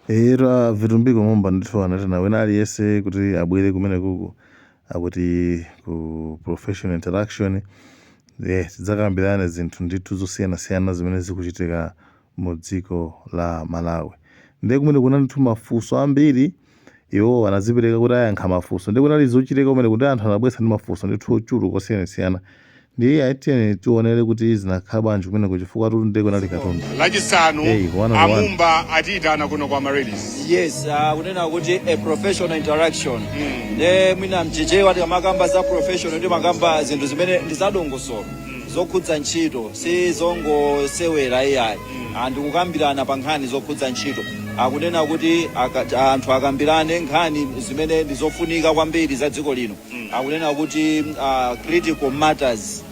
Era Vitumbiko Mumba ndithu anatena wena aliyese kuti abwere kumene kuku akuti ku professional interaction tidzakambirana zinthu ndithu zosiyanasiyana zimene zikuchitika mu dziko la Malawi. Ndiye kumene kuna ndithu mafunso ambiri iwo anazipereka kuti ayankha mafunso. Ndiye kunali zochitika kumene kuti anthu anabwesa ndi mafunso ndithu ochuluka osiyanasiyana. Ndiye aitiyeni tionere kuti zinakhala bwanji kumene kuchifukwa tutu ndiye kunali katundu lachisanu amumba atiyitana kuno kwa marelease. Yes, kunena kuti a professional interaction. Mwina mchichewa tikamakamba za professional ndi makamba zinthu zimene ndizadongosolo zokhudza ntchito sizongosewera iyayi. Ndikukambirana pa nkhani zokhudza ntchito. Akunena kuti anthu akambirane nkhani zimene ndizofunika kwambiri za dziko lino. Akunena kuti critical matters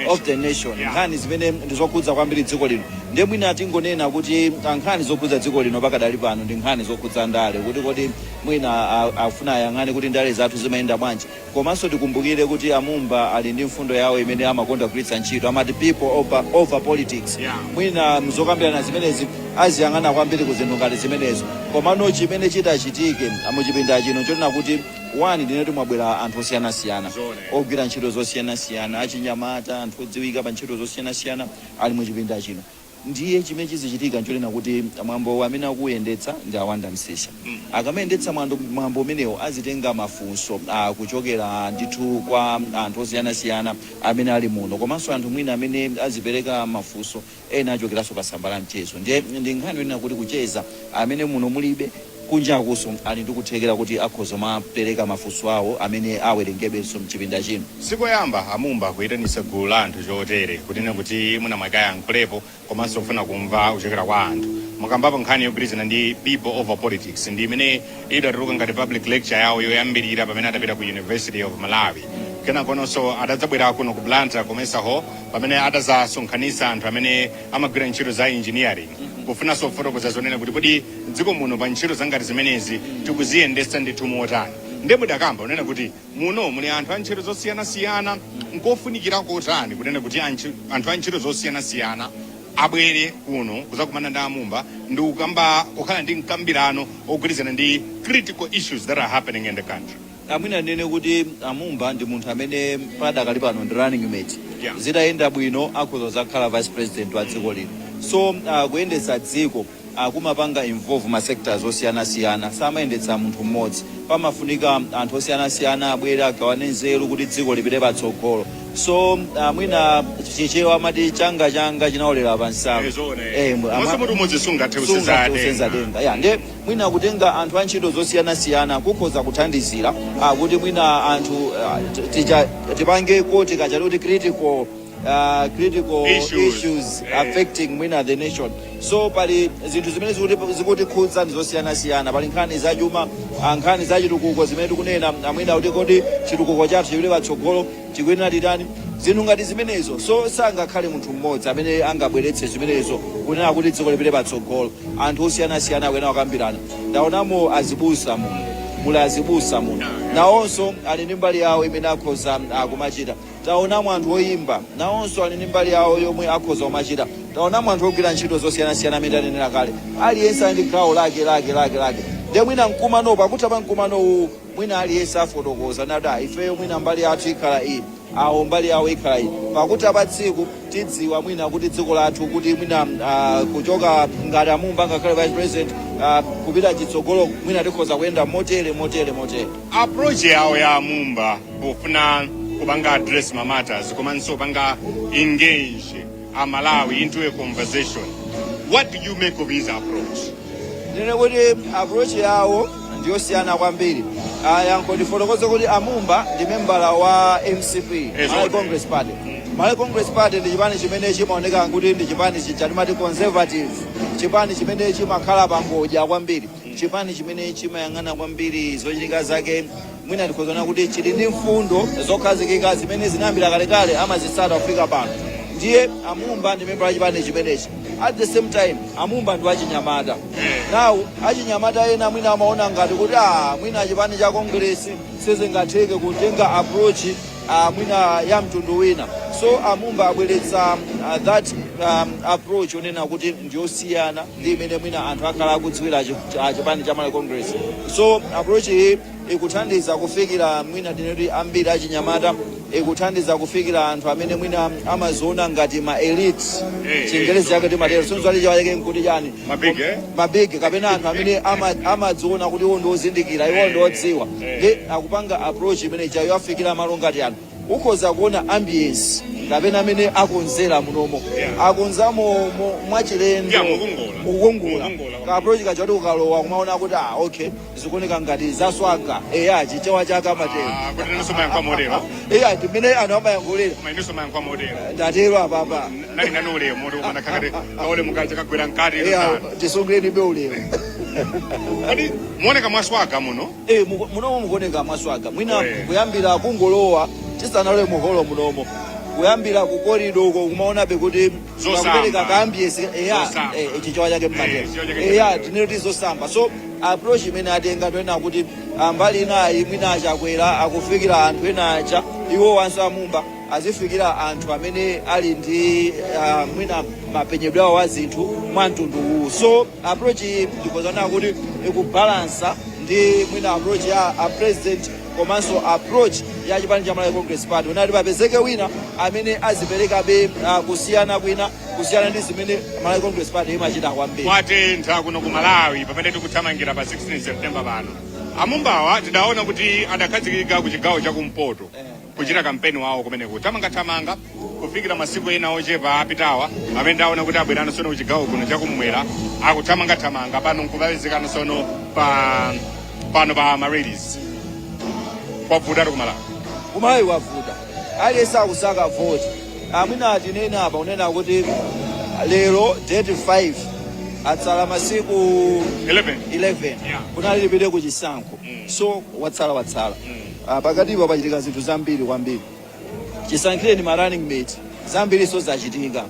of the nation. Nkhani zimene ndizokhudza kwambiri dziko lino. Ndiye mwina tingonena kuti nkhani zokhudza dziko lino pakadali pano ndi nkhani zokhudza ndale kuti mwina afuna ayang'ane kuti ndale zathu zimayenda bwanji. Komanso tikumbukire kuti amumba ali ndi mfundo yawo imene amakonda kugwiritsa ntchito amati people over politics. Mwina mzokambirana zimenezi aziyang'ana kwambiri ku zinthu ngati zimenezo. Komano chimene chitachitike muchipinda chino chonena kuti wani ndinoti mwabwera anthu osiyanasiyana ogwira ntchito zosiyanasiyana achinyamata anthu odziwika pa ntchito zosiyanasiyana ali muchipinda chino. Ndiye chimene chizichitika nchonena kuti mwambo amene akuyendetsa ndi awanda msesha. Akamayendetsa mwambo umenewo azitenga mafunso kuchokera ndithu kwa anthu osiyanasiyana amene ali muno. Komanso anthu mwina amene azipereka mafunso ena achokeranso pa samba la mchezo. Ndiye ndi nkhani yonena kuti kucheza amene muno mulibe kunja akuso ali ndikuthekera kuti akhoza mapereka mafunso awo amene awerengebenso mchipinda chino. Sikoyamba amumba kuyitanisa gulu la anthu chotere kunena kuti muna makayankhulepo komanso kufuna kumva kuchokera kwa anthu. Mukambapo nkhani yogwirizana ndi people over politics ndi imene idatuluka ngati public lecture yawo yoyambirira pamene adapita ku University of Malawi. Kena kononso adadzabwera kuno ku Blantyre komanso pamene adazasonkhanisa anthu amene amagwira ntchito za engineering. Kufunanso kufotokoza zonena kuti kodi dziko muno pa ntchito zangati zimenezi tikuziyendetsa ndithu motani. Ndiye mudakamba unena kuti muno muli anthu a ntchito zosiyanasiyana nkofunikira kotani kunena kuti anthu a ntchito zosiyanasiyana abwere kuno kuzakumana ndi amumba ndi kukhala ndi mkambirano ogwirizana ndi critical issues that are happening in the country. Amwina nene kuti amumba ndi munthu amene padakali pano ndi running mate. Zitayenda bwino akhoza zakhala vice president wa dziko lino. So kuyendetsa dziko kumapanga involve ma sectors osiyanasiyana samayendetsa munthu mmodzi. Pamafunika anthu osiyanasiyana abwere agawane nzeru kuti dziko lipite patsogolo. So mwina chichewa amati changa chinaolera pansamo. Munthu mmodzi sungathe kusenza denga. Ndiye mwina kutenga anthu a ntchito zosiyanasiyana kukhoza kuthandizira kuti mwina anthu tipange koti kachali kuti critical issues affecting mwina the nation. So pali zinthu zimene zikuti khudza ndizosiyanasiyana. Pali nkhani za chuma, nkhani za chitukuko zimene tikunena mwina kuti kodi chitukuko chathu chipite patsogolo chikuyenera titani zinthu ngati zimenezo. So sangakhale munthu mmodzi amene angabweretse zimenezo kunena kuti dziko lipite patsogolo. Anthu osiyanasiyana akuyenera kukambirana. Ndaonamo azibusa muno mula azibusa muno nawonso ali ndi mbali yawo imene akhoza kumachita. Taonamo anthu oyimba nawonso ali ndi mbali yawo yomwe akhoza kumachita. Taonamo anthu ogwira ntchito zosiyanasiyana amene anenera kale aliyense ali ndi gawo lake. Ndiye mwina mkumano pakutha mkumano uwu mwina aliyense afotokoza nada ifeyo mwina mbali yathu ikhala iyi awo mbali yawo ikhala iyi pakutha pa tsiku tidziwa mwina kuti dziko lathu kuti mwina kuchoka ngati amumba ngakhale vice president kupita chitsogolo mwina tikhoza kuyenda motere. Approach yawo ya amumba pofuna kupanga address ma matters komanso panga engage Malawi into a conversation. What do you make of his approach? Nene kuti approach yawo ndiyosiyana kwambiri. Yankho ndifotokoze kuti amumba ndi membala wa MCP Malawi Congress Party. Malawi Congress Party ndi chipani chimene chimaoneka kuti ndi chipani chatimati conservative. Chipani chimene chimakhala pangodya kwambiri. Chipani chimene chimayang'ana kwambiri zochitika zake mwina ndikhozaona kuti chili ndi mfundo zokhazikika zimene zinambira kalekale amazisata kufika pano. Ndiye amumba ndi membala chipani chimenechi. At the same time amumba ndi achinyamata. Now achinyamata ena mwina amaona ngati kuti mwina chipani cha Congress sizingatheke kutenga approach mwina ya mtundu wina. So Mumba abweretsa that approach onena kuti ndiyosiyana ndi imene mwina anthu akhala akudziwira chipani cha Malawi Congress. So approach iyi ikuthandiza kufikira mwina tinoti ambiri achinyamata, ikuthandiza kufikira anthu amene mwina amaziona ngati ma elite, chingerezi yake timatero sonzo ali chawake nkuti chani mabig kapena anthu amene amadziona kuti iwo ndiozindikira, iwo ndiodziwa, ndi akupanga approach imene chayo afikira malo ngati ano. Ukhoza kuona ambience kapena amene akonzera munomo, akonzamo mwachilendo mukukongola ka approach kachoti ukalowa kumaona kuti okay zikuoneka ngati zaswaga chichewa chake amatero kuti nenso mayankha modelo timene anthu amayankhulira mainso mayankha modelo ndatero apapa nali nani ulemu kuti umanakakati kaole mukacha kagwera mkati tisungireni be ulemu kodi muoneka mwaswaga muno munomo mukuoneka mwaswaga mwina kuyambira kungolowa tisanale muholo munomo, kuyambira ku corridor uko kumaonabe kuti bakupereka kaambience chichewa chake mmatero tinoti zosamba. So approach imene atenga toena kuti mbali inayi mwina Chakwera akufikira anthu ena acha, iwo wanso Mumba azifikira anthu amene ali ndi mwina mapenyedwe awo a zinthu mwa mtundu uwu. So approach ndikozana kuti ikubalansa ndi mwina approach ya president komanso approach ya chipani cha Malawi Congress Party unati papezeke wina amene aziperekabe kusiyana kwina kusiyana ndi zimene Malawi Congress Party imachita kwambiri. Kwatentha kuno ku Malawi pamene tikuthamangira pa 16 September pano. Amumbawa tidaona kuti adakhazikika ku chigawo cha kumpoto kuchita kampeni wawo kumene kuthamangathamanga kufikira masiku ena ochepa apitawa amene ndaona kuti abwerano sono ku chigawo kuno cha kumwera akuthamangathamanga pano nkupezekana sono pano pa Marelis. Kwavuta kumalawi Kumalawi wavuta aliyesa akusaka vote mwina atinena apa unena kuti lero date 5 atsala masiku 11 kunali lipite ku chisankho. So watsala pakatipa pachitika zinthu zambiri kwambiri. Chisankhireni ma running mate zambiri so zachitika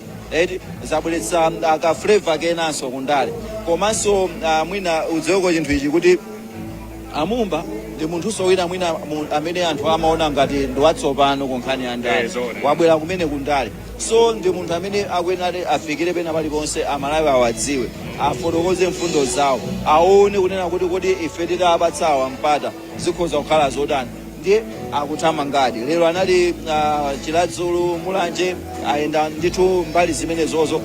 zabweretsa ka flavor kenanso kundale komanso mwina udzeko chinthu ichi kuti Mumba ndi munthu sowina mwina amene anthu amaona ngati ndi watsopano ku nkhani ya ndale wabwera kumene kundale. So ndi munthu amene akuyenera afikire pena paliponse Amalawi awadziwe, afotokoze mfundo zawo, aone kunena kuti ife tidapatsawa mpata zikhoza kukhala zodani, ndiye akuthamangadi. Lero anali Chiladzulu Mulanje ayenda ndithu mbali zimenezozo,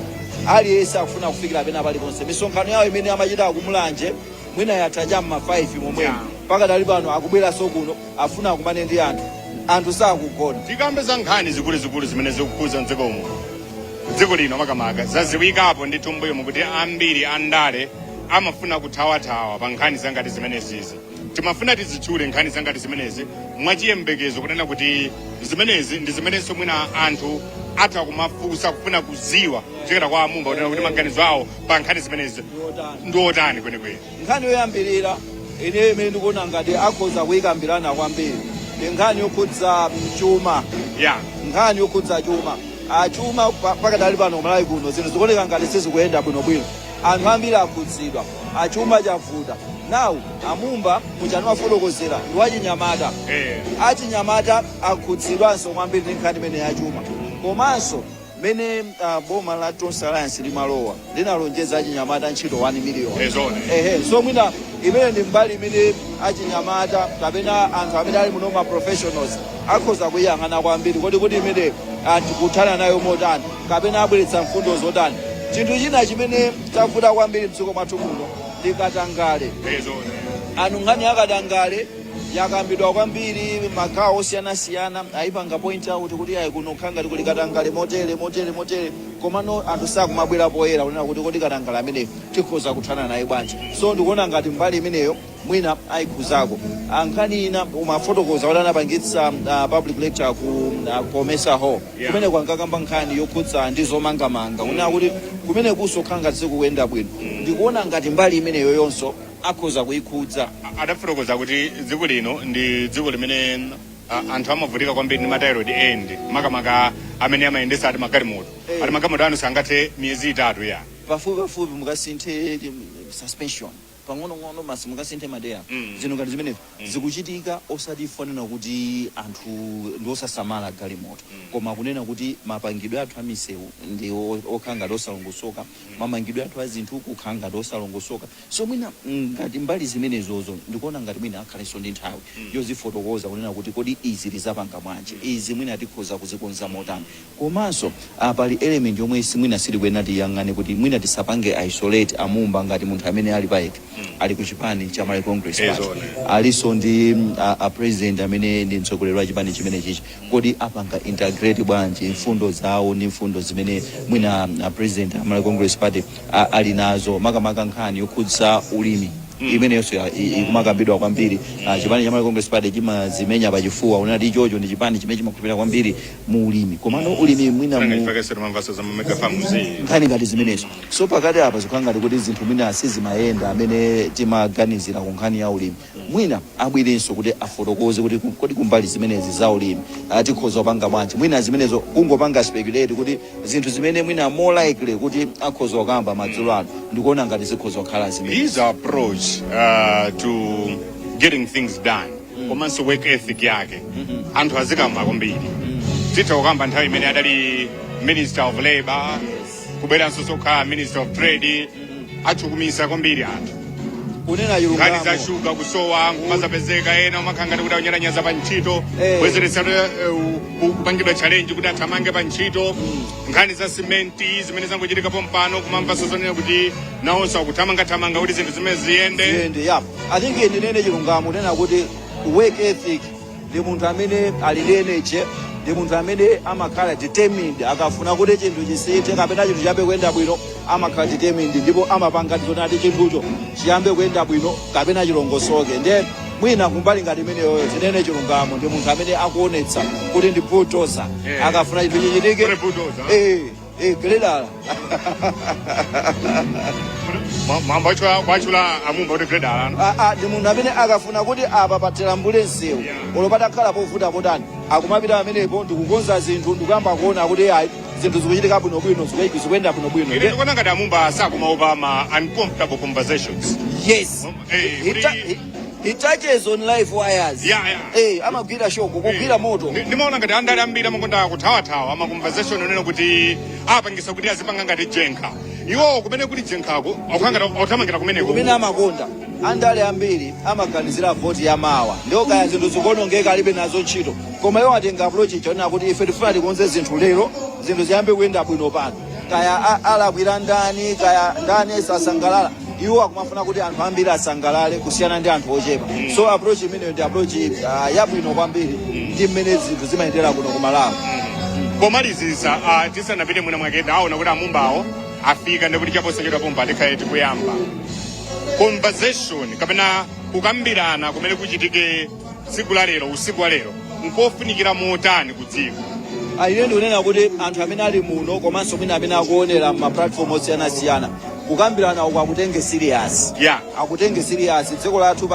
aliyesa akufuna kufikira pena paliponse. Misonkhano yawo imene amachita kumulanje mwina yatha chamma 5 momwe pakadali pano akubwera kuno afuna akumane ndi anthu sakugona. Tikambe za nkhani zikuluzikulu zimene zikukhuza mdziko umu, dziko lino makamaka zaziwikapo ndi tumbuyo mukuti ambiri andale amafuna kuthawathawa pa nkhani zangati zimenezizi. Timafuna tizitchule nkhani zangati zimenezi mwachiyembekezo kunena kuti zimenezi ndi zimenenso mwina anthu atha kumafunsa kufuna kuziwa kuchokera kwa Mumba kunena kuti maganizo awo pa nkhani zimenezi ndi otani kwenikweni. Nkhani yoyambirira ine imene ndikuona ngati akhoza kuyikambirana kwambiri ndi nkhani yokhudza chuma. Nkhani yokhudza chuma chuma pakadali pano Malawi kuno zinthu zikuoneka ngati sizikuyenda bwinobwino, anthu ambiri akhudzidwa, chuma chavuta. Now Mumba muchani wafotokozera ndi wachinyamata, achinyamata akhudzidwanso kwambiri ndi nkhani imene ya chuma. Komanso mene boma la Tonse Alliance limalowa linalonjeza achinyamata ntchito 1 million. So mwina imene ndi mbali imene achinyamata kapena anthu amene ali muno ma professionals akhoza kuyang'ana kwambiri kuti imene tikuthana nayo motani kapena abweretsa mfundo zotani. Chinthu china chimene chavuta kwambiri mdziko mwathu muno ndi katangale. Anthu nkhani yakatangale yakambidwa kwambiri magawo osiyanasiyana, ayipanga point out kuti ayi kuno khanga tikuli katangale motere komano anthu sakumabwera poyera kunena kuti katangale amene tikhoza kuthana naye bwanji. So ndikuona ngati mbali imeneyo mwina ayikhuzako. Nkhani ina umafotokoza kuti anapangitsa public lecture ku Komesa Hall kumene kwankakamba nkhani yokhudza ndi zomangamanga kunena kuti kumene kusokhanga zikuyenda bwino. Ndikuona ngati mbali imeneyo yonso akhoza kuyikhudza. Adafotokoza kuti dziko lino ndi dziko limene anthu amavutika kwambiri ndi matayirodi end makamaka amene amayendesa ati magalimoto. Ati magalimoto anu sangathe miyezi 3 pafupi mukasinthe suspension pang'ono masimuka sinthe madeya zinthu ngati zimenezo zikuchitika osati fanena kuti anthu ndi osasamala galimoto koma kunena kuti mapangidwe athu amisewu ndi okhala ngati osalongosoka mamangidwe athu a zinthu kukhala ngati osalongosoka so mwina ngati mbali zimenezozo ndikuona ngati mwina akhalenso ndi nthawi yozifotokoza kunena kuti kodi izi lizapanga bwanji izi mwina tikhoza kuzikonza motani komanso pali element yomwe mwina sili kuyenera tiyang'ane kuti mwina tisapange isolate amumba ngati munthu amene ali payekha ali ku chipani cha Malawi Congress Party aliso ndi a president amene ndi mtsogoleri wa chipani chimene chichi kodi apanga integrate bwanji mfundo zawo ndi mfundo zimene mwina president wa Malawi Congress Party ali nazo makamaka nkhani yokhudza ulimi imeneyonso ikumakambidwa kwambiri chipani cha Malawi Congress Party chimazimenya pachifuwa unati ichocho ndi chipani chimene chimakhulupirira kwambiri mu ulimi komano ulimi mwina nkhani ngati zimenezo so pakati apa zikhala ngati kuti zinthu mwina sizimayenda amene timaganizira ku nkhani ya ulimi mwina abwerenso kuti afotokoze kuti kodi kumbali zimenezi za ulimi tikhoza kupanga bwanji mwina zimenezo kungopanga speculate kuti zinthu zimene mwina more likely kuti akhoza kukamba madzulo ano ndikuona ngati zikhoza kukhala zimene his approach to getting things done komanso work ethic yake anthu azikamba kwambiri titha kukamba nthawi imene adali minister of labor kubweranso sokhala minister of trade achukumisa kwambiri anthu kunena chilungamo nkhani za shuga kusowa kumazapezeka ena umakhangati kuti aunyalanyaza pa ntchito bwezeretsa kupangidwa challenge kuti athamange pa ntchito nkhani za simenti zimene zangochitika pompano kumamvaso zonena kuti nawonso akuthamangathamanga kuti zinthu zimene ziyende I think ndinene chilungamo kunena kuti work ethic ndi munthu amene ali ndi energy ndi munthu amene amakhala determined akafuna kuti chinthu chisinthe kapena chinthu chiyambe kuyenda bwino amakhala determined ndipo amapanga kuti chinthucho chiyambe kuyenda bwino kapena chilongosoke ndiye mwina kumbali ngati imeneyo tinene chilungamo ndi munthu amene akuonetsa kuti ndi bulldozer akafuna chinthu chichitike gredala mambo kwachula amumba kuti gredala ndi munthu amene akafuna kuti apa patera mbule msewu olopata khala povuta potani akumapita amenepo ndikukonza zinthu ndikuyamba kuona kuti ayi zinthu zikuchitika bwinobwino zikuyenda bwinobwino ine ndikuona ngati amumba sakumaopa ma uncomfortable conversations yes he touches on life wires amagwira shoko kugwira moto ndimaona ngati andali ambiri amakonda kuthawathawa ama conversation onena kuti apangisa kuti azipanga ngati jenkha iwo kumene kuti jenkhako akuthamangira kumene amakonda andale ambiri amaganizira voti ya mawa ndio kaya zinthu zikuonongeka alibe nazo ntchito koma iwo atenga approach chonena kuti ife tifuna tikonze zinthu lero zinthu ziyambe kuyenda bwino pano kaya alakwira ndani kaya ndani sasangalala iwo akumafuna kuti anthu ambiri asangalale kusiyana ndi anthu ochepa so approach imeneyo ndi approach yabwino kwambiri ndi mmene zinthu zimayendera kuno ku Malawi pomalizisa tisanapite mwina mwake aona kuti amumbawo afika ndikuti chaposachedwa pomba tikhaye tikuyamba conversation kapena kukambirana kumene kuchitike tsiku la lero usiku wa lero nkofunikira motani kudziko ine ndikunena kuti anthu amene ali muno komanso mwina amene akuonera ma platform osiyanasiyana kukambirana uku akutenge serious akutenge serious dziko lathu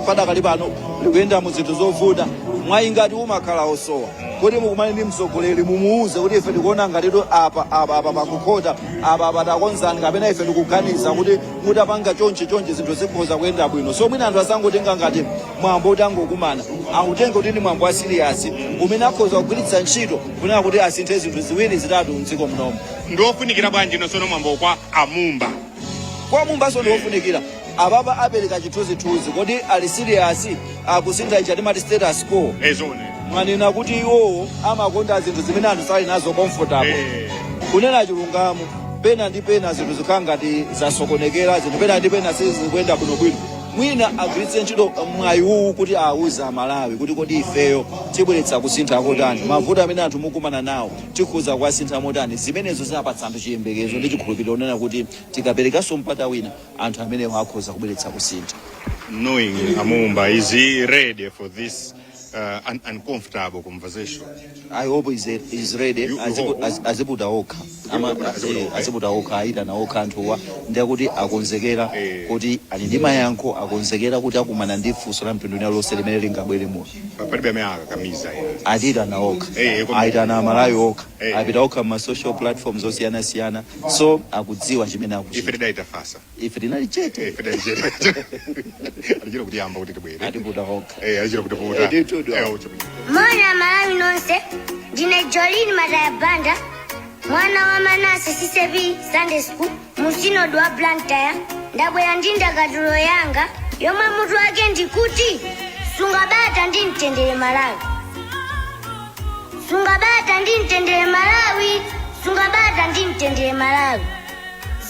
padakali pano likuyenda mu zinthu zovuta mwayi ngati umakhala osowa kuti mukumane ndi mtsogoleri mumuuze kuti ife tikuona ngatitu apa pakukhota apa patakonzani kapena ife tikuganiza kuti mutapanga chonchi zinthu zikhoza kuyenda bwino so mwina anthu asangotenga ngati mwambo utangokumana akutenge kuti ndi mwambo wa serious umene akhoza kugwiritsa ntchito kunena kuti asinthe zinthu ziwiri zitatu mdziko mnomo ndiofunikira bwanji inosono mwambo kwa amumba so ndiofunikira ababa apereka chithunzithunzi kodi ali serious akusintha ichi atimati status quo manena kuti iwowo amakonda zinthu zimene anthu sali nazo comfortable kunena chilungamo pena ndi pena zinthu zikhala ngati zasokonekera zinthu pena ndi pena sizikuyenda bwinobwino mwina agwiritse ntchito mwayiwu kuti awuze Amalawi kuti kodi ifeyo tibweretsa kusintha kotani mavuto amene anthu mukumana nawo tikhuza kuwasintha motani zimenezo zapatsa anthu chiyembekezo ndi chikhulupiriro onena kuti tikaperekanso mpata wina anthu amenewo akhoza kubweretsa kusintha. Knowing Amumba, is he ready for this uncomfortable conversation? I hope he's ready. Azibuta okha aita na okha anthuwa ndiye kuti akonzekera kuti ali ndi mayankho, akonzekera kuti akumana ndi funso la mtundu lonse limene lingabwere muno. palibe amene akakamiza atitana okha, aitana amalawi okha, apita okha ma social platforms osiyanasiyana, so akudziwa chimene akuchita. ife tidaitafasa ife tinali chete alichira kuti yamba kuti tibwere atiputa okha alichira kuti puta mona malawi nonse, ndine Jolini Mataya Banda, mwana wa Manase Sisebi Sunday School musinodu wa Blantyre. Ndabwera ndi ndakatulo yanga yomwe mutu wake ndi kuti sungabata ndi mtendere Malawi. Sungabata ndi mtendere Malawi, sungabata ndi mtendere Malawi.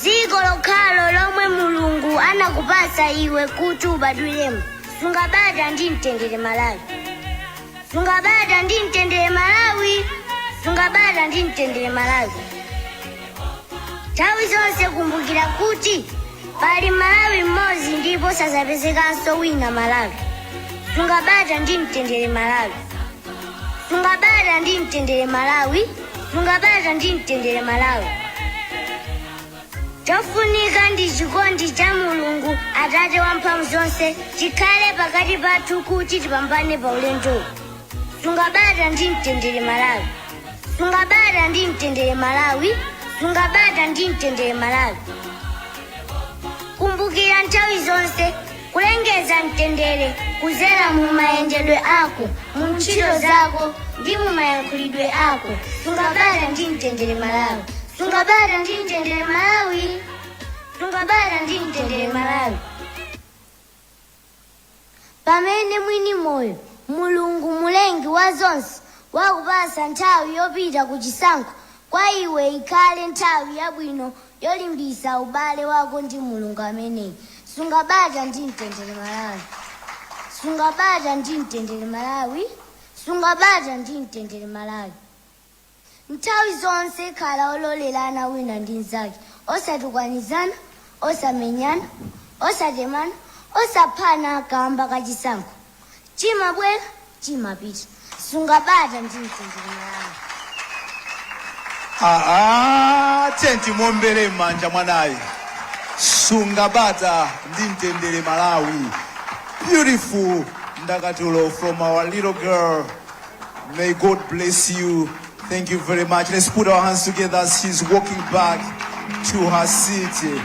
Dziko lokhalo lomwe Mulungu anakupasa iwe kuti ubadwiremo. Sungabata ndi mtendere Malawi. Sungabata ndi mtendere Malawi, sungabata ndi mtendere Malawi. Nthawi zonse kumbukira kuti pali Malawi mmodzi ndipo sazapezekanso wina Malawi. Sungabata ndi mtendere Malawi. Sungabata ndi mtendere Malawi, sungabata ndi mtendere Malawi. Chofunika ndi chikondi cha Mulungu Atate wamphamvu zonse chikhale pakati pathu kuti tipambane pa ulendo. Sungabata ndi mtendere Malawi. Sungabata ndi mtendere Malawi, sungabata ndi mtendere Malawi. Kumbukira nthawi zonse kulengeza mtendere kudzera mu mayendedwe ako, mu ntchito zako ndi mu mayankhulidwe ako. Sungabata ndi mtendere Malawi. Sungabata ndi mtendere Malawi. Sungabata ndi mtendere Malawi. Pamene mwini moyo Mulungu mulengi wa zonse wakupasa nthawi yopita ku chisankho, kwa iwe ikhale nthawi yabwino yolimbisa ubale wako ndi Mulungu ameneyi. Sungabata ndi mtendere Malawi. Sungabata ndi mtendere Malawi. Sungabata ndi mtendere Malawi. Nthawi zonse khala ololelana wina ndi nzake, osatukwanizana, osamenyana, osatemana, osaphana kamba kachisankho. Chimabwera chimapita. Sungabata ndi mtendere Malawi. Tenti mombere manja mwanayi. Sungabata ndi mtendere Malawi. Beautiful ndakatulo from our little girl. May God bless you. Thank you very much. Let's put our hands together as she's walking back to her seat.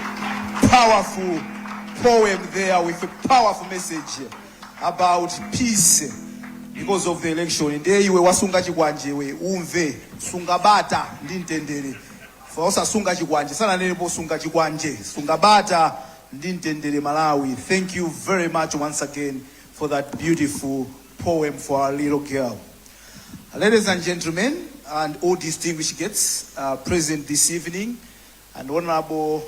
Powerful poem there with a powerful message about peace because of the election. Ndiye iwe wasunga chikwanje we umve sungabata ndi mtendere. Fosa sunga chikwanje sana nenepo sunga chikwanje. Sungabata ndi mtendere Malawi. Thank you very much once again for that beautiful poem for our little girl. Ladies and gentlemen, and all distinguished guests present this evening, and Honorable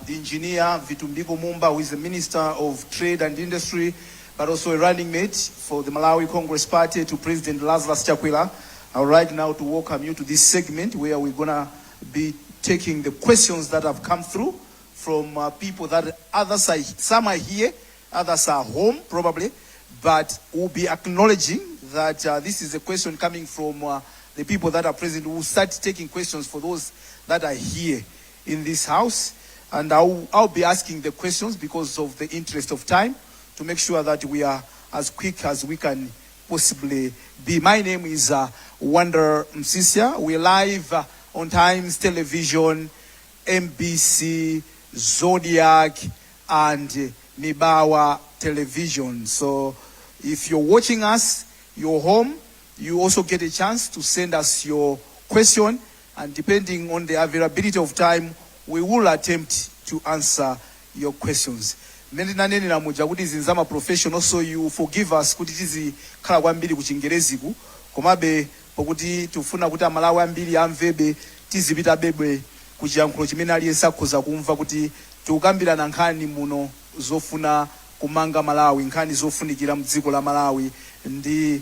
Engineer Vitumbiko Mumba, who is the Minister of Trade and Industry, but also a running mate for the Malawi Congress Party, to President Lazarus Chakwera. I would like now to welcome you to this segment where we're going to be taking the questions that have come through from people that others are, some are here, others are home probably, but we'll be acknowledging that this is a question coming from the people that are present. We'll start taking questions for those that are here in this house. And I'll be asking the questions because of the interest of time, to make sure that we are as quick as we can possibly be. My name is Wonder Msisia. We're live on Times Television, MBC, Zodiac, and Mibawa Television. So if you're watching us, you're home, you also get a chance to send us your question, and depending on the availability of time, we will attempt to answer your questions. Nene na moja kuti zinzama professional, so you forgive us kuti tizi khala kwambiri kuchingereziku, komabe pokuti tufuna kuti amalawi ambiri amvebe tizipita bebe kuchiyankhulo chimene aliyense akhoza kumva, kuti tikukambirana nkhani muno zofuna kumanga Malawi, nkhani zofunikira mdziko la Malawi, ndi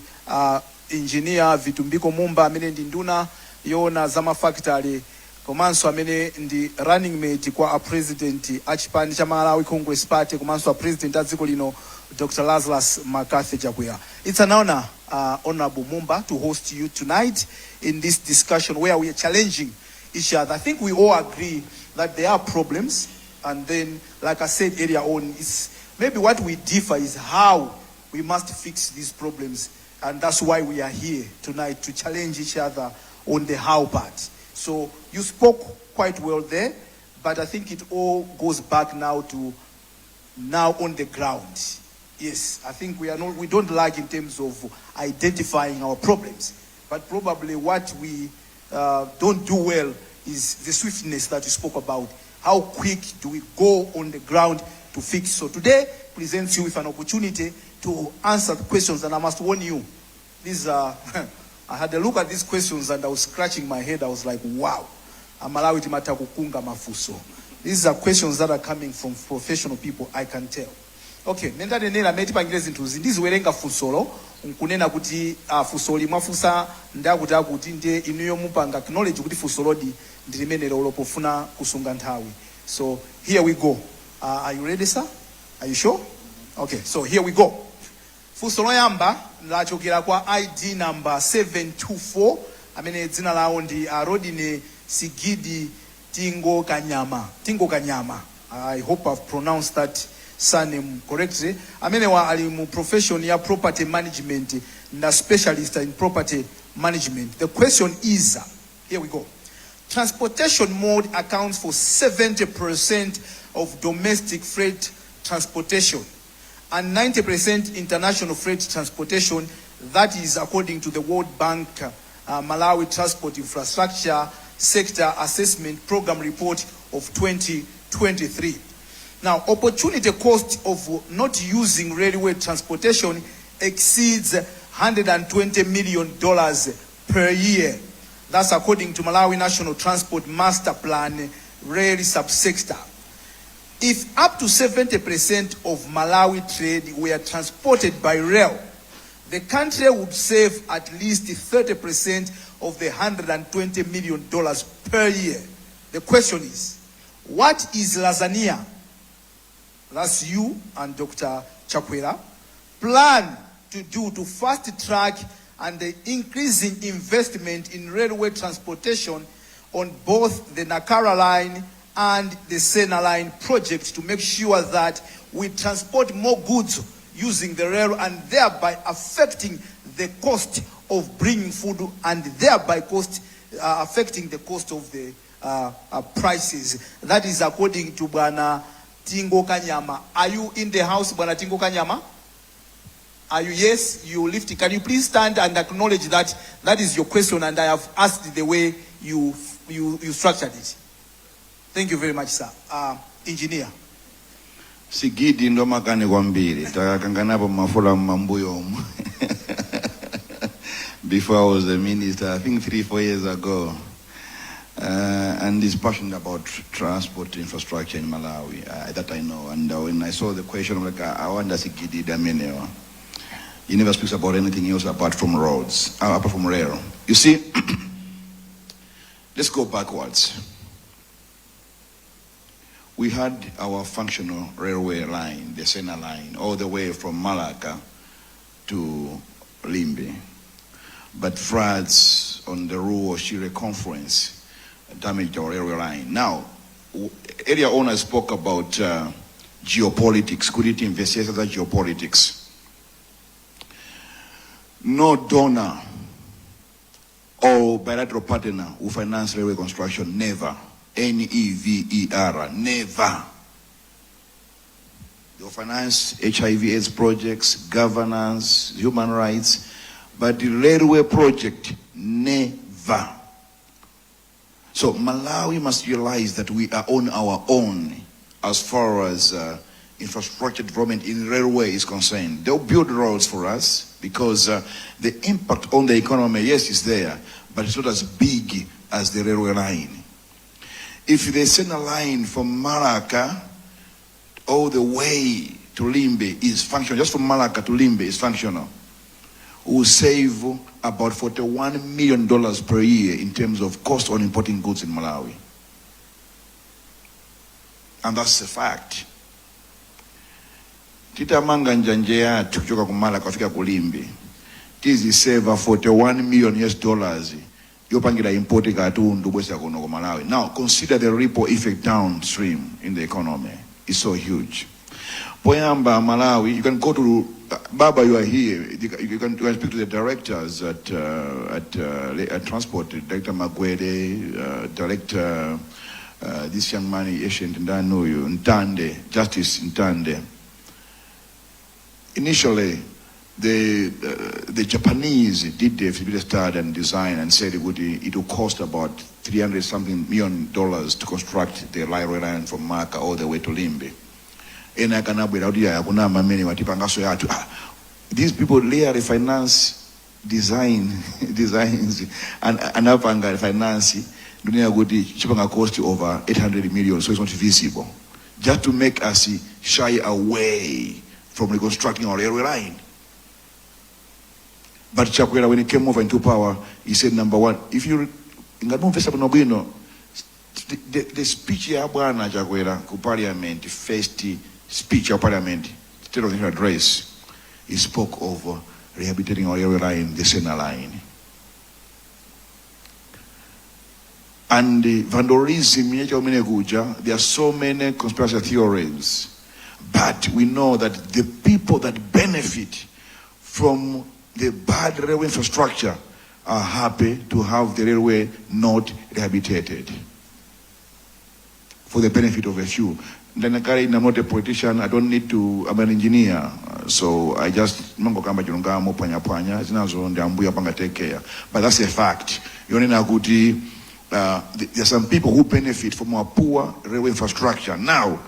Engineer Vitumbiko Mumba amene ndi nduna yona za mafactory, komanso amene ndi running mate kwa a president achipani cha Malawi Congress Party, komanso a president a dziko lino Dr Lazarus Chakwera. It's an honor, Honorable Mumba, to host you tonight in this discussion where we are challenging each other. I think we all agree that there are problems And then, like I said earlier on, it's maybe what we differ is how we must fix these problems. And that's why we are here tonight, to challenge each other on the how part. So you spoke quite well there, but I think it all goes back now to now on the ground. Yes, I think we don't lag in terms of identifying our problems, but probably what we don't do well is the swiftness that you spoke about. How quick do we go on the ground to fix? So today presents you with an opportunity to answer the questions, and I must warn you, these are, I had a look at these questions and I was scratching my head. I was like, wow, amalawiti matakukunga mafuso. These are questions that are coming from professional people, I can tell. Okay, nenda nenera meti pangilezi ntuzi. Ndizi werenga fusolo, unkunena kuti fusoli mafusa ndakuti akuti ndiye inuyo mupanga acknowledge kuti fusolodi ndilimenera ulopofuna kusunga nthawi. So here we go. Are you ready, sir? Are you sure? Okay, so here we go. Fusolo yamba lachokera kwa ID number 724. Amene dzina lawo ndi Rodine Sigidi Tingo Kanyama. I hope I've pronounced that surname correctly. Amene wa ali mu profession ya property management na specialist in property management. The question is, here we go. Transportation mode accounts for 70% of domestic freight transportation and 90% international freight transportation. That is according to the World Bank Malawi Transport Infrastructure Sector Assessment Program Report of 2023. Now, opportunity cost of not using railway transportation exceeds $120 million per year. That's according to Malawi National Transport Master Plan Rail Subsector. If up to 70% of Malawi trade were transported by rail, the country would save at least 30% of the $120 million per year. The question is, what is Lasagna, that's you and Dr. Chakwera, plan to do to fast track and the increasing investment in railway transportation on both the Nakara line and the Sena line project to make sure that we transport more goods using the rail and thereby affecting the cost of bringing food and thereby affecting the cost of the prices. That is according to Bwana Tingo Kanyama. Are you in the house, Bwana Tingo Kanyama? Are you? Yes, you lift. Can you please stand and acknowledge that that is your question and I have asked the way you structured it. Thank you very much, sir. Engineer. Sigidi ndo makani kwambiri takakanganapo mafula mambuyo. Before I was a minister, I think 3-4 years ago, and is passionate about transport infrastructure in Malawi, that I know. And when I saw the question, I'm like, I wonder Sigidi Dameneo. He never speaks about anything else apart from roads, apart from rail. You see, let's go backwards. We had our functional railway line, the Sena line, all the way from Malacca to Limbe. But floods on the Ruo-Shire conference damaged our railway line. Now, area owner spoke about geopolitics. Could it investigate that geopolitics? No donor or bilateral partner who finance railway construction, never. NEVER, never. They'll finance HIV/AIDS projects, governance, human rights, but the railway project, never. So Malawi must realize that we are on our own as far as infrastructure development in railway is concerned. They'll build roads for us because the impact on the economy, yes, is there, but it's not as big as the railway line. If they send a line from Malacca all the way to Limbe is functional, just from Malacca to Limbe is functional, will save about $41 million per year in terms of cost on importing goods in Malawi. And that's a fact. Tita manga njanje yatu kuchoka kumala kufika kulimbi. Tizi save $41 million yopangira import katundu bwesa kuno ku Malawi. Now consider the ripple effect downstream in the economy. It's so huge. Poyamba Malawi, you can go to Baba, you are here. You can speak to the directors at transport, Director Magwede, Director this young man, Ancient Ntande, Justice Ntande. Initially, the Japanese did the feasibility study and design and said it will cost about $300-something million to construct the railway line from Maka all the way to Limbe. These people layer finance designs and upanga finance dunia cost over 800 million, so it's not feasible. Just to make us shy away from reconstructing our railway line. But Chakwera, when he came over into power, he said, number one, if you the speech ya Bwana Chakwera ku parliament, first speech of parliament, state of the address, he spoke of rehabilitating our railway line, the Sena line. And vandalism, there are so many conspiracy theories, but we know that the people that benefit from the bad railway infrastructure are happy to have the railway not rehabilitated for the benefit of a few. Then I'm not a politician, I don't need to, I'm an engineer, so I just, but that's a fact. There are some people who benefit from our poor railway infrastructure. Now,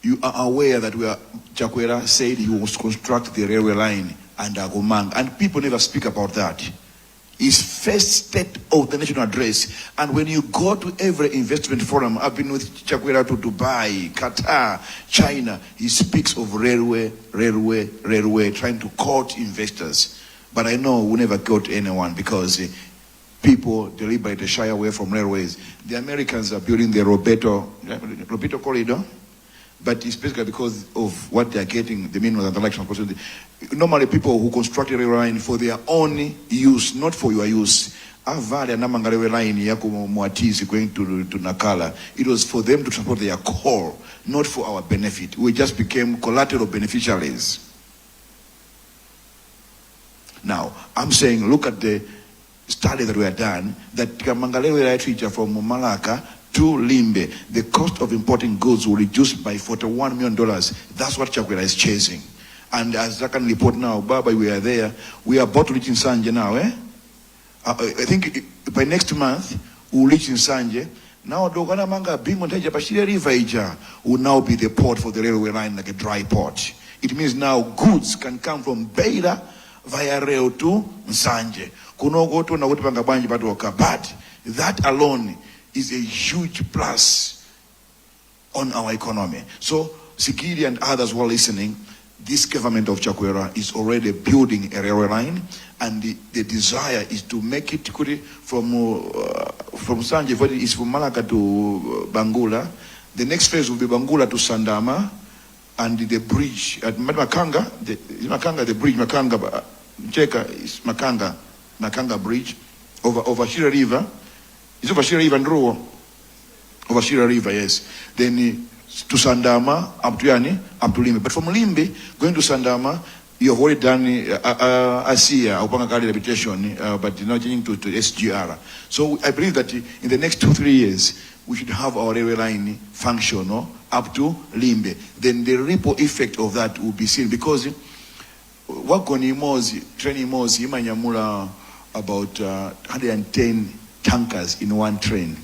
you are aware that Chakwera said he was construct the railway line under Agomang, and people never speak about that. His first state of the national address, and when you go to every investment forum, I've been with Chakwera to Dubai, Qatar, China, he speaks of railway, trying to court investors. But I know we never got anyone because people deliberately shy away from railways. The Americans are building the Roberto corridor, but it's basically because of what they are getting, the minerals and the election opportunity. Normally people who construct a railway line for their own use, not for your use. Avale namanga railway line yako Mwatizi going to Nakala. It was for them to support their coal, not for our benefit. We just became collateral beneficiaries. Now, I'm saying, look at the study that we have done, that Kamangalewe teacher from Malaka to Limbe, the cost of importing goods will reduce by $41 million. That's what Chakwera is chasing. And as I can report now, Baba, we are there. We are about to reach in Sanje now, I think by next month, we'll reach in Sanje. Now, Dogana Manga, Bimonteja, Bashir River will now be the port for the railway line, like a dry port. It means now goods can come from Beira via rail to Nsanje. But that alone is a huge plus on our economy. So Sikiri and others who are listening, this government of Chakwera is already building a railway line, and the desire is to make it from Nsanje, is from Malaka to Bangula. The next phase will be Bangula to Sandama, and the bridge at Makanga, the bridge Makanga. Cheka is Makanga Bridge over Shira River. It's over Shira River and Ruo. Over Shira River, yes. Then to Sandama, up to Limbe. But from Limbe, going to Sandama, you have already done ASIA, Upangakali Rehabilitation, but now changing to SGR. So I believe that in the next 2-3 years, we should have our railway line functional up to Limbe. Then the ripple effect of that will be seen, because Wakoni Mozi, training Mozi, Imanyamula, about 110 tankers in one train.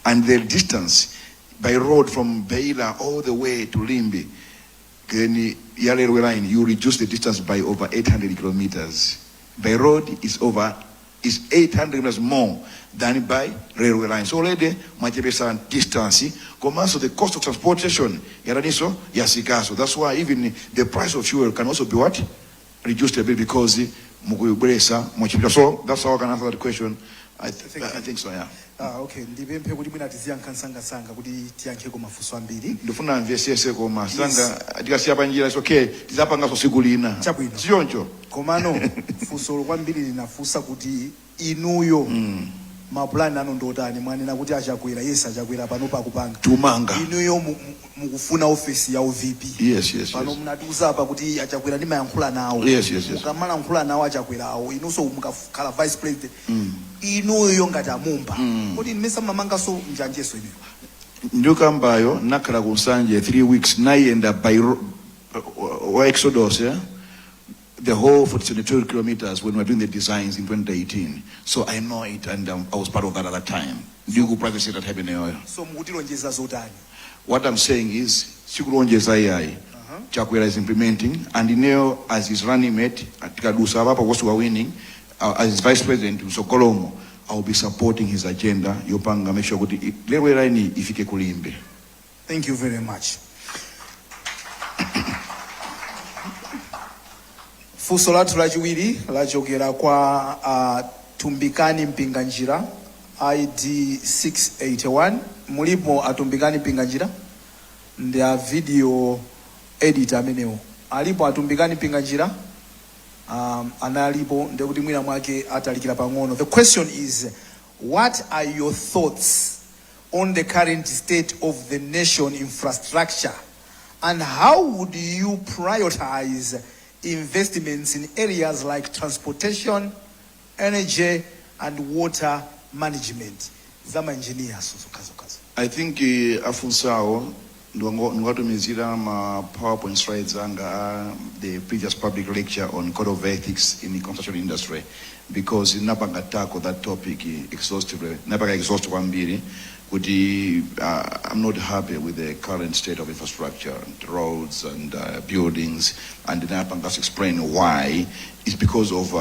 And the distance by road from Beila all the way to Limbe, railway line, you reduce the distance by over 800 kilometers. By road is 800 kilometers more than by railway line. So already, Machebesa distance, so the cost of transportation, Yasikaso. That's why even the price of fuel can also be what? Reduced a bit, because so that's how I can answer that question. I think so, yeah. Okay, ndipemphe kuti mwina tiziyankha msangasanga kuti tiyankheko mafunso ambiri. Ndifuna mvesese koma sanga tikasiya panjira is okay. Tizapanga tsiku lina. Chabwino. Sichoncho. Komano funso kwambiri linafunsa kuti inuyo mapulani anu ndotani mwanena kuti Chakwera yes Chakwera pano pakupanga. Tumanga. Inuyo mukufuna office ya OVP. Yes. Pano mnatiuza apa kuti Chakwera ndimayankhula nawo. Yes. Mukamalankhula nawo Chakwera awo inunso mukakhala vice president. Inuyo ngati amumba. Kuti mmesa mamanga so njanjeso inuyo. Ndukambayo nakhala kusanje 3 weeks nayenda by Exodus, yeah? The whole 42 kilometers when we were doing the designs in 2018. So I know it, and I was part of that at that time. Ndiku private sector happening. So mukutilonjeza zotani. What I'm saying is, sikulonjeza yai. Chakwera is implementing, and Ineo as his running mate, Tikadusa Papa was winning, as his vice president, Sokolomo, I will be supporting his agenda. Yopanga make sure kuti lewe raini ifike kulimbe. Thank you very much. Funso lathu lachiwiri lachokera kwa Tumbikani Mpinganjira ID 681. Mulipo atumbikani Mpinganjira ndi a video editor amenewo. Alipo atumbikani Mpinganjira analipo ndekuti mwina mwake atalikira pang'ono. The question is, what are your thoughts on the current state of the nation infrastructure, and how would you prioritize investments in areas like transportation, energy, and water management? Zama engineers. I think afunsao ngatumizira ma PowerPoint slides anga the previous public lecture on code of ethics in the construction industry, because napanga tackle that topic exhaustively. Napanga exhaust kwambiri kuti I'm not happy with the current state of infrastructure, and roads and buildings, and napanga explain why. It's because of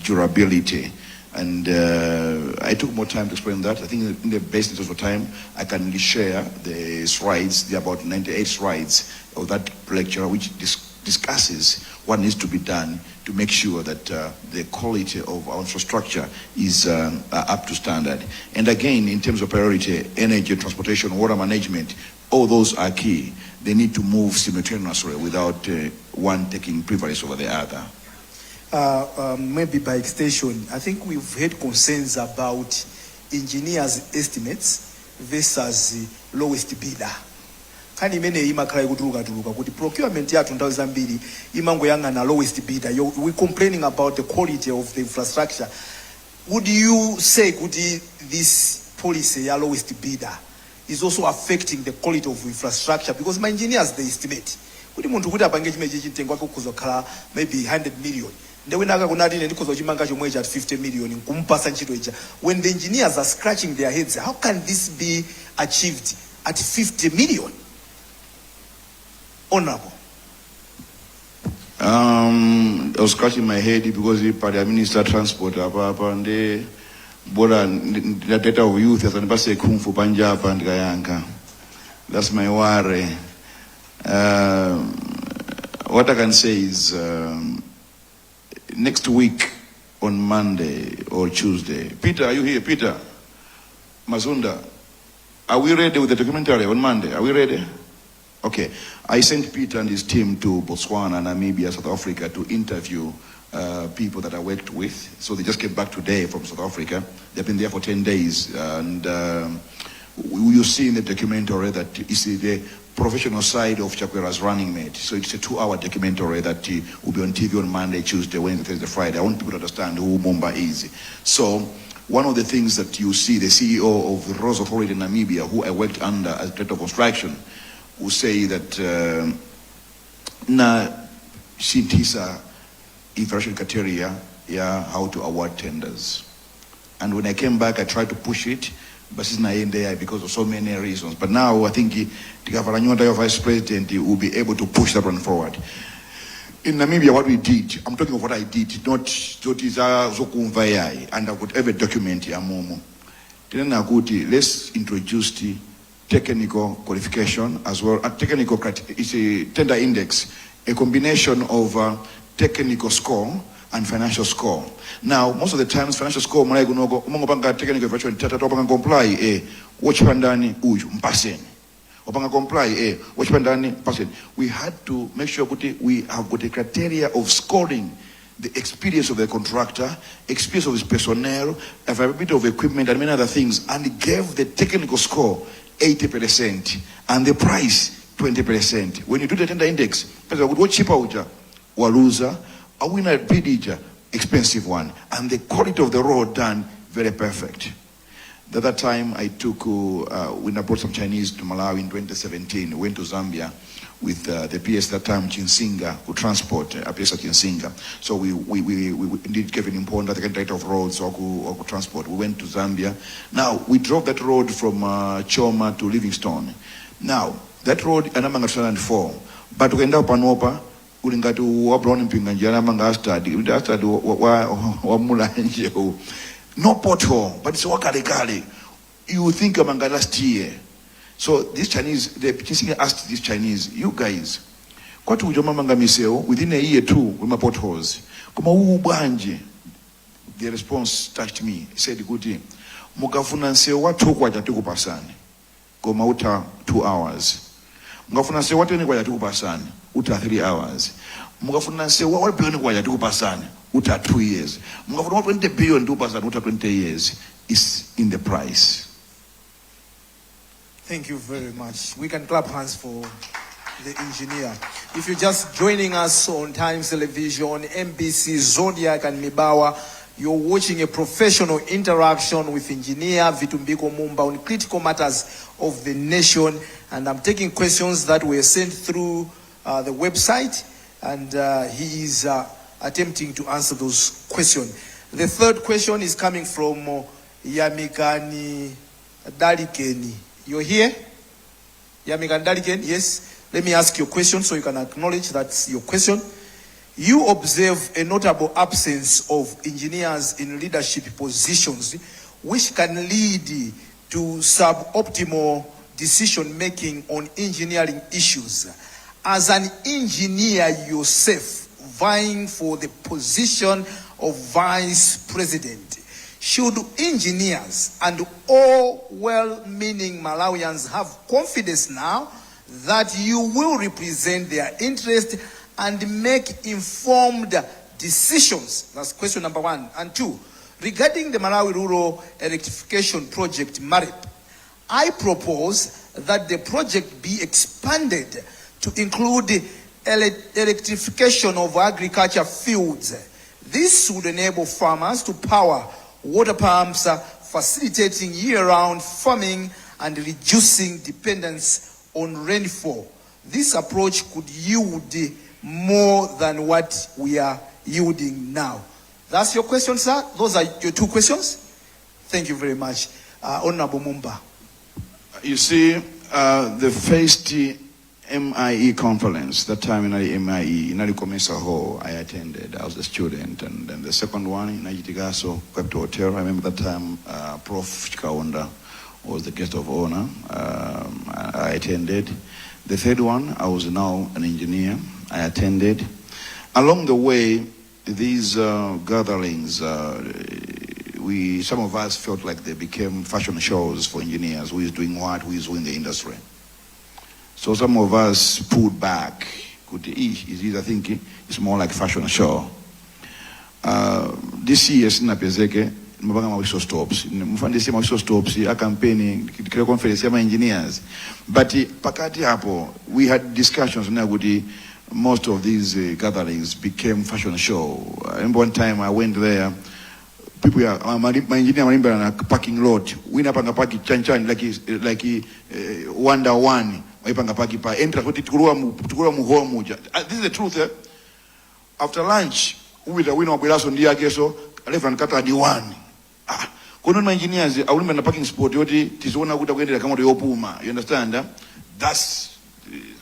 durability. And I took more time to explain that. I think in the basic of time, I can share the slides, the about 98 slides of that lecture, which discusses what needs to be done to make sure that the quality of our infrastructure is up to standard. And again, in terms of priority, energy, transportation, water management, all those are key. They need to move simultaneously without one taking privilege over the other. Maybe by extension, I think we've had concerns about engineers' estimates versus lowest bidder. Kani mene imakhala ikutuluka kuti procurement yathu nthawi zambiri imangoyang'ana lowest bidder. We're complaining about the quality of the infrastructure. Would you say kuti this policy ya lowest bidder is also affecting the quality of infrastructure? Because my engineers, they estimate kuti munthu kuti apange chimenechi chitengo wake kuzokhala maybe 100 million. When the engineers are scratching their heads, how can this be achieved at 50 million? Honorable. I was scratching my head because the Minister of Transport and the data of youth as an ambassador kung fu Punjab and wayankha. That's my worry. What I can say is next week on Monday or Tuesday. Peter, are you here? Peter? Mazunda, are we ready with the documentary on Monday? Are we ready? Okay. I sent Peter and his team to Botswana, Namibia, South Africa to interview people that I worked with. So they just came back today from South Africa. They've been there for 10 days. And you see in the documentary that you see the professional side of Chakwera's running mate. So it's a 2-hour documentary that will be on TV on Monday, Tuesday, Wednesday, Thursday, Friday. I want people to understand who Mumba is. So one of the things that you see, the CEO of the Roads Authority in Namibia, who I worked under as director of construction, will say that na shintisa infrastructure criteria, how to award tenders. And when I came back, I tried to push it, but it's not in there because of so many reasons. But now I think the governor, vice president, will be able to push that one forward. In Namibia, what we did, I'm talking of what I did, not zokumvayai, and I could ever document it. Let's introduce the technical qualification as well. A technical, it's a tender index, a combination of technical score and financial score. Now, most of the times, financial score, umangopanga technical evaluation, opanga comply, wachipandani uju, mpaseni. Opanga comply, wachipandani, mpaseni. We had to make sure we have got a criteria of scoring the experience of the contractor, experience of his personnel, availability of equipment, and many other things, and it gave the technical score 80%, and the price 20%. When you do the tender index, what cheaper uja, waluza, a winner bid expensive one, and the quality of the road done very perfect. At that time, I took, when I brought some Chinese to Malawi in 2017, went to Zambia with the PS that time, Chinsinga, who transport a PS at Chinsinga. So we indeed gave an important director of roads or transport. We went to Zambia. Now, we drove that road from Choma to Livingstone. Now, that road, anamanga 2004, but we end up panopa, ulingati wabron mpinga njana manga study wa mulanje. No pothole, but it's wakale. You think amanga last year. So these Chinese, the Chinese asked these Chinese, you guys, kwa tu ujoma manga miseo, within a year too, with my potholes. Kuma ubanje. The response touched me. He said, kuti, mukafuna nseo watu kwa jatuku pasani. Kuma uta 2 hours. Mukafuna nseo watu ni kwa jatuku pasani. Uta 3 hours. Mukafuna nseo watu ni kwa jatuku pasani. Uta 2 years. Mukafuna watu 20 billion do pasani. Uta 20 years. Is in the price. Thank you very much. We can clap hands for the engineer. If you're just joining us on Times Television, MBC, Zodiac and Mibawa, you're watching a professional interaction with engineer Vitumbiko Mumba on critical matters of the nation. And I'm taking questions that were sent through the website, and he is attempting to answer those questions. The third question is coming from Yamikani Dalikeni. You're here? Yamikani Dalikeni, yes. Let me ask your question so you can acknowledge that's your question. You observe a notable absence of engineers in leadership positions, which can lead to suboptimal decision-making on engineering issues. As an engineer yourself, vying for the position of vice president, should engineers and all well-meaning Malawians have confidence now that you will represent their interest and make informed decisions? That's question number 1. And 2, regarding the Malawi Rural Electrification Project, MAREP, I propose that the project be expanded to include electrification of agriculture fields. This would enable farmers to power water pumps, facilitating year-round farming and reducing dependence on rainfall. This approach could yield more than what we are yielding now. That's your question, sir? Those are your 2 questions? Thank you very much. Honorable Mumba. You see, the first MIE conference, that time in MIE, in Alikomesa Hall, I attended. I was a student. And then the second one in Ajitigaso, Capital Hotel, I remember that time Prof. Chikaonda was the guest of honor. I attended. The third one, I was now an engineer. I attended. Along the way, these gatherings, some of us felt like they became fashion shows for engineers. Who is doing what? Who is doing the industry? So some of us pulled back. I think it's more like fashion show. This year, Sinapezeke, Mafuso stops. Mafuso stops. A campaign, conference, engineers. But pakati hapo, we had discussions. Most of these gatherings became fashion show. I remember one time I went there. People, my engineer remember on a parking lot. We na panga parking chan like Wonder One. This is the truth. After lunch, we will win our on the Ageso, left and cut at the one. Couldn't my engineers, I remember the parking spot, Tizona would have went to come to Opuma. You understand? That's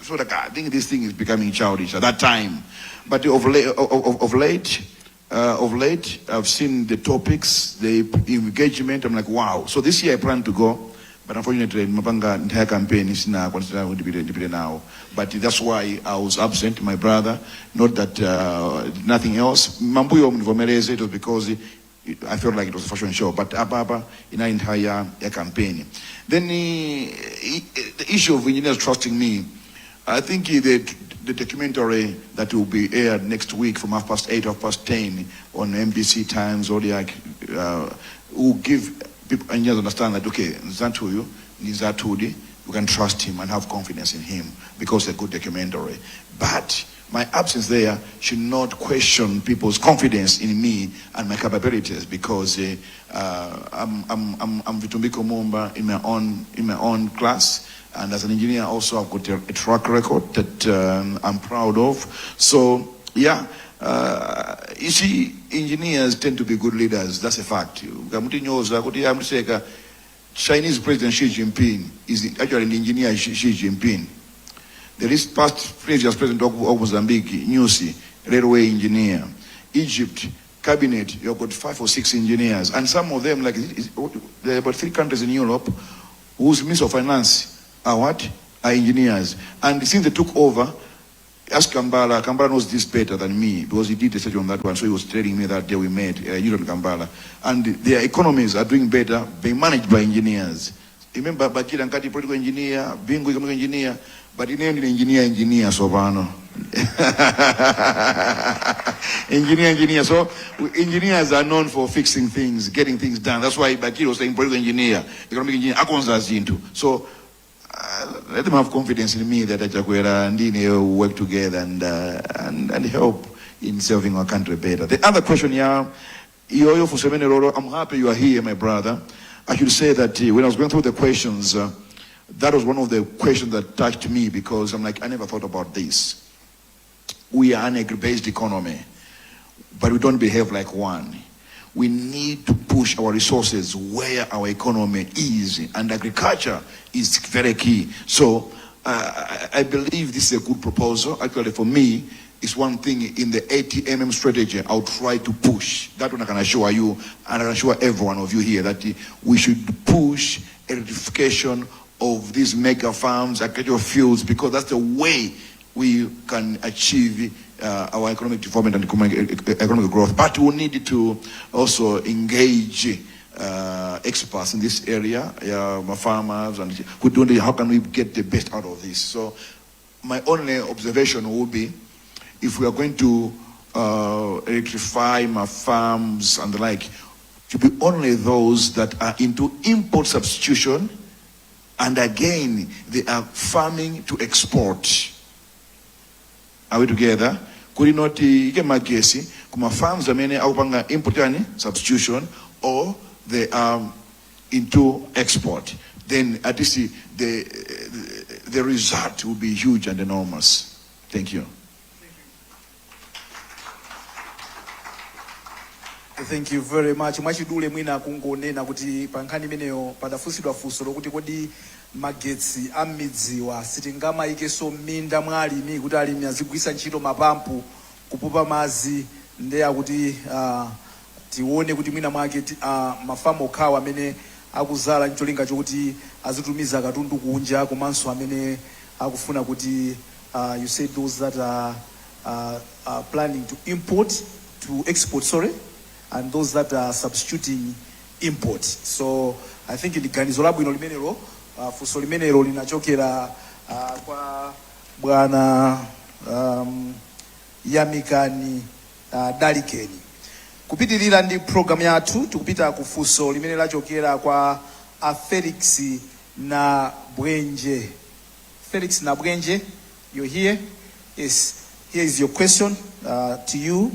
so I think this thing is becoming childish at that time. But of late, I've seen the topics, the engagement. I'm like, wow. So this year I plan to go But unfortunately, mapanga entire campaign is now considered now. But that's why I was absent, my brother. Not that nothing else. Mambuyo mnivomereze, it was because I felt like it was a fashion show. But ababa in our entire campaign. Then the issue of engineers trusting me, I think the documentary that will be aired next week from 8:30, 10:30 on MBC Times, Zodiac, will give people engineers understand that, okay, Anthu, you can trust him and have confidence in him because it's a good documentary. But my absence there should not question people's confidence in me and my capabilities, because I'm Vitumbiko Mumba in my own class. And as an engineer, also I've got a track record that I'm proud of. So, yeah, you see, engineers tend to be good leaders. That's a fact. Chinese President Xi Jinping is actually an engineer, Xi Jinping. There is previous President of Mozambique, Nyusi, railway engineer. Egypt, cabinet, you've got 5 or 6 engineers. And some of them, like, there are about 3 countries in Europe whose Minister of Finance are what? Are engineers. And since they took over, ask Kambala knows this better than me, because he did research on that one, so he was telling me that day we met, you and Kambala. And their economies are doing better, being managed by engineers. Remember, Bakira Ngati, political engineer, Bingo, economic engineer, but he named engineer, Sovano. engineer. So engineers are known for fixing things, getting things done. That's why Bakira was saying political engineer, economic engineer, Akonza's into. So, let them have confidence in me that Chakwera and Dine will work together and help in serving our country better. The other question here, I'm happy you are here, my brother. I should say that when I was going through the questions, that was one of the questions that touched me, because I'm like, I never thought about this. We are an agri-based economy, but we don't behave like one. We need to push our resources where our economy is, and agriculture is very key. So I believe this is a good proposal. Actually, for me, it's one thing in the 80mm strategy I'll try to push. That one I can assure you, and I can assure every one of you here, that we should push electrification of these mega farms, agricultural fields, because that's the way we can achieve our economic development and economic growth. But we need to also engage experts in this area, farmers, and who don't know how can we get the best out of this. So my only observation will be, if we are going to electrify my farms and the like, to be only those that are into import substitution, and again, they are farming to export. Are we together? Could not get my guessing? Kuma farms are many out import substitution, or they are into export. Then at least the result will be huge and enormous. Thank you. Thank you very much. Mwachidule mwina kungonena kuti pankhani imeneyo padafusidwa funso lokuti kodi magetsi amidziwa sitingama ikeso minda mwalimi kuti alimi azigwisa ntchito mapampu kupupa mazi ndeya kuti tione kuti mwina mwake mafamu okhawa amene akuzala ncholinga chokuti azitumiza katundu kunja, komanso amene akufuna kuti you said those that are planning to export, and those that are substituting import. So I think in the ganizo labwino limenelo funso limenelo linachokera kwa bwana Yamikani Dalikeni. Kupitirira ndi program yathu tikupita kufunso limene lachokera kwa Felix na Bwenje. Felix na Bwenje, you're here. Yes, here is your question to you,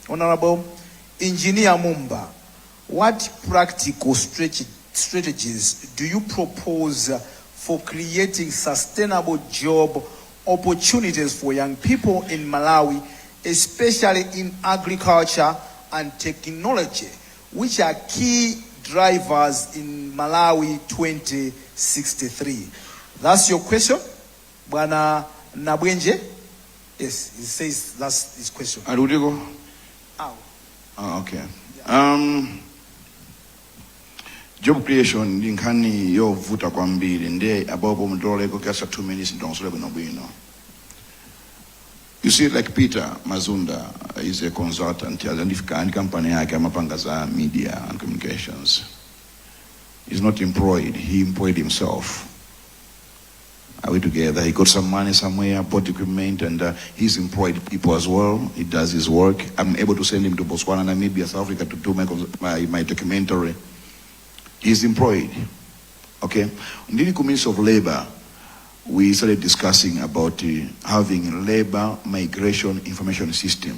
Honorable Engineer Mumba. What practical strategies do you propose for creating sustainable job opportunities for young people in Malawi, especially in agriculture and technology, which are key drivers in Malawi 2063? That's your question, Bwana Nabwenje? Yes, he says that's his question. Oh, okay. Yeah. Job creation ndinkani yovuta kwambiri nde abapo mtoleko kasa 2 minutes ndonsole bwino bwino. You see, like Peter Mazunda is a consultant, and company yake amapanga za media and communications. He's not employed, he employed himself. Are we together? He got some money somewhere, bought equipment, and he's employed people as well. He does his work. I'm able to send him to Botswana, Namibia, South Africa to do my documentary. He's employed. Okay? In the Ministry of Labor, we started discussing about having a labor migration information system,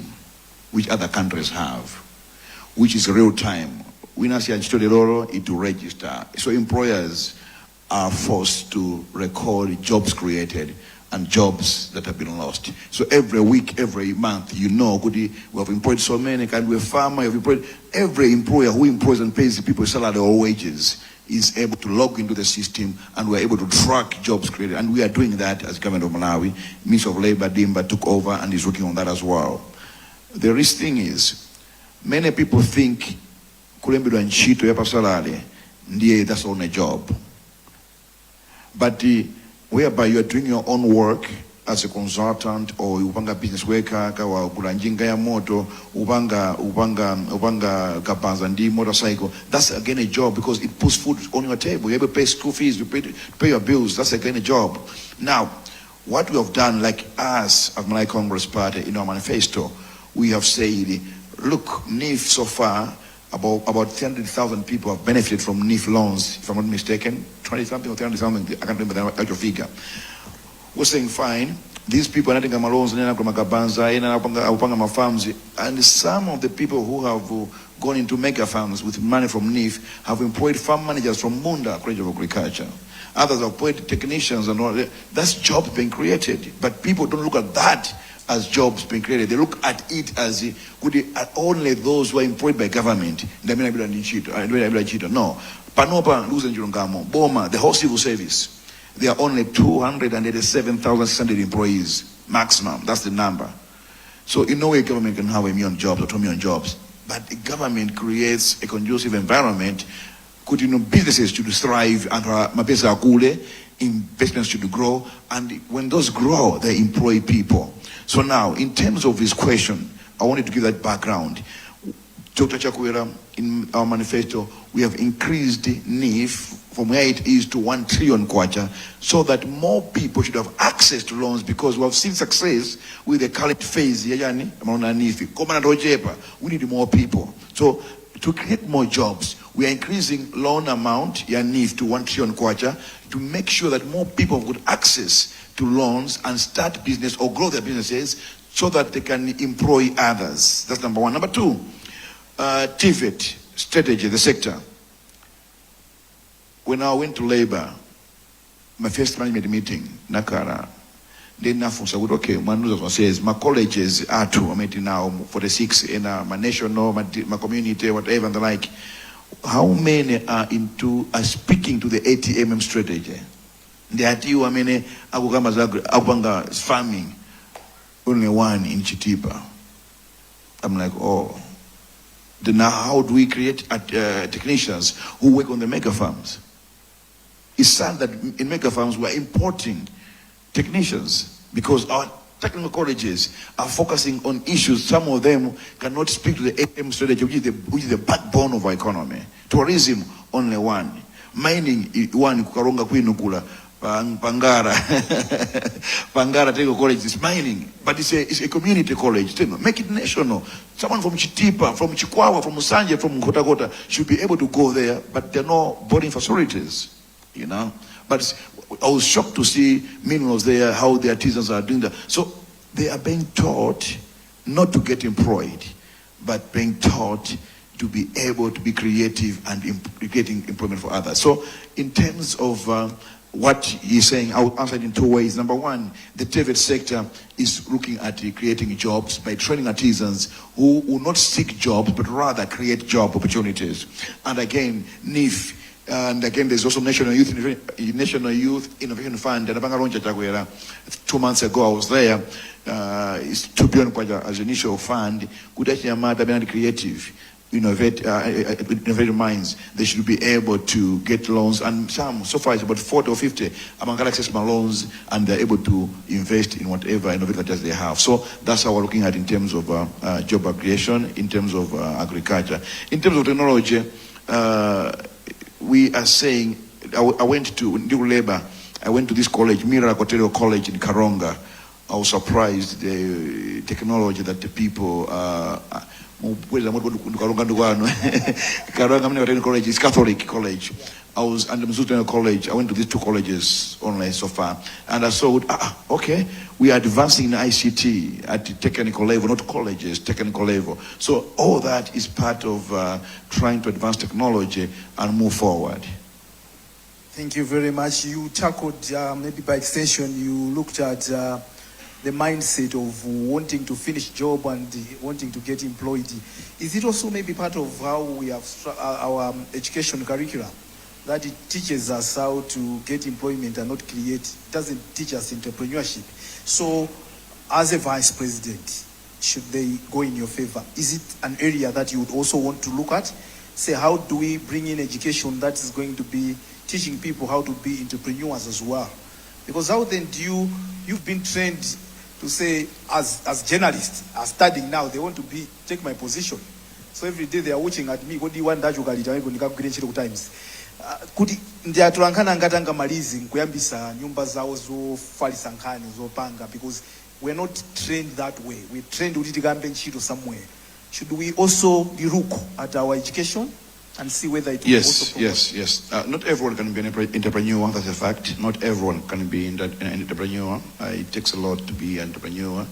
which other countries have, which is real time. We now see it to register. So employers are forced to record jobs created and jobs that have been lost. So every week, every month, you know, we have employed so many, can we a farmer, have employed every employer who employs and pays people salary or wages is able to log into the system, and we're able to track jobs created. And we are doing that as government of Malawi. Ministry of Labor, Dimba, took over and is working on that as well. The risk thing is, many people think kulembedwa ntchito ya pasalale ndiye that's on a job. But whereby you are doing your own work as a consultant or upanga business worker, kawa kulanjinga ya moto, upanga kapanza ndi motorcycle, that's again a job because it puts food on your table. You able to pay school fees, you pay your bills, that's again a job. Now, what we have done, like us as Malawi Congress Party in our manifesto, we have said, look, NIF so far, about 300,000 people have benefited from NIF loans, if I'm not mistaken, 20-something or 300,000, I can't remember the actual figure. We're saying, fine, these people are getting loans, and some of the people who have gone into mega farms with money from NIF have employed farm managers from Munda College of Agriculture. Others have employed technicians and all that. That's jobs being created. But people don't look at that as jobs being created. They look at it as only those who are employed by government. No. Pano, boma, the whole civil service. There are only 287,600 employees, maximum. That's the number. So in no way government can have a million jobs or 2 million jobs. But the government creates a conducive environment. Businesses should thrive and investments should grow. And when those grow, they employ people. So now, in terms of this question, I wanted to give that background. Dr. Chakwera, in our manifesto, we have increased NIF from where it is to 1 trillion kwacha, so that more people should have access to loans, because we have seen success with the current phase. We need more people. So to create more jobs, we are increasing loan amount, NIF, to 1 trillion kwacha, to make sure that more people have good access to loans and start business or grow their businesses so that they can employ others. That's number one. Number two, TVET strategy, the sector. When I went to labor, my first management meeting, Nakara, then Nafusa would Manuza says, my colleges are two, I'm meeting now 46 in my national, my community, whatever and the like. How many are speaking to the ATMM strategy? The ati wa mene akukamba akupanga farming, only one in Chitipa. I'm like, oh. Then now how do we create technicians who work on the mega farms? It's sad that in mega farms we are importing technicians because our technical colleges are focusing on issues. Some of them cannot speak to the ATM strategy, which is the backbone of our economy. Tourism, only one. Mining, one, Kukaronga Kwinukula. Pangara Technical College is mining, but it's a community college. Make it national. Someone from Chitipa, from Chikwawa, from Musanje, from Kota should be able to go there, but there are no boarding facilities, you know. But I was shocked to see minerals there, how the artisans are doing that. So they are being taught not to get employed, but being taught to be able to be creative and getting employment for others. So in terms of what he's saying, I'll answer it in two ways. Number one, the TVET sector is looking at creating jobs by training artisans who will not seek jobs, but rather create job opportunities. And again, NIF, and again, there's also National Youth Innovation Fund. And 2 months ago, I was there. It's 2 billion as initial fund. Good creative. innovative minds, they should be able to get loans, and some, so far it's about 40 or 50 among access loans, and they're able to invest in whatever innovators they have. So that's how we're looking at in terms of job creation, in terms of agriculture. In terms of technology, we are saying, I went to New Labor, I went to this college, Mira Kotelio College in Karonga. I was surprised the technology that the people Karonga College is Catholic college. I was under Muweluza College. I went to these two colleges only so far, and I saw, okay, we are advancing in ICT at the technical level, not colleges, technical level. So all that is part of trying to advance technology and move forward. Thank you very much. You tackled, maybe by extension, you looked at the mindset of wanting to finish job and wanting to get employed. Is it also maybe part of how we have our education curriculum, that it teaches us how to get employment and not create, it doesn't teach us entrepreneurship? So as a vice president, should they go in your favor? Is it an area that you would also want to look at? Say, how do we bring in education that is going to be teaching people how to be entrepreneurs as well? Because how then do you've been trained to say, as journalists are studying now, they want to take my position. So every day they are watching at me, what do you want that you can times? Kuti ndiatulankana ngatanga malizi nkuyambisa nyumba zao zofalisa nkhani zopanga, because we're not trained that way. We're trained kuti tikambe ntchito somewhere. Should we also look at our education and see whether it will also promote? Yes. Not everyone can be an entrepreneur, that's a fact. Not everyone can be an entrepreneur. It takes a lot to be an entrepreneur.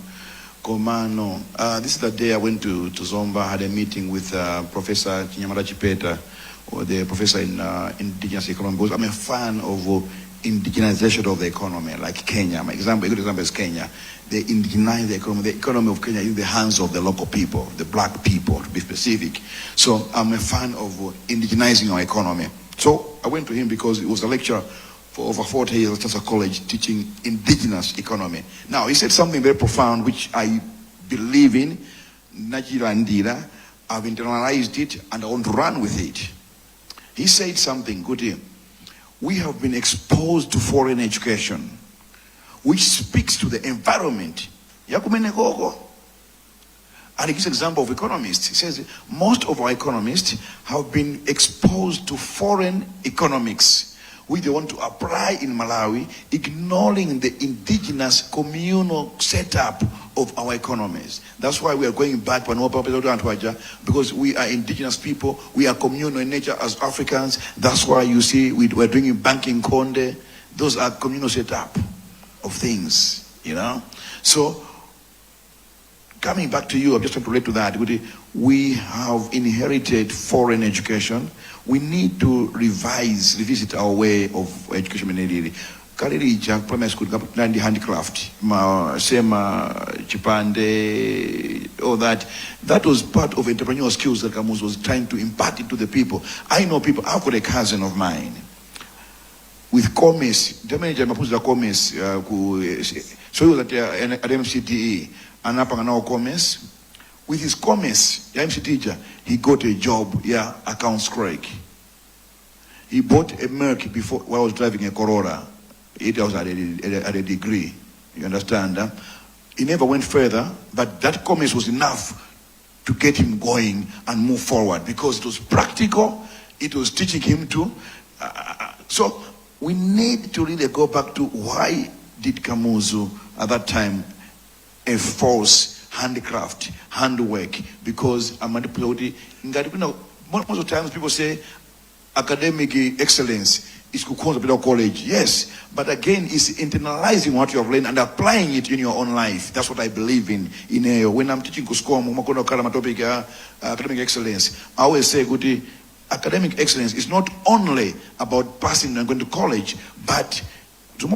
Komano. This is the day I went to Zomba, had a meeting with Professor Chinyamara Chipeta, or the professor in indigenous economy, because I'm a fan of indigenization of the economy, like Kenya. A good example is Kenya. They indigenize the economy. The economy of Kenya is in the hands of the local people, the black people, to be specific. So I'm a fan of indigenizing our economy. So I went to him because it was a lecture for over 40 years at Chester College teaching indigenous economy. Now, he said something very profound, which I believe in. Najira Ndira. I've internalized it, and I want to run with it. He said something, good. We have been exposed to foreign education, which speaks to the environment. And he gives an example of economists. He says most of our economists have been exposed to foreign economics, which they want to apply in Malawi, ignoring the indigenous communal setup of our economies. That's why we are going back because we are indigenous people, we are communal in nature as Africans. That's why you see we're doing banking konde. Those are communal setup of things, So coming back to you, I'm just going to relate to that. We have inherited foreign education. We need to revisit our way of education. Kaliri primary school, Nandi handicraft, Sema, Chipande, all that. That was part of entrepreneurial skills that Kamuzu was trying to impart into the people. I know people, I've got a cousin of mine with commerce, the manager Mafuso commerce, so he was at MCTE, and up and now commerce. With his commerce, the MC teacher, he got a job, accounts clerk. He bought a Merc before while I was driving a Corolla. It was at a degree, you understand? He never went further, but that commerce was enough to get him going and move forward, because it was practical, it was teaching him to. So we need to really go back to why did Kamuzu at that time enforce handicraft, handwork, because most of the times people say academic excellence is Kukonza college. Yes, but again, it's internalizing what you have learned and applying it in your own life. That's what I believe in. When I'm teaching topic academic excellence, I always say, good, academic excellence is not only about passing and going to college, but how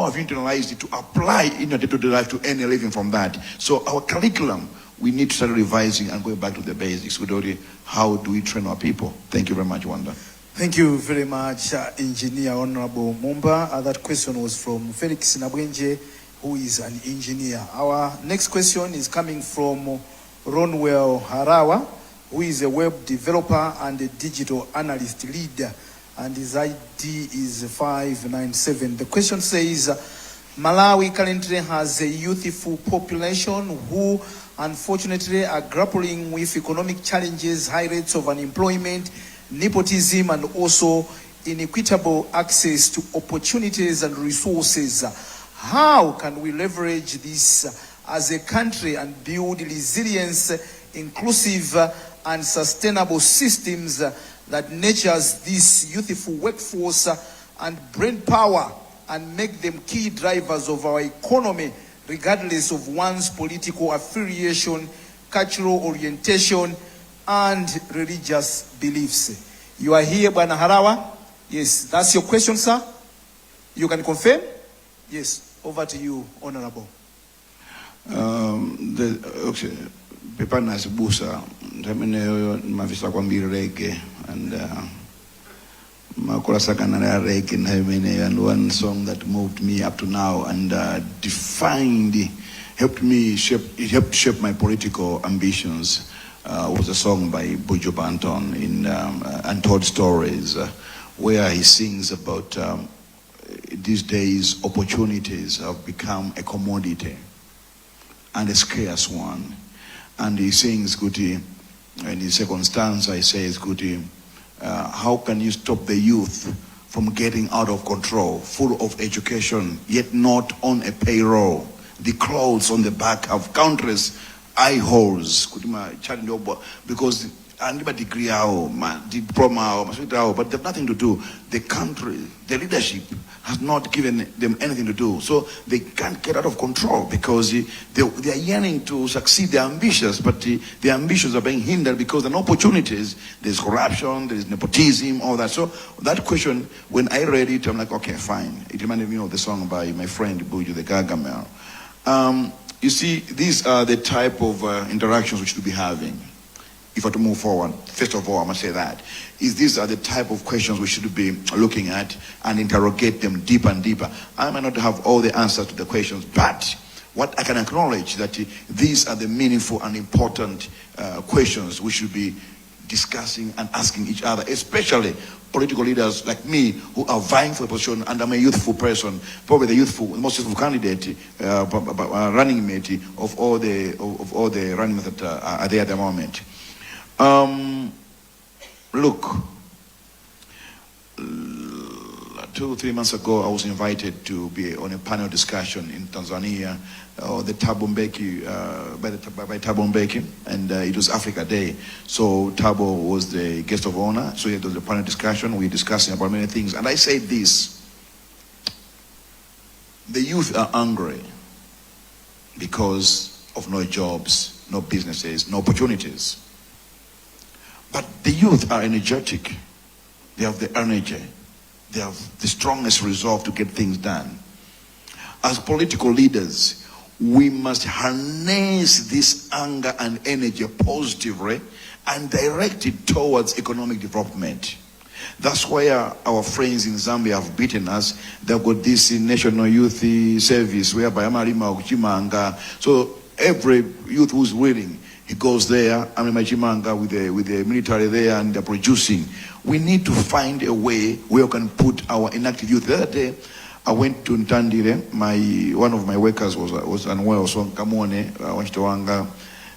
have you internalized it to apply in your day-to-day life to earn a living from that? So our curriculum, we need to start revising and going back to the basics. How do we train our people? Thank you very much, Wanda. Thank you very much, Engineer Honorable Mumba. That question was from Felix Nabwenje, who is an engineer. Our next question is coming from Ronwell Harawa. who is a web developer and a digital analyst leader, and his ID is 597. The question says, Malawi currently has a youthful population who unfortunately are grappling with economic challenges, high rates of unemployment, nepotism, and also inequitable access to opportunities and resources. How can we leverage this as a country and build resilience, inclusive and sustainable systems that nurtures this youthful workforce and brain power and make them key drivers of our economy, regardless of one's political affiliation, cultural orientation, and religious beliefs? You are here, Bwana Harawa? Yes, that's your question, sir? You can confirm? Yes, over to you, Honorable. Pepa nasibusa ndameneyo mavisa kwambiri reggae and makola sakana na reggae na and one song that moved me up to now and helped shape my political ambitions was a song by Buju Banton in Untold Stories, where he sings about these days opportunities have become a commodity and a scarce one. And he sings, Kuti, in his second stanza, he says, Kuti, how can you stop the youth from getting out of control, full of education, yet not on a payroll? The clothes on the back have countless eye holes, because degree diploma, but they have nothing to do. The country, the leadership has not given them anything to do. So they can't get out of control because they are yearning to succeed. They're ambitious, but the ambitions are being hindered because there are no opportunities. There's corruption, there's nepotism, all that. So that question, when I read it, I'm like, okay, fine. It reminded me of the song by my friend Buju, the Gargamel. You see, these are the type of interactions we should be having. If I were to move forward, first of all, I must say that these are the type of questions we should be looking at and interrogate them deeper and deeper. I might not have all the answers to the questions, but what I can acknowledge that these are the meaningful and important questions we should be discussing and asking each other, especially political leaders like me who are vying for a position, and I'm a youthful person, probably the most youthful candidate, running mate of all the running mates that are there at the moment. Look, 2-3 months ago, I was invited to be on a panel discussion in Tanzania, the Thabo Mbeki, by Thabo Mbeki, and it was Africa Day. So Thabo was the guest of honor. So it was a panel discussion. We were discussing about many things, and I said this: the youth are angry because of no jobs, no businesses, no opportunities. But the youth are energetic. They have the energy. They have the strongest resolve to get things done. As political leaders, we must harness this anger and energy positively and direct it towards economic development. That's why our friends in Zambia have beaten us. They've got this National Youth Service whereby so every youth who's willing, he goes there, Machimanga with the military there, and they're producing. We need to find a way where we can put our inactive youth. The other day, I went to Ntandile. One of my workers was unwell, so Kamone,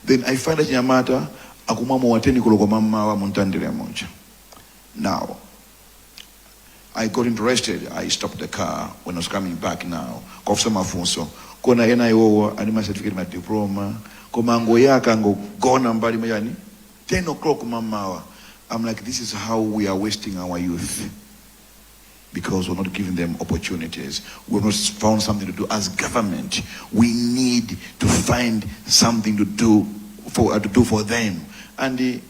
then I find that Nyamata, akumamo wateni kulogomama wa Ntandile moja. Now, I got interested. I stopped the car when I was coming back now. Kofsa Mafuso. Kona NIO, anima certificate, my diploma. Komango yaka ngo gona mbali mayani 10 o'clock mamawa. I'm like, this is how we are wasting our youth, because we're not giving them opportunities. We've not found something to do as government. We need to find something to do for them. And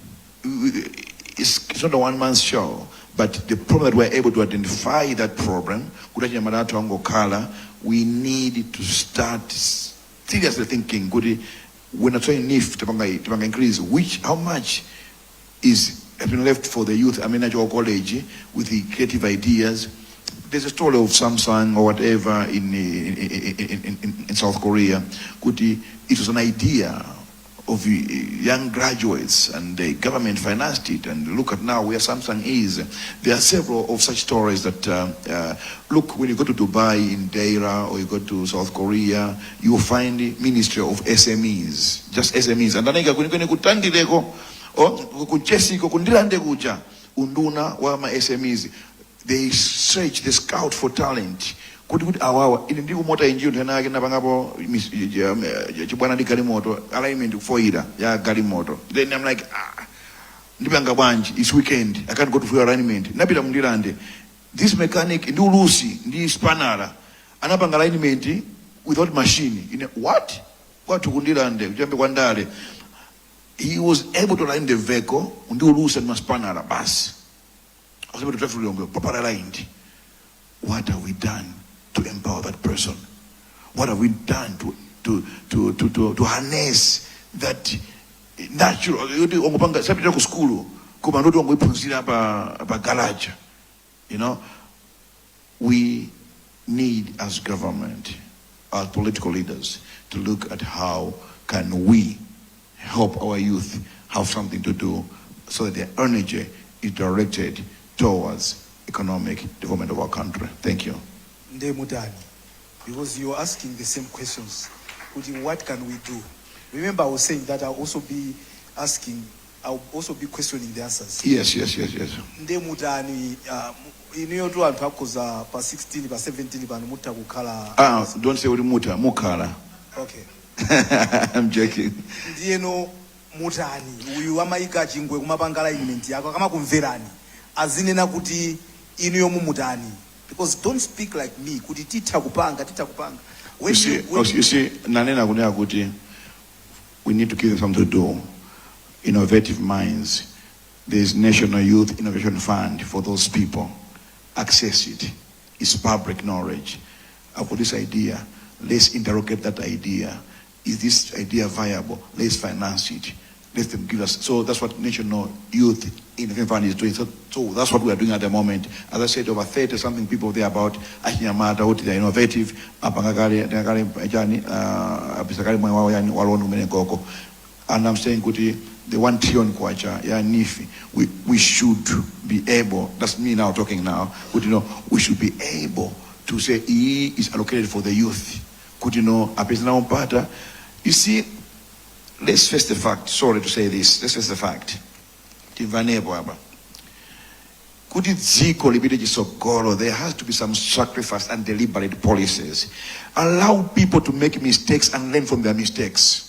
it's not a one-man show, but the problem that we're able to identify that problem, we need to start seriously thinking, we're not trying to increase, how much has been left for the youth? I mean, at your college, with the creative ideas. There's a story of Samsung or whatever in South Korea. It was an idea of young graduates, and the government financed it. And look at now where Samsung is. There are several of such stories that, look, when you go to Dubai in Deira, or you go to South Korea, you will find the Ministry of SMEs, just SMEs. And then kutandileko, or kuchesiko kundilande kuja, unduna wama SMEs. They search, they scout for talent. Kuti awawa ili ndiku mota injiyo tena kina pangapo chibwana di gari moto alignment kufoira ya gari moto. Then I'm like, ndipanga banji, it's weekend, I can't go to full alignment. Napita mundilande, this mechanic ndi ulusi ndi spanara anapanga alignment without machine. What kundilande kujambe kwandale. He was able to align the vehicle ndi ulusi and spanara bus. I was able to drive proper aligned. What have we done to empower that person? What have we done to harness that natural? You know, we need as government, as political leaders, to look at how can we help our youth have something to do so that their energy is directed towards economic development of our country. Thank you. Because you're asking the same questions. What can we do? Remember, I was saying that I'll also be questioning the answers. Yes. Pa 16, pa 17, pa muta kukala. Don't say muta, mukala. Okay. I'm joking. Ndieno mutani, uyu amaika chingwe kumapangala imenti yako kama kumverani. Azinena kuti inu mutani. Because don't speak like me. Kuti tita kupanga. You see, nanena kunena kuti we need to give them something to do. Innovative minds. There is National Youth Innovation Fund for those people. Access it. It's public knowledge. I've got this idea. Let's interrogate that idea. Is this idea viable? Let's finance it. Let them give us. So that's what National Youth Innovation Fund is doing. So that's what we are doing at the moment. As I said, over 30-something people there about Ashinyamata, what they are innovative. And I'm saying, the 1 trillion kwacha, ya nifi, we should be able, that's me now talking now, we should be able to say, E is allocated for the youth. You see, let's face the fact, sorry to say this, let's face the fact. There has to be some sacrifice and deliberate policies. Allow people to make mistakes and learn from their mistakes.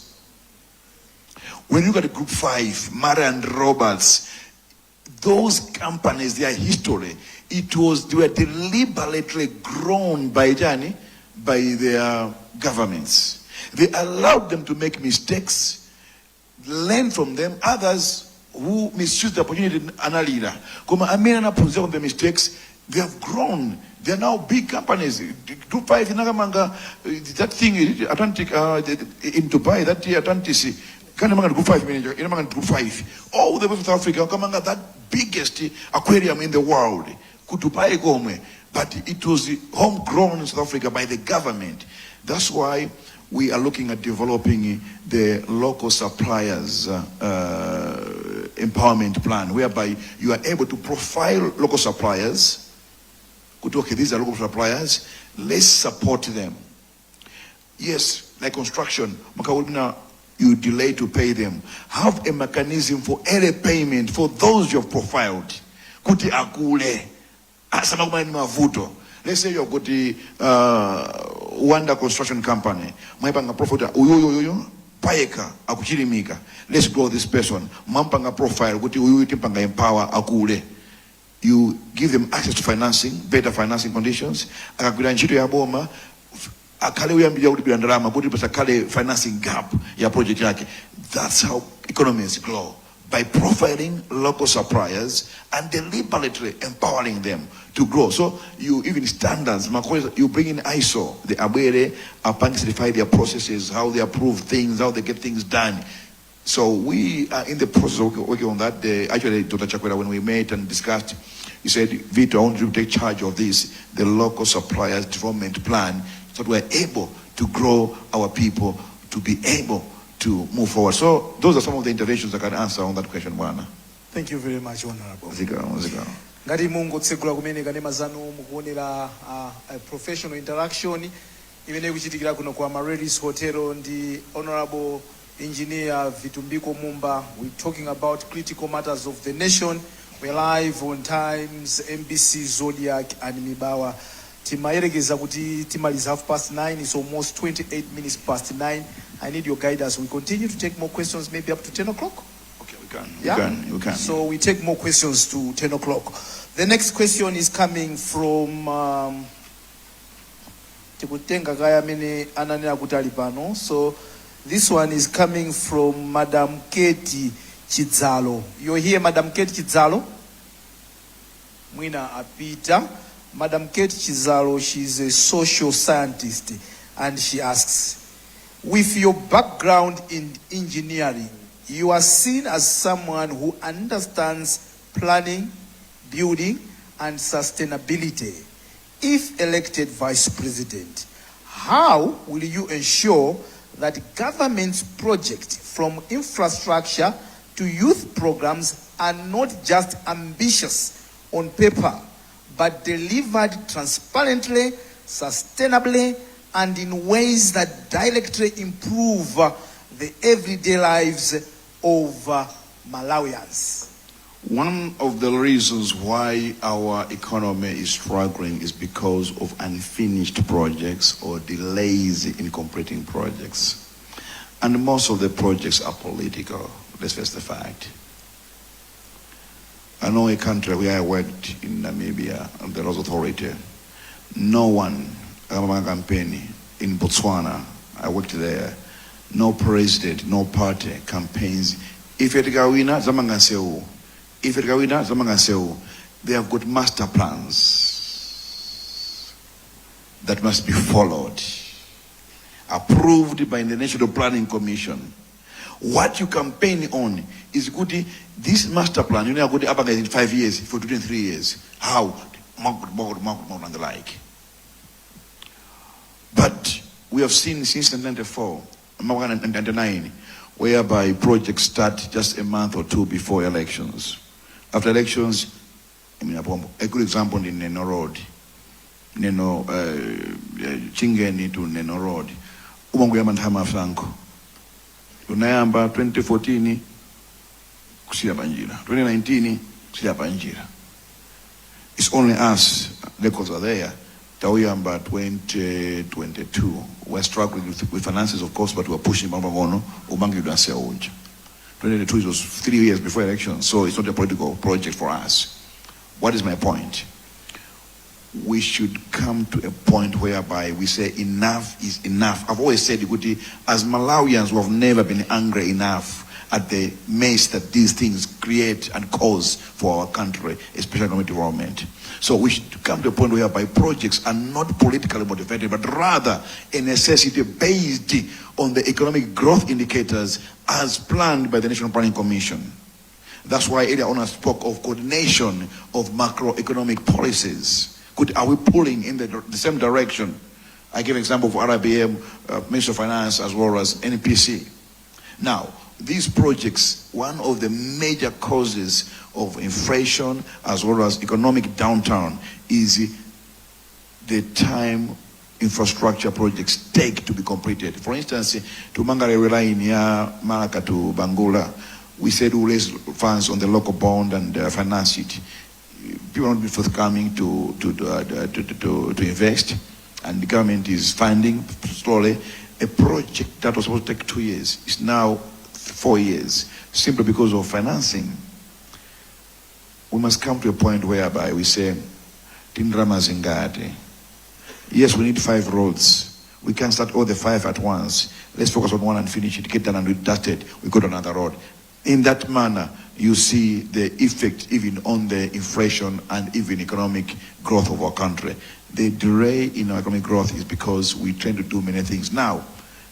When you look at Group 5, Mara and Roberts, those companies, their history, they were deliberately grown by their governments. They allowed them to make mistakes, learn from them. Others who misuse the opportunity, analira. From the mistakes, they have grown. They are now big companies. Group 5, that thing, Atlantic, in Dubai, that Atlantic. Group 5 manager, Group 5. All the way from South Africa, that biggest aquarium in the world. But it was homegrown in South Africa by the government. That's why we are looking at developing the local suppliers empowerment plan, whereby you are able to profile local suppliers. Okay, these are local suppliers. Let's support them. Yes, like construction. You delay to pay them. Have a mechanism for early payment for those you have profiled. Kuti akule. Let's say you've got the Wanda construction company. Maipanga profit paeka akuchirimika. Let's grow this person. Mampanga profile kuti timpanga empower akule. You give them access to financing, better financing conditions. Akakuda ntchito ya boma. Financing gap ya project yake. That's how economies grow, by profiling local suppliers and deliberately empowering them to grow. So you even standards, you bring in ISO, the Abwere, certify their processes, how they approve things, how they get things done. So we are in the process of working on that. Actually, Dr. Chakwera, when we met and discussed, he said, Vito, I want you to take charge of this, the local suppliers development plan, so that we're able to grow our people, to be able to move forward. So those are some of the interventions I can answer on that question, Bwana. Thank you very much, Honorable. Zika. Ngati mungotsegula kumene kanema zanu mukuonera professional interaction imene kuchitikira kuno kwa Maredis Hotel ndi Honorable Engineer Vitumbiko Mumba. We're talking about critical matters of the nation. We're live on Times, MBC, Zodiac, and Mibawa. Timayerekeza kuti timaliza 9:30. It's almost 28 minutes past 9. I need your guidance. We continue to take more questions, maybe up to 10 o'clock. Okay, we can. Yeah? We can. So we take more questions to 10 o'clock. The next question is coming from Tikutenga Gaya Mene Anania Kutali Pano. So this one is coming from Madam Keti Chidzalo. You're here, Madam Keti Chidzalo? Mwina Apita. Madam Keti Chidzalo, she's a social scientist, and she asks, with your background in engineering, you are seen as someone who understands planning, building, and sustainability. If elected vice president, how will you ensure that government's projects from infrastructure to youth programs are not just ambitious on paper, but delivered transparently, sustainably, and in ways that directly improve the everyday lives of Malawians? One of the reasons why our economy is struggling is because of unfinished projects or delays in completing projects. And most of the projects are political. Let's face the fact. I know a country where I worked in Namibia, and the Laws Authority. No one, campaign in Botswana, I worked there. No president, no party campaigns. If it gawina, zamangaseu. If it gawina, zamangaseu. They have got master plans that must be followed, approved by the National Planning Commission. What you campaign on is good. This master plan, you know, good up in 5 years, for 2 and 3 years. How? More and the like. But we have seen since 1994, 1999, whereby projects start just a month or two before elections. After elections, a good example in Neno Road, Chingeni to Neno Road, Umanguyamantama Franco. Unayamba 2014, Kusia Banjira. 2019, Kusia Banjira. It's only us, records are there. Tauyamba 2022. We're struggling with finances, of course, but we're pushing Mambagono, Ubangi Danse Onja. 2022 it was 3 years before election, so it's not a political project for us. What is my point? We should come to a point whereby we say enough is enough. I've always said, as Malawians, we have never been angry enough at the mess that these things create and cause for our country, especially economic development. So we should come to a point whereby projects are not politically motivated, but rather a necessity based on the economic growth indicators as planned by the National Planning Commission. That's why earlier on I spoke of coordination of macroeconomic policies. Are we pulling in the same direction? I give an example for RIBM, Ministry of Finance, as well as NPC. Now, these projects, one of the major causes of inflation as well as economic downturn is the time infrastructure projects take to be completed. For instance, to Mangare line ya Malaka to Bangula, we said we'll raise funds on the local bond and finance it. People are not be forthcoming to invest, and the government is funding slowly. A project that was supposed to take 2 years is now 4 years, simply because of financing. We must come to a point whereby we say, ngati. Yes, we need 5 roads. We can't start all the 5 at once. Let's focus on one and finish it, get done and we dust it, we go to another road. In that manner, you see the effect even on the inflation and even economic growth of our country. The delay in our economic growth is because we tend to do many things. Now,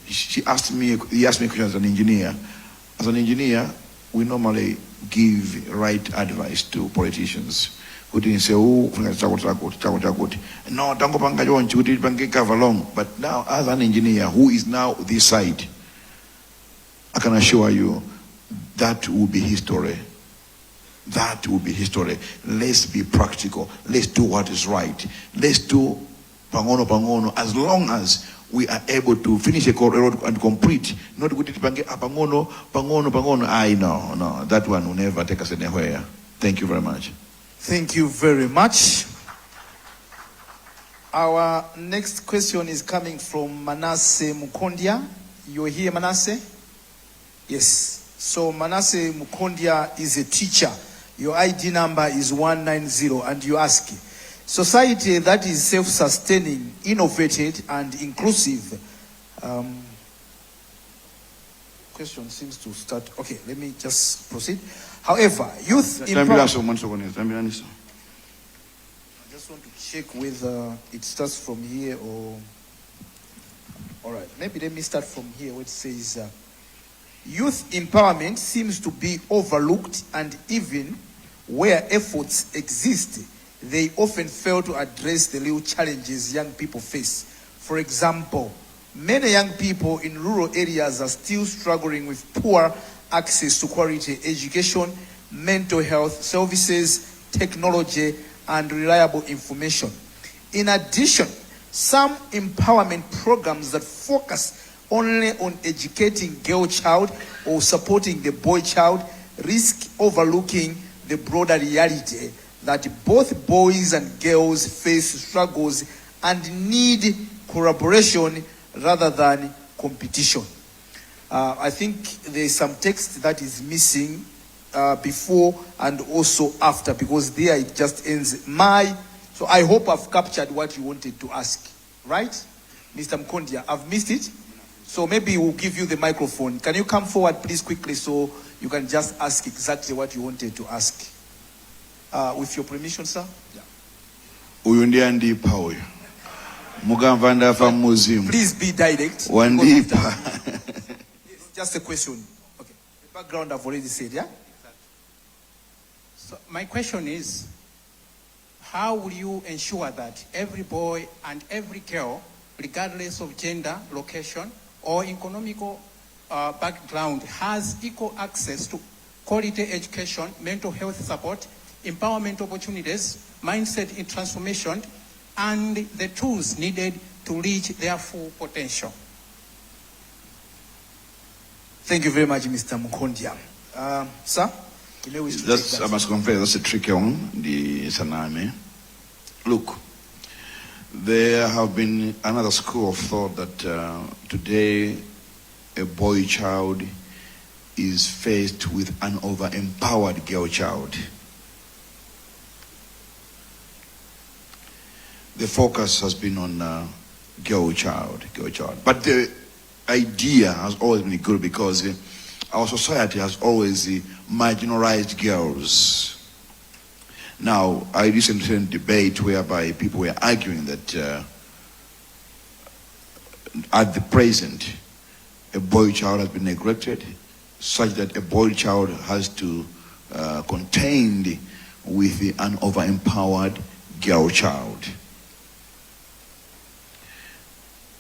he asked me a question as an engineer. As an engineer, we normally give right advice to politicians. Who didn't say, oh, no, but now as an engineer who is now this side, I can assure you that will be history. That will be history. Let's be practical. Let's do what is right. Let's do pangono as long as we are able to finish a road and complete. Not good pangono. I know, no, that one will never take us anywhere. Thank you very much. Thank you very much. Our next question is coming from Manasseh Mukondia. You're here, Manasseh? Yes. So Manasseh Mukondia is a teacher. Your ID number is 190, and you ask, society that is self-sustaining, innovative, and inclusive. Question seems to start. Okay, let me just proceed. However, youth empowerment. I just want to check whether it starts from here or. All right, maybe let me start from here, where it says, youth empowerment seems to be overlooked, and even where efforts exist, they often fail to address the real challenges young people face. For example, many young people in rural areas are still struggling with poor access to quality education, mental health services, technology, and reliable information. In addition, some empowerment programs that focus only on educating girl child or supporting the boy child risk overlooking the broader reality that both boys and girls face struggles and need collaboration rather than competition. I think there's some text that is missing before and also after, because there it just ends so I hope I've captured what you wanted to ask, right? Mr. Mkondia, I've missed it? So maybe we'll give you the microphone. Can you come forward, please, quickly, so you can just ask exactly what you wanted to ask? With your permission, sir? Yeah. Please be direct. It's just a question. Okay. The background I've already said, yeah? So my question is, how will you ensure that every boy and every girl, regardless of gender, location, or economical background, has equal access to quality education, mental health support, empowerment opportunities, mindset in transformation, and the tools needed to reach their full potential? Thank you very much, Mr. Mukondia. Sir? I must confess, that's a tricky one, the Saname. Look, there have been another school of thought that today a boy child is faced with an over-empowered girl child. The focus has been on girl child. But the idea has always been good, because our society has always marginalized girls. Now, I listened to a debate whereby people were arguing that at the present, a boy child has been neglected, such that a boy child has to contend with an over-empowered girl child.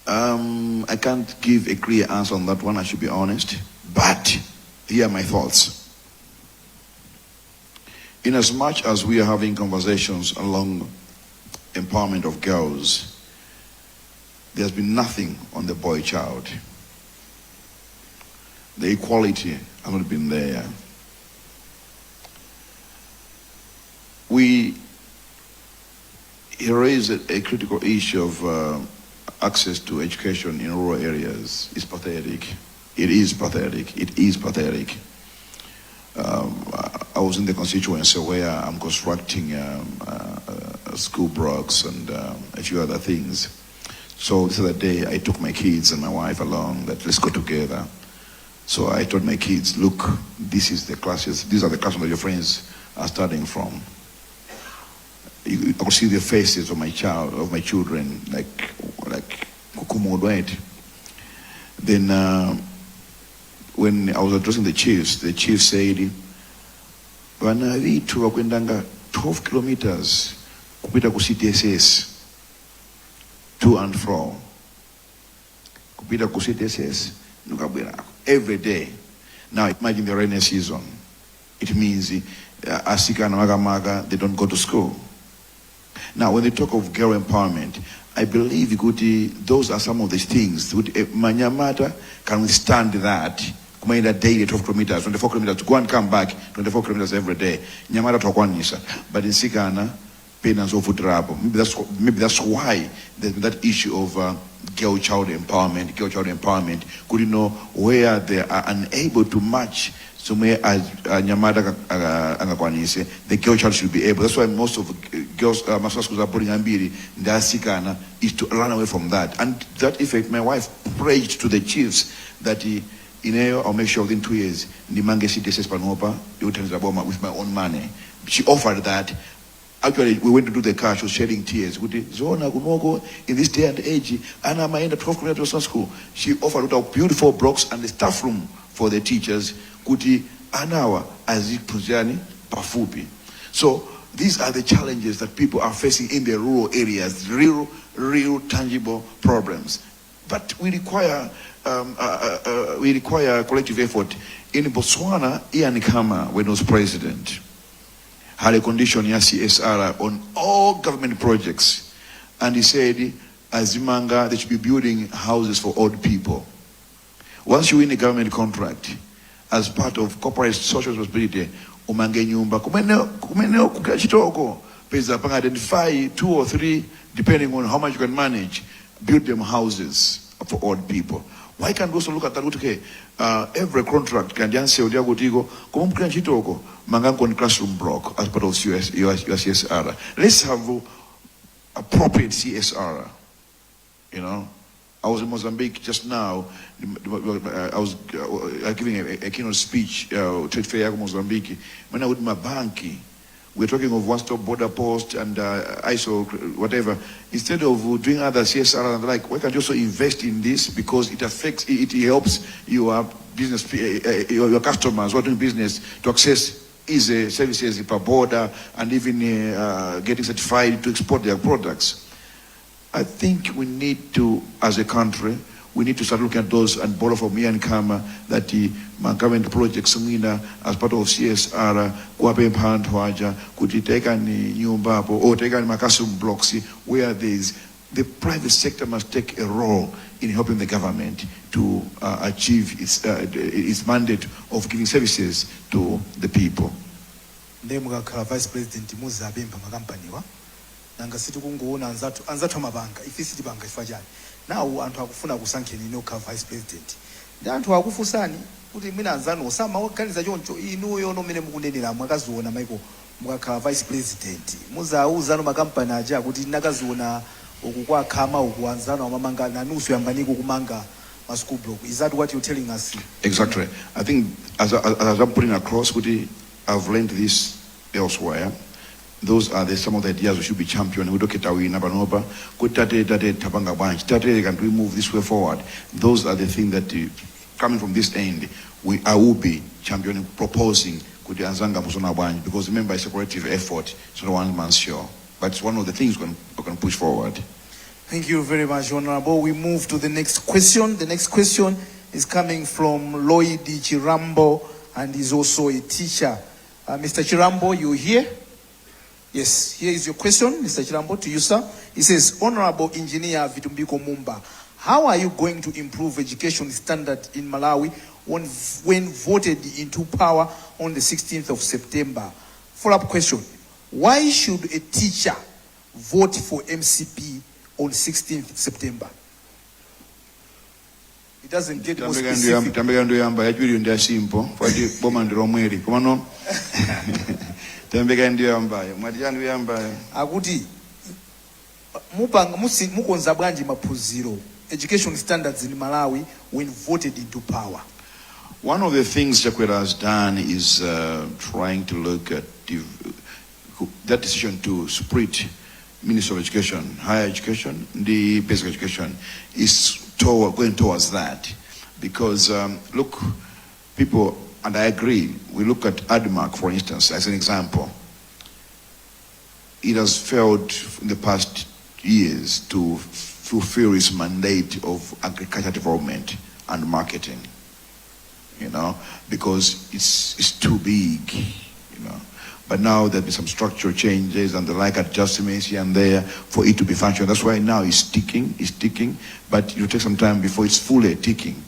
I can't give a clear answer on that one, I should be honest, but here are my thoughts. In as much as we are having conversations along empowerment of girls, there's been nothing on the boy child. The equality has not been there. We raise a critical issue of access to education in rural areas. It's pathetic. It is pathetic. It is pathetic. I was in the constituency where I'm constructing school blocks and a few other things. So this other day I took my kids and my wife along, that let's go together. So I told my kids, look, this is the classes, these are the classes that your friends are studying from. You could see the faces of my children, like kukumodwet. Then when I was addressing the chief said, "Vana vitu vakwendanga 12 kilometers kupita ku CTSS, to and fro. Kupita ku CTSS, every day Now imagine the rainy season. It means asikana maga they don't go to school. Now when they talk of girl empowerment, I believe those are some of the things. Manyamata can withstand that. Kumaenda daily 12 kilometers, 24 kilometers, to go and come back 24 kilometers every day. Nyamata tokwanisa. But in Sikana, pain and so forth. Maybe that's why there's that issue of girl child empowerment. Could you know where they are unable to match somewhere as Nyamata angakwanise, the girl child should be able. That's why most of girls, master schools are putting ambiri in the Sikana is to run away from that. And that effect, my wife prayed to the chiefs that I'll make sure within 2 years, Nimange City says Panopa, the boma with my own money. She offered that. Actually, we went to do the car, she was shedding tears. In this day and age, Anna Maenda 12 kilometers to school. She offered out beautiful blocks and the staff room for the teachers. Anawa Azipuzani Pafupi. So these are the challenges that people are facing in the rural areas, real tangible problems. But we require collective effort. In Botswana, Ian Khama, when he was president, had a condition in CSR on all government projects. And he said, Azimanga, they should be building houses for old people. Once you win a government contract, as part of corporate social responsibility, umange nyumba, kumeneo kukachitoko, pesa panga identify 2 or 3, depending on how much you can manage, build them houses for old people. Why can't we also look at that? Okay, every contract can just say, mangango classroom block as part of your CSR. Let's have appropriate CSR. You know, I was in Mozambique just now. I was giving a keynote speech trade fair in Mozambique. When I was with my banky, we're talking of one-stop border post and ISO, whatever. Instead of doing other CSR and like, why can't you also invest in this? Because it affects, it helps your business, your customers who are doing business to access easy services per border and even getting certified to export their products. I think we need to, as a country, we need to start looking at those and borrow from Ian Khama that the government projects as part of CSR, kuwape mphanto aja, kuti teka ni nyumba or teka ni makasum blocks where the private sector must take a role in helping the government to achieve its mandate of giving services to the people. Ndemukakhala Vice President muzabemba makampaniwa nanga situ kungoona anzathu amabanga ifisiti banga ifajani nawo anthu akufuna kusankheni nokha Vice President ndi anthu akufusani kuti mwina anzanu osama oganiza choncho inuyo nomene mukunenera mwakaziona maiko mukakhala Vice President muzauzano makampani aja kuti nakaziona ukukwakhama ukuanzana amamanga nanusu yambaniko kumanga school block. Is that what you're telling us? Exactly. I think as I'm putting across, I've learned this elsewhere. Those are some of the ideas we should be championing. We look at our Nabanoba, Tapanga branch, can we move this way forward? Those are the things that coming from this end, I will be championing, proposing because remember it's a collective effort, it's not one man's show. But it's one of the things we're going to push forward. Thank you very much, Honorable. We move to the next question. The next question is coming from Lloyd Chirambo, and he's also a teacher. Mr. Chirambo, you here? Yes, here is your question, Mr. Chirambo, to you, sir. He says, Honorable Engineer Vitumbiko Mumba, how are you going to improve education standard in Malawi when voted into power on the 16th of September? Follow-up question. Why should a teacher vote for MCP on 16th September? It doesn't get more specific. Akuti mukonza bwanji maphunziro education standards in Malawi when voted into power? One of the things Chakwera has done is trying to look at that decision to split Ministry of Education, Higher Education, the Basic Education is going towards that. Because, look, people, and I agree, we look at ADMAC, for instance, as an example. It has failed in the past years to fulfill its mandate of agriculture development and marketing. because it's too big. But now there'll be some structural changes and the like adjustments here and there for it to be functional. That's why now it's ticking, but it will take some time before it's fully ticking.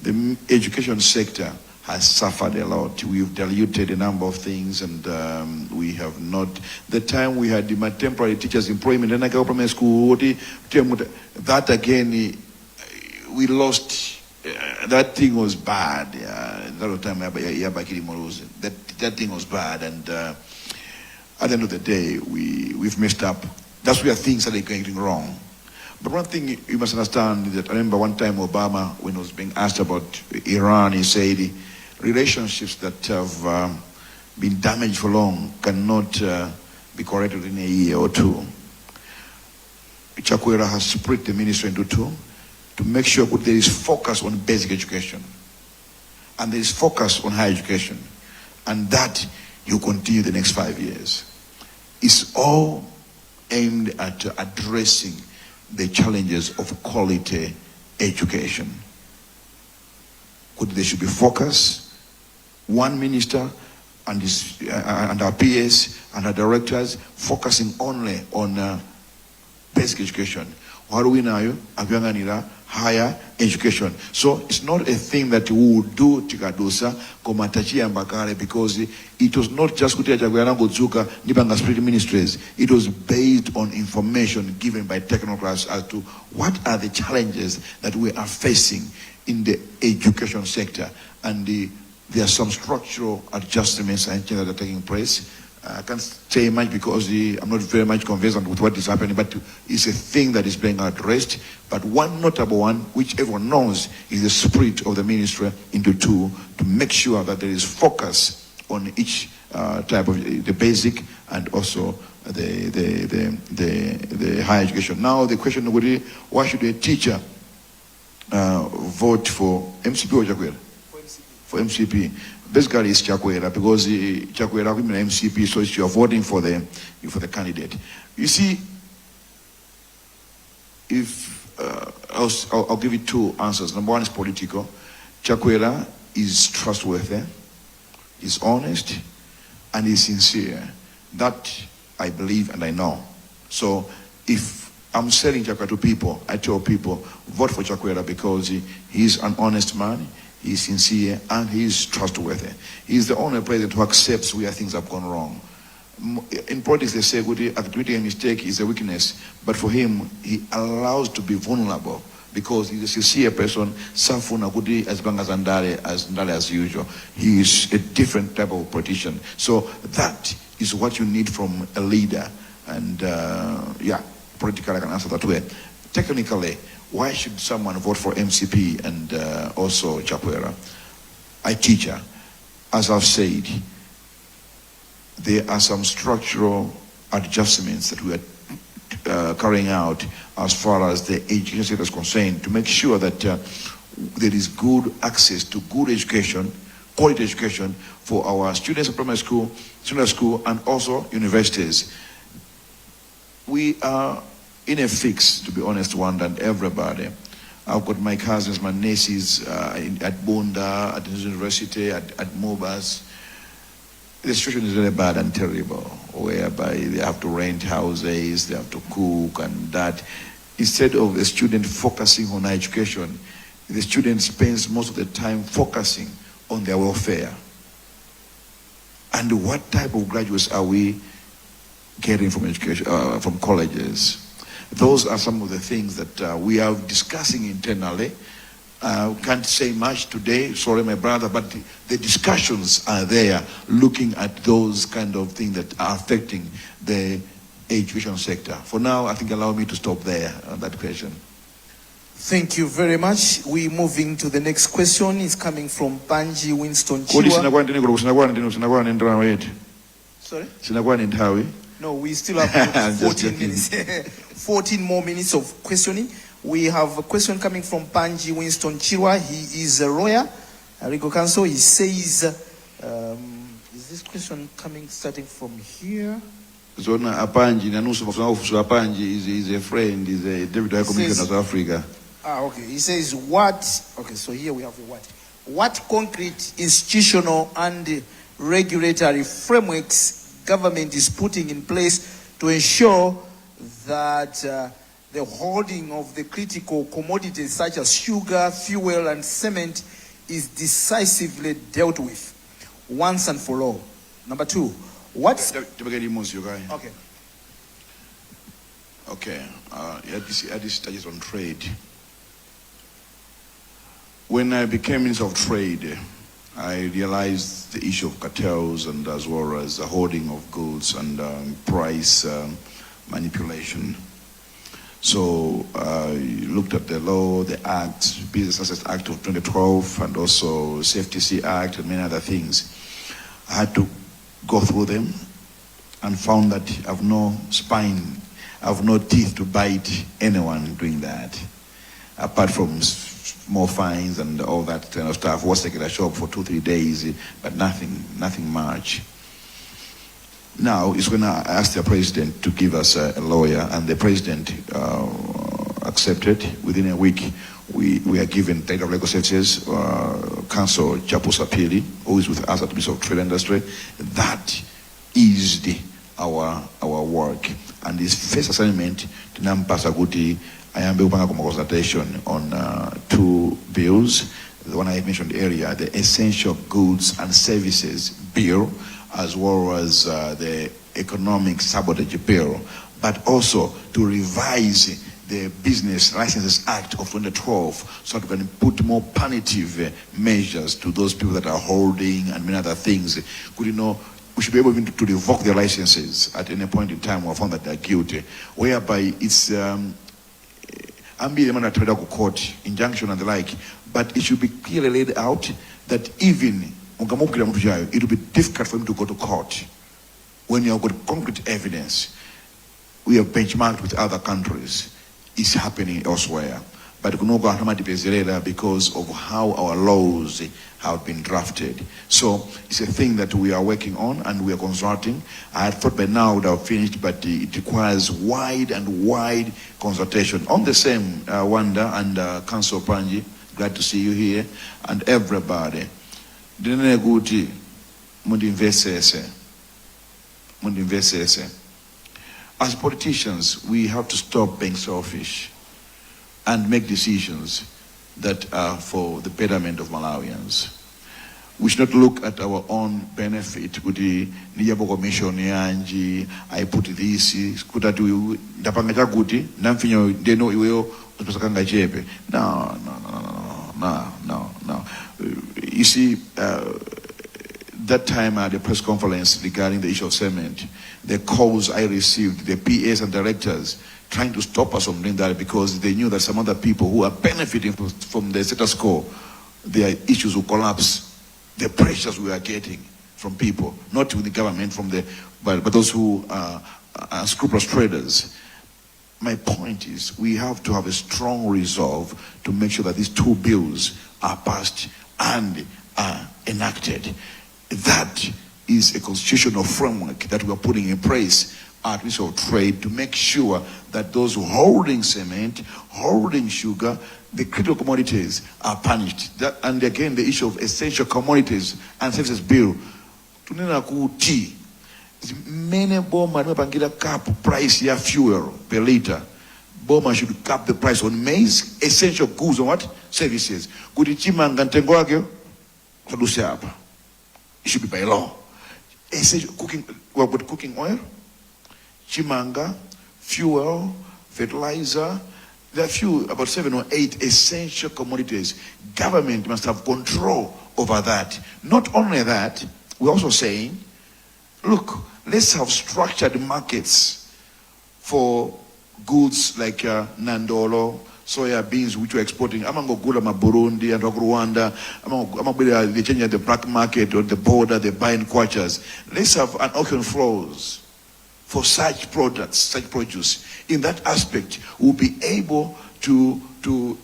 The education sector has suffered a lot. We've diluted a number of things, and we have not. The time we had the temporary teachers employment, and I go primary school, that again, we lost. That thing was bad. That thing was bad, and at the end of the day, we've messed up. That's where things are going wrong. But one thing you must understand is that I remember one time Obama, when he was being asked about Iran, he said relationships that have been damaged for long cannot be corrected in a year or two. Chakwera has split the ministry into two to make sure that there is focus on basic education and there is focus on higher education, and that you continue the next 5 years. It's all aimed at addressing the challenges of quality education. There should be focus. One minister and our PS and our directors focusing only on basic education. What do we know? Higher education. So it's not a thing that we would do tikadusa komatachi ambakale, because it was not just kuti Chakwera godzuka nipanga split ministries. It was based on information given by technocrats as to what are the challenges that we are facing in the education sector, and there are some structural adjustments and changes that are taking place. I can't say much because I'm not very much conversant with what is happening, but it's a thing that is being addressed. But one notable one, which everyone knows, is the split of the ministry into two to make sure that there is focus on each type of the basic and also the higher education. Now the question would be, why should a teacher vote for MCP or Chakwera? For MCP. Basically, it's Chakwera, because Chakwera women are MCP, so you are voting for the candidate. You see, if I'll give you two answers. Number one is political. Chakwera is trustworthy, is honest, and is sincere. That I believe and I know. So if I'm selling Chakwera to people, I tell people, vote for Chakwera because he's an honest man, he's sincere, and he's trustworthy. He's the only president who accepts where things have gone wrong. In politics, they say admitting a mistake is a weakness, but for him, he allows to be vulnerable because he's a sincere person. Safuna kuti as bang as Ndale as usual. He is a different type of politician. So that is what you need from a leader. And politically, I can answer that way. Technically, why should someone vote for MCP and also Chakwera? I teach her. As I've said, there are some structural adjustments that we are carrying out as far as the education sector is concerned to make sure that there is good access to good education, quality education for our students in primary school, secondary school, and also universities. We are in a fix, to be honest, one than everybody. I've got my cousins, my nieces at Bunda, at the university, at Mobas. The situation is very bad and terrible, whereby they have to rent houses, they have to cook and that. Instead of the student focusing on education, the student spends most of the time focusing on their welfare. And what type of graduates are we getting from education, from colleges? Those are some of the things that we are discussing internally. Can't say much today, sorry my brother, but the discussions are there looking at those kind of things that are affecting the education sector. For now, I think allow me to stop there on that question. Thank you very much. We're moving to the next question. It's coming from Panji Winston Kuti Chiwa. Sorry? No, we still have 14 minutes. 14 more minutes of questioning. We have a question coming from Panji Winston Chirwa. He is a lawyer, a legal counsel. He says, is this question starting from here? Zona Apanji, Nanusu Mafuso Apanji is a friend, is a deputy high commissioner of Africa. Okay. He says, what? Okay, so here we have the what. what concrete institutional and regulatory frameworks government is putting in place to ensure that the holding of the critical commodities such as sugar, fuel, and cement is decisively dealt with once and for all. Number two, what's... Okay. Okay, this touches on trade. When I became Minister of Trade, I realized the issue of cartels and as well as the hoarding of goods and price manipulation. So I looked at the law, the Act, Business Assets Act of 2012, and also Safety Sea Act and many other things. I had to go through them and found that I have no spine, I have no teeth to bite anyone doing that, apart from more fines and all that kind of stuff. Was taking a shop for 2-3 days, but nothing much. Now it's when I asked the president to give us a lawyer, and the president accepted. Within a week, we are given Director of Legal Services, Counsel Chapusapili, who is with us at the Ministry of Trade and Industry. That is our work. And this first assignment, to Nampasa Kuti, I am building a consultation on 2 bills. The one I mentioned earlier, the Essential Goods and Services Bill, as well as the Economic Sabotage Bill, but also to revise the Business Licenses Act of 2012 so that we can put more punitive measures to those people that are holding and many other things. Could you know, we should be able to revoke their licenses at any point in time we found that they're guilty, whereby it's court, injunction and the like, but it should be clearly laid out that even it will be difficult for him to go to court when you have got concrete evidence. We have benchmarked with other countries. It's happening elsewhere. But because of how our laws have been drafted. So it's a thing that we are working on and we are consulting. I had thought by now it would have finished, but it requires wide consultation. On the same, Wanda and Council Panji, glad to see you here, and everybody. As politicians, we have to stop being selfish and make decisions that are for the betterment of Malawians. We should not look at our own benefit. I put this, no. You see, that time at the press conference regarding the issue of cement, the calls I received, the PAs and directors trying to stop us from doing that because they knew that some other people who are benefiting from the status quo, their issues will collapse. The pressures we are getting from people, not with the government, but those who are scrupulous traders. My point is, we have to have a strong resolve to make sure that these 2 bills are passed and are enacted. That is a constitutional framework that we are putting in place at Ministry of Trade to make sure that those holding cement, holding sugar, the critical commodities are punished. And again, the issue of essential commodities and services bill. Tunena kuti many boma cap price ya fuel per liter. Boma should cap the price on maize, essential goods, on what? Services. Kuti chimanga ntengo wake produce hapa. It should be by law. Essential cooking, what with cooking oil, chimanga, fuel, fertilizer. There are about 7 or 8 essential commodities. Government must have control over that. Not only that, we're also saying, look, let's have structured markets for goods like nandolo, soya beans, which we're exporting. Amango gula ma Burundi and Rwanda. They change at the black market or the border, they buy in kwachas. Let's have an auction flows for such products, such produce. In that aspect, we'll be able to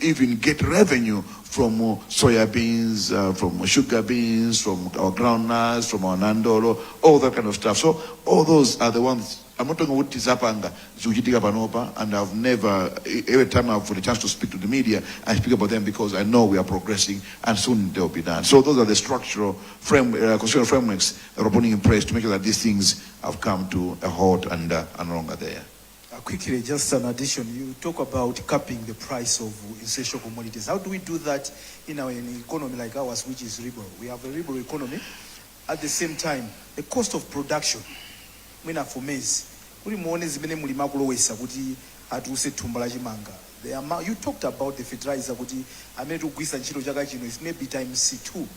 even get revenue from soya beans, from sugar beans, from our groundnuts, from our nandolo, all that kind of stuff. So all those are the ones. I'm not talking about Tizapanga, Zuchitika Panopa, and I've never, every time I've had a chance to speak to the media, I speak about them because I know we are progressing and soon they'll be done. So those are the structural constitutional frameworks that are putting in place to make sure that these things have come to a halt and no longer there. Quickly, just an addition. You talk about capping the price of essential commodities. How do we do that in an economy like ours, which is liberal? We have a liberal economy. At the same time, the cost of production, for maize, you talked about the fertilizer, is maybe times 2.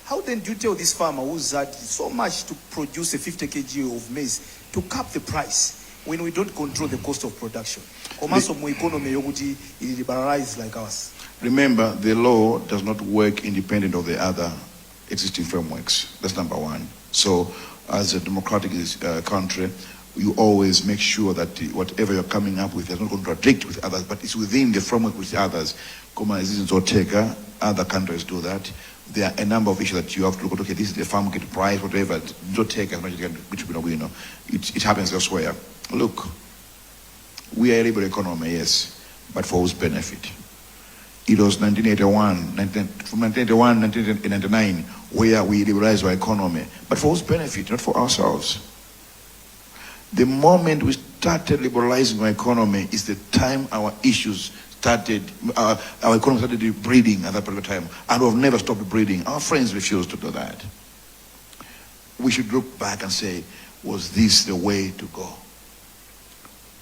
How then do you tell this farmer who's had so much to produce a 50 kg of maize to cap the price when we don't control the cost of production? Like ours. Remember, the law does not work independent of the other existing frameworks. That's number one. So, as a democratic country, you always make sure that whatever you're coming up with does not contradict with others, but it's within the framework with others. Other countries do that. There are a number of issues that you have to look at. Okay, this is the farm market price, whatever. Don't take as much as you can. It happens elsewhere. Look, we are a liberal economy, yes, but for whose benefit? It was 1981, from 1981 to 1999, where we liberalized our economy, but for whose benefit? Not for ourselves. The moment we started liberalizing our economy is the time our issues started, our economy started breeding at that particular time, and we've never stopped breeding. Our friends refused to do that. We should look back and say, was this the way to go?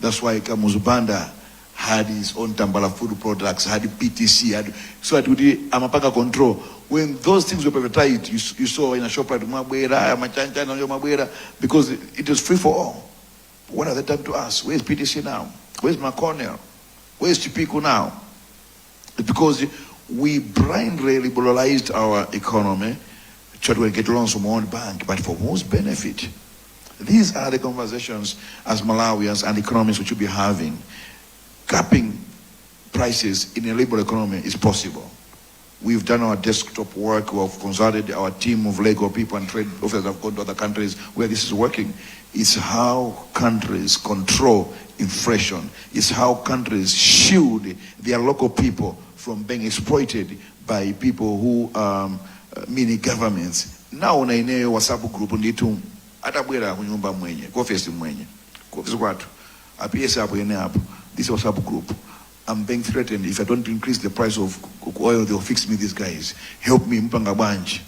That's why Kamuzubanda had his own Tambala food products, had PTC, so that we Amapaka control. When those things were privatized, you saw in a shop like Mwabwera, because it was free for all. What are they done to us? Where's PTC now? Where's McConnell? Where's Chipiku now? It's because we blindly liberalized our economy, tried to get loans from one bank, but for whose benefit? These are the conversations as Malawians and economists we should be having. Capping prices in a liberal economy is possible. We've done our desktop work, we've consulted our team of legal people and trade officers have gone to other countries where this is working. It's how countries control inflation. It's how countries shield their local people from being exploited by people who, meaning governments. Now, in a WhatsApp group, atabwera kunyumba mwenye, office mwenye, office watu, APS hapo yene hapo, this WhatsApp group. I'm being threatened if I don't increase the price of oil, they'll fix me, these guys. Help me, mpanga banji.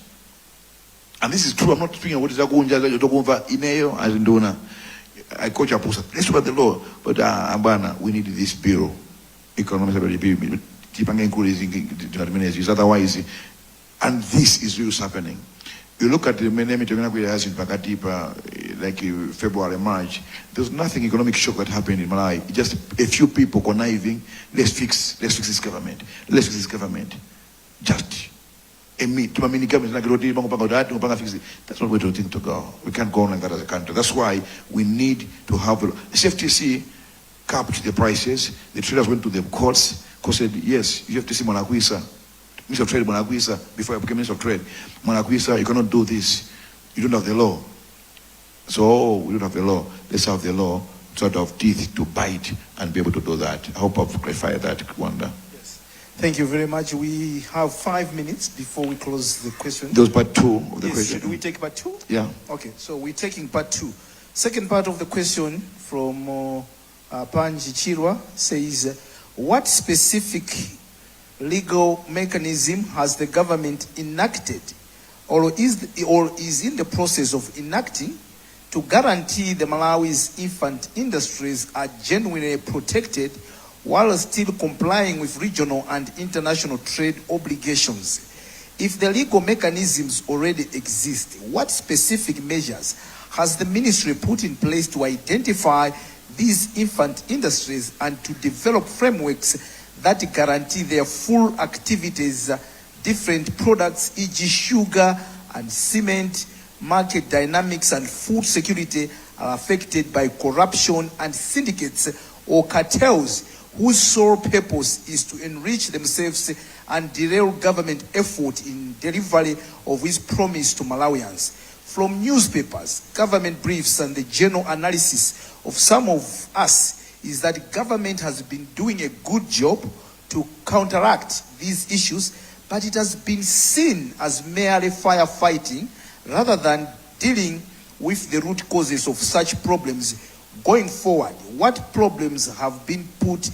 And this is true, I'm not speaking about what is Zagunja, Ineo, as in Dona. I coach a post. Let's look at the law. But Ambana, we need this bureau. Economics already be keep on encouraging otherwise. And this is really happening. You look at the Menemi we has in Pakatipa, like February, March, there's nothing economic shock that happened in Malawi. Just a few people conniving, let's fix this government. Let's fix this government. Just a meet to many governments like fix it. That's not where to think to go. We can't go on like that as a country. That's why we need to have the CFTC capped the prices. The traders went to the courts, court said, yes, you have to see Mwanakwisa. Minister of Trade, Mwanakwisa, before I became Minister of Trade, Mwanakwisa, you cannot do this. You don't have the law. So, we don't have the law. Let's have the law sort of teeth to bite and be able to do that. I hope I've clarified that, Wanda. Yes. Thank you very much. We have 5 minutes before we close the question. There was part 2 of the question. Should we take part 2? Yeah. Okay, so we're taking part 2. Second part of the question from Panji Chirwa says, what specific legal mechanism has the government enacted or is in the process of enacting to guarantee the Malawi's infant industries are genuinely protected while still complying with regional and international trade obligations? If the legal mechanisms already exist, what specific measures has the ministry put in place to identify these infant industries and to develop frameworks that guarantee their full activities? Different products, e.g. sugar and cement, market dynamics and food security are affected by corruption and syndicates or cartels whose sole purpose is to enrich themselves and derail government effort in delivery of its promise to Malawians. From newspapers, government briefs, and the general analysis of some of us is that government has been doing a good job to counteract these issues, but it has been seen as merely firefighting rather than dealing with the root causes of such problems. Going forward, what programs have been put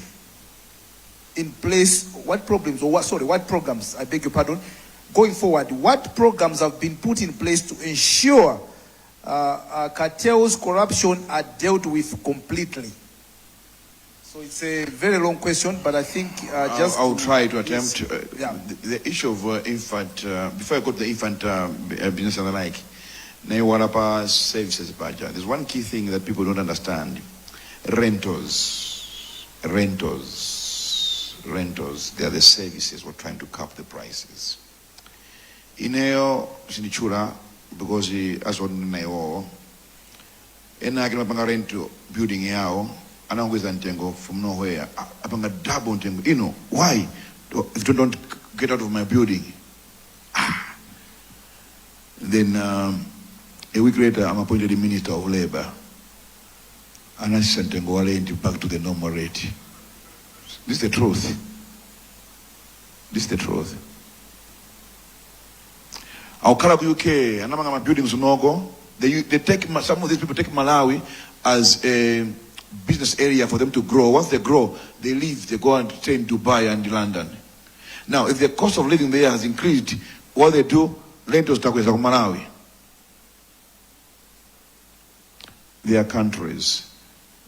in place, what programs, I beg your pardon, going forward, what programs have been put in place to ensure cartels, corruption are dealt with completely? So it's a very long question, but I think I'll try to attempt. The issue of infant, before I go to the infant business and the like, services budget. There's one key thing that people don't understand. Rentals. They are the services we're trying to cap the prices. Ineo sinichura because as one nayo ena kina panga rent building yao anaongeza ntengo from nowhere apanga double ntengo. You know why? If you don't get out of my building, then a week later I'm appointed the Minister of Labor and I sent ntengo wale back to the normal rate. This is the truth. This is the truth. Our Kalabu UK, and my buildings Nogo, they take some of these people take Malawi as a business area for them to grow. Once they grow, they leave, they go and stay in Dubai and London. Now, if the cost of living there has increased, what they do, rentals take Malawi. There are countries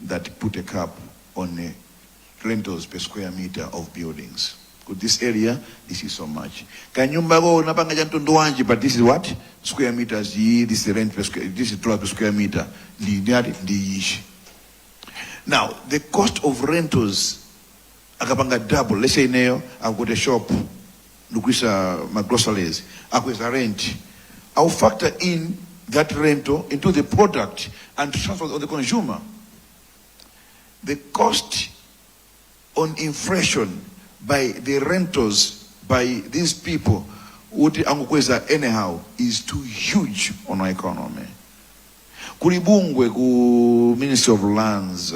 that put a cap on the rentals per square meter of buildings. This area, this is so much. But this is what? Square meters, this is the rent per square, this is $12 per square meter. Now, the cost of rentals, akapanga double. Let's say now, I've got a shop, my groceries, I've got a rent. I'll factor in that rental into the product and transfer on the consumer. The cost on inflation by the rentals by these people anyhow is too huge on our economy. Kulibungwe ku Ministry of Lands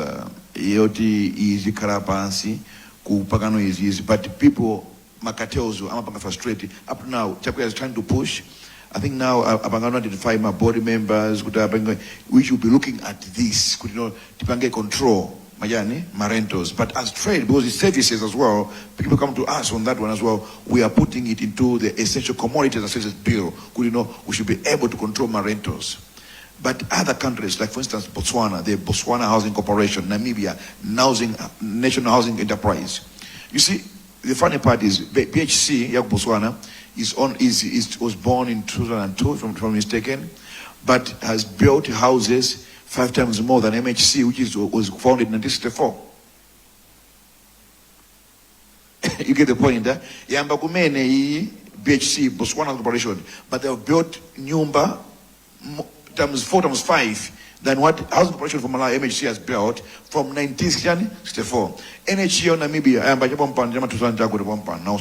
yoti easy karapansi ku pagano is easy, but people makatels are frustrated. Up now Chakwera is trying to push. I think now Abangano identify my body members we should be looking at this, tipange control my rentals, but as trade, because it's services as well, people come to us on that one as well. We are putting it into the essential commodities and services bill. We should be able to control my rentals. But other countries, like for instance Botswana, the Botswana Housing Corporation, Namibia, National Housing Enterprise. You see, the funny part is BHC, Botswana, was born in 2002, if I'm not mistaken, but has built houses 5 times more than MHC, which was founded in 1964. You get the point there? Yamba kumene BHC, Botswana Corporation, but they have built nyumba times 4 times 5 than what Housing Corporation for Malawi MHC has built from 1964. NHC on Namibia, Yamba Japompan, Yama Tusan Jago Pompan, now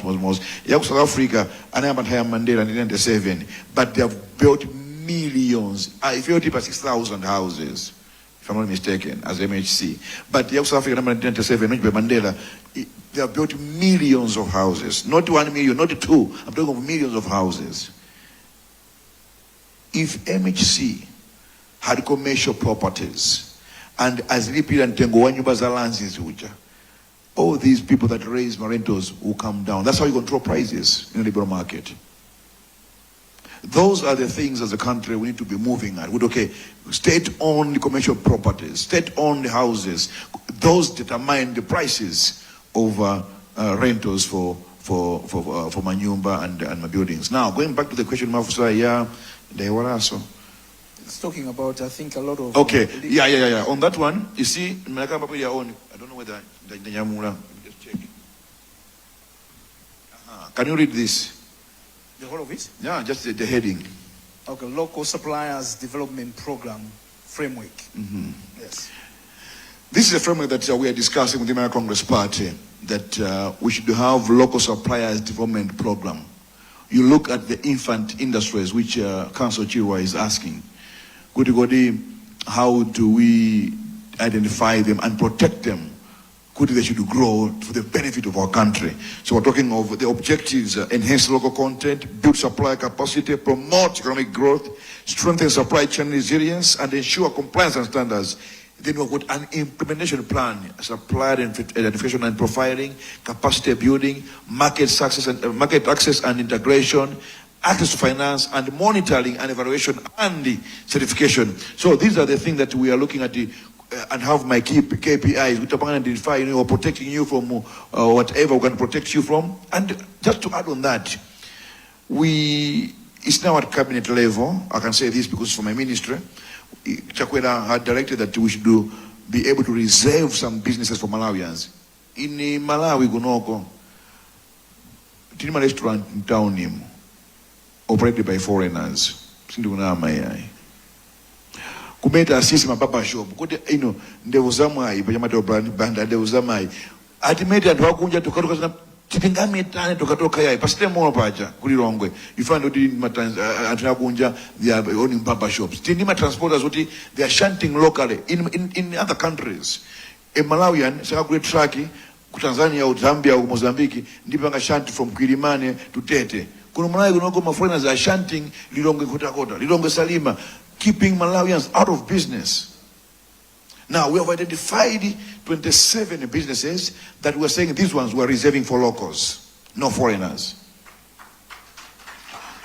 South Africa, and Yamba Mandela in 1997, but they have built millions, if you're 6,000 houses, if I'm not mistaken, as MHC. But South Africa, 1997, Mandela, they have built millions of houses. Not 1 million, not 2. I'm talking of millions of houses. If MHC had commercial properties, and as repeat and Tengo, all these people that raise rentals will come down. That's how you control prices in the liberal market. Those are the things as a country we need to be moving at. Okay, state-owned commercial properties, state-owned houses, those determine the prices of rentals for my nyumba and my buildings. Now, going back to the question, Mafuso, it's talking about, I think, a lot of... Okay, yeah. On that one, you see, I don't know whether the Nyamura, just check. Can you read this? The whole of it? Yeah, just the heading. Okay, Local Suppliers Development Program Framework. Mm-hmm. Yes. This is a framework that we are discussing with the American Congress Party, that we should have local suppliers development program. You look at the infant industries, which Councillor Chirwa is asking. How do we identify them and protect them? They should grow for the benefit of our country. So we're talking of the objectives: enhance local content, build supply capacity, promote economic growth, strengthen supply chain resilience, and ensure compliance and standards. Then we've got an implementation plan: supply identification and profiling, capacity building, market access and integration, access to finance, and monitoring and evaluation and the certification. So these are the things that we are looking at and have my key KPIs, which are identify, or protecting you from whatever we can protect you from. And just to add on that, it's now at cabinet level. I can say this because for my ministry, Chakwera had directed that we should be able to reserve some businesses for Malawians. In Malawi, Gunoko, Tinima restaurant in town, operated by foreigners. Kumeta sisi mapapa shop. Kote ndevu zamai pajamata banda ndevu zamai. Ultimately antu wakunja tukatoka sana tipingame tane tukatoka yai. Pasite mono pacha kulilongwe. You find out antu wakunja they are owning papa shops. Tindima transporters uti they are shunting locally in other countries. A Malawian saka kule traki ku Tanzania au Zambia au Mozambique ndipo anga shunt from Kilimane to Tete. Kuna Malawi kunoko ma foreigners are shunting Lilongwe Kota, Lilongwe Salima, keeping Malawians out of business. Now, we have identified 27 businesses that we are saying these ones we are reserving for locals, no foreigners.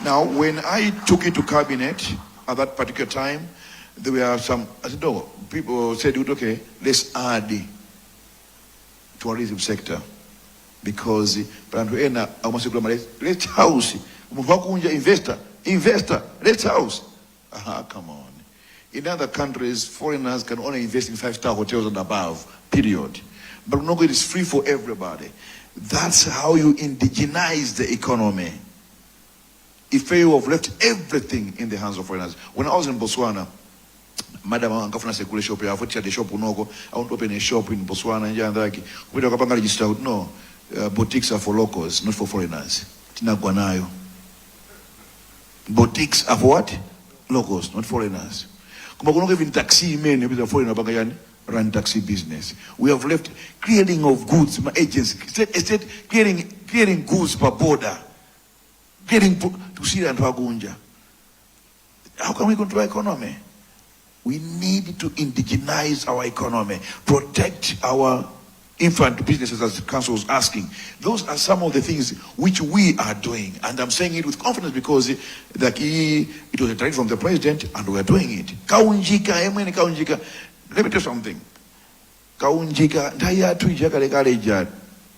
Now, when I took it to cabinet at that particular time, there were some, I said, no, people said, okay, let's add the tourism sector. Because let's house, investor, let's house. Come on. In other countries, foreigners can only invest in 5-star hotels and above, period. But Unogo, it is free for everybody. That's how you indigenize the economy. If you have left everything in the hands of foreigners. When I was in Botswana, Madam Ankafuna Sekule shop, I went to the shop Unogo, I want to open a shop in Botswana, we don't have register. No, boutiques are for locals, not for foreigners. Tinagwanayo. Boutiques are for what? Locals, not foreigners. Even taxi men, foreigner run taxi business. We have left clearing of goods, my agents, instead clearing goods per border, getting to Syria and Pagunja. How can we control our economy? We need to indigenize our economy, protect our infant businesses, as the council was asking. Those are some of the things which we are doing. And I'm saying it with confidence because it was a directive from the president and we are doing it. Kaunjika, Yemwe Kaunjika. Let me tell you something. Kaunjika, Daya Tuijaka Legaleja,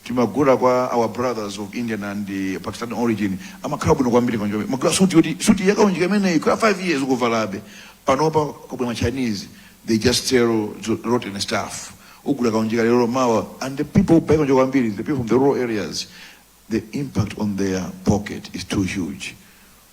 Timagura, our brothers of Indian and the Pakistani origin. I'm a crowd of 1 million. Suti Yakaunjika, many 5 years ago, Valabe. Panoba, Kobama Chinese, they just sell rotten stuff. And the people, the people from the rural areas, the impact on their pocket is too huge.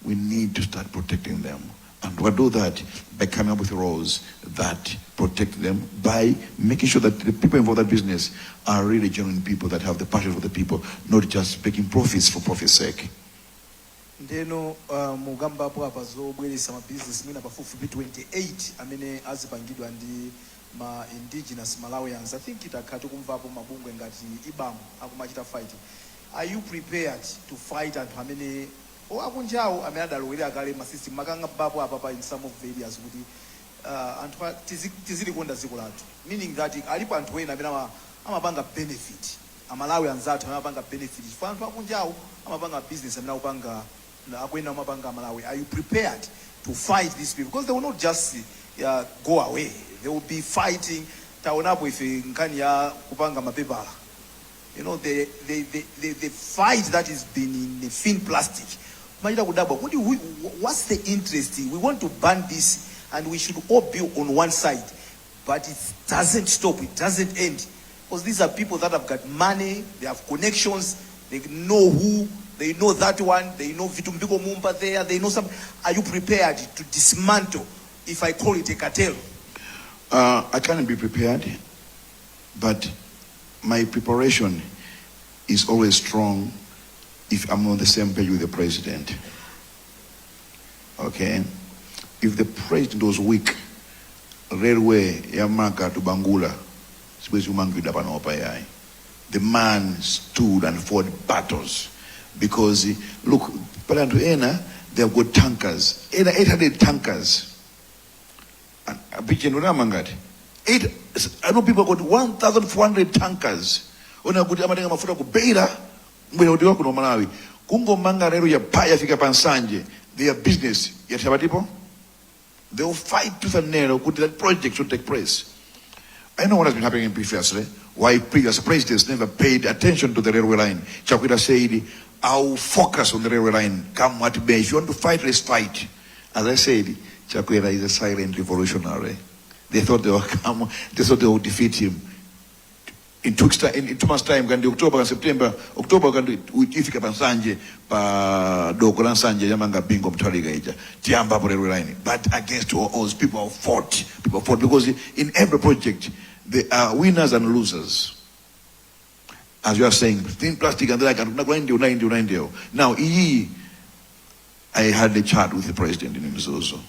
We need to start protecting them. And we'll do that by coming up with laws that protect them, by making sure that the people involved in that business are really genuine people that have the passion for the people, not just making profits for profit's sake. Ndeno mugamba hapo hapa zobweresa ma business mina pafupi 28 amene azipangidwa ndi ma indigenous Malawians. I think itakati kumva hapo mabungwe ngati ibamu akumachita fight. Are you prepared to fight and amene akunjawo amene adalowera akale ma system makanga bapo hapa in some of the areas kuti anthu tizili konda dziko lathu, meaning that alipo anthu ena amene amapanga benefit Malawians athu amapanga benefit for anthu akunjawo amapanga business amene akupanga akwenda amapanga Malawi. Are you prepared to fight these people? Because they will not just go away. They will be fighting. Taonapo if nkani ya kupanga mapepala. You know, the fight that is been in the thin plastic. What's the interest? We want to ban this and we should all be on one side. But it doesn't stop, it doesn't end. Because these are people that have got money, they have connections, they know who, they know that one, they know Vitumbiko Mumba there, they know some. Are you prepared to dismantle, if I call it a cartel? I can't be prepared But my preparation is always strong if I'm on the same page with the president. Okay? If the president was weak, railway Yamaka to Bangula, the man stood and fought battles because look, they have got tankers, 800 tankers. And I know people got 1,400 tankers. Their business, they will fight tooth and nail that that project should take place. I know what has been happening previously, why previous presidents never paid attention to the railway line. Chakwera said, I'll focus on the railway line, come what may. If you want to fight, let's fight. As I said, Chakwera is a silent revolutionary. They thought they would defeat him. In 2 months' time, October and September, October ifika pansanje pa doko la nsanje yamanga bingo mtaliga ija tiamba po railway line. But against all odds, people fought because in every project there are winners and losers. As you are saying, thin plastic and like now I had a chat with the president in Mzozo.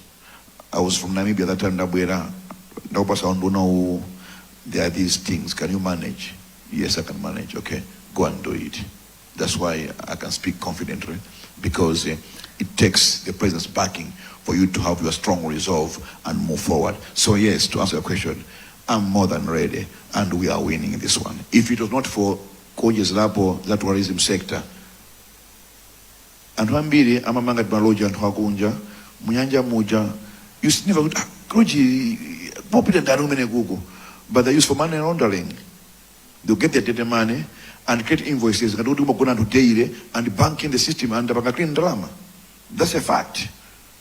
I was from Namibia at that time. There are these things. Can you manage? Yes, I can manage. Okay, go and do it. That's why I can speak confidently, because it takes the president's backing for you to have your strong resolve and move forward. So yes, to answer your question, I'm more than ready, and we are winning this one. If it was not for Lapo, that tourism sector, and Wambiri, Amamanga Maloja and Hakunja, Munyanja Muja, you never Kruji, popular Darumene Google. But they use for money laundering. They'll get their data money and create invoices and bank in the system and the clean drama. That's a fact.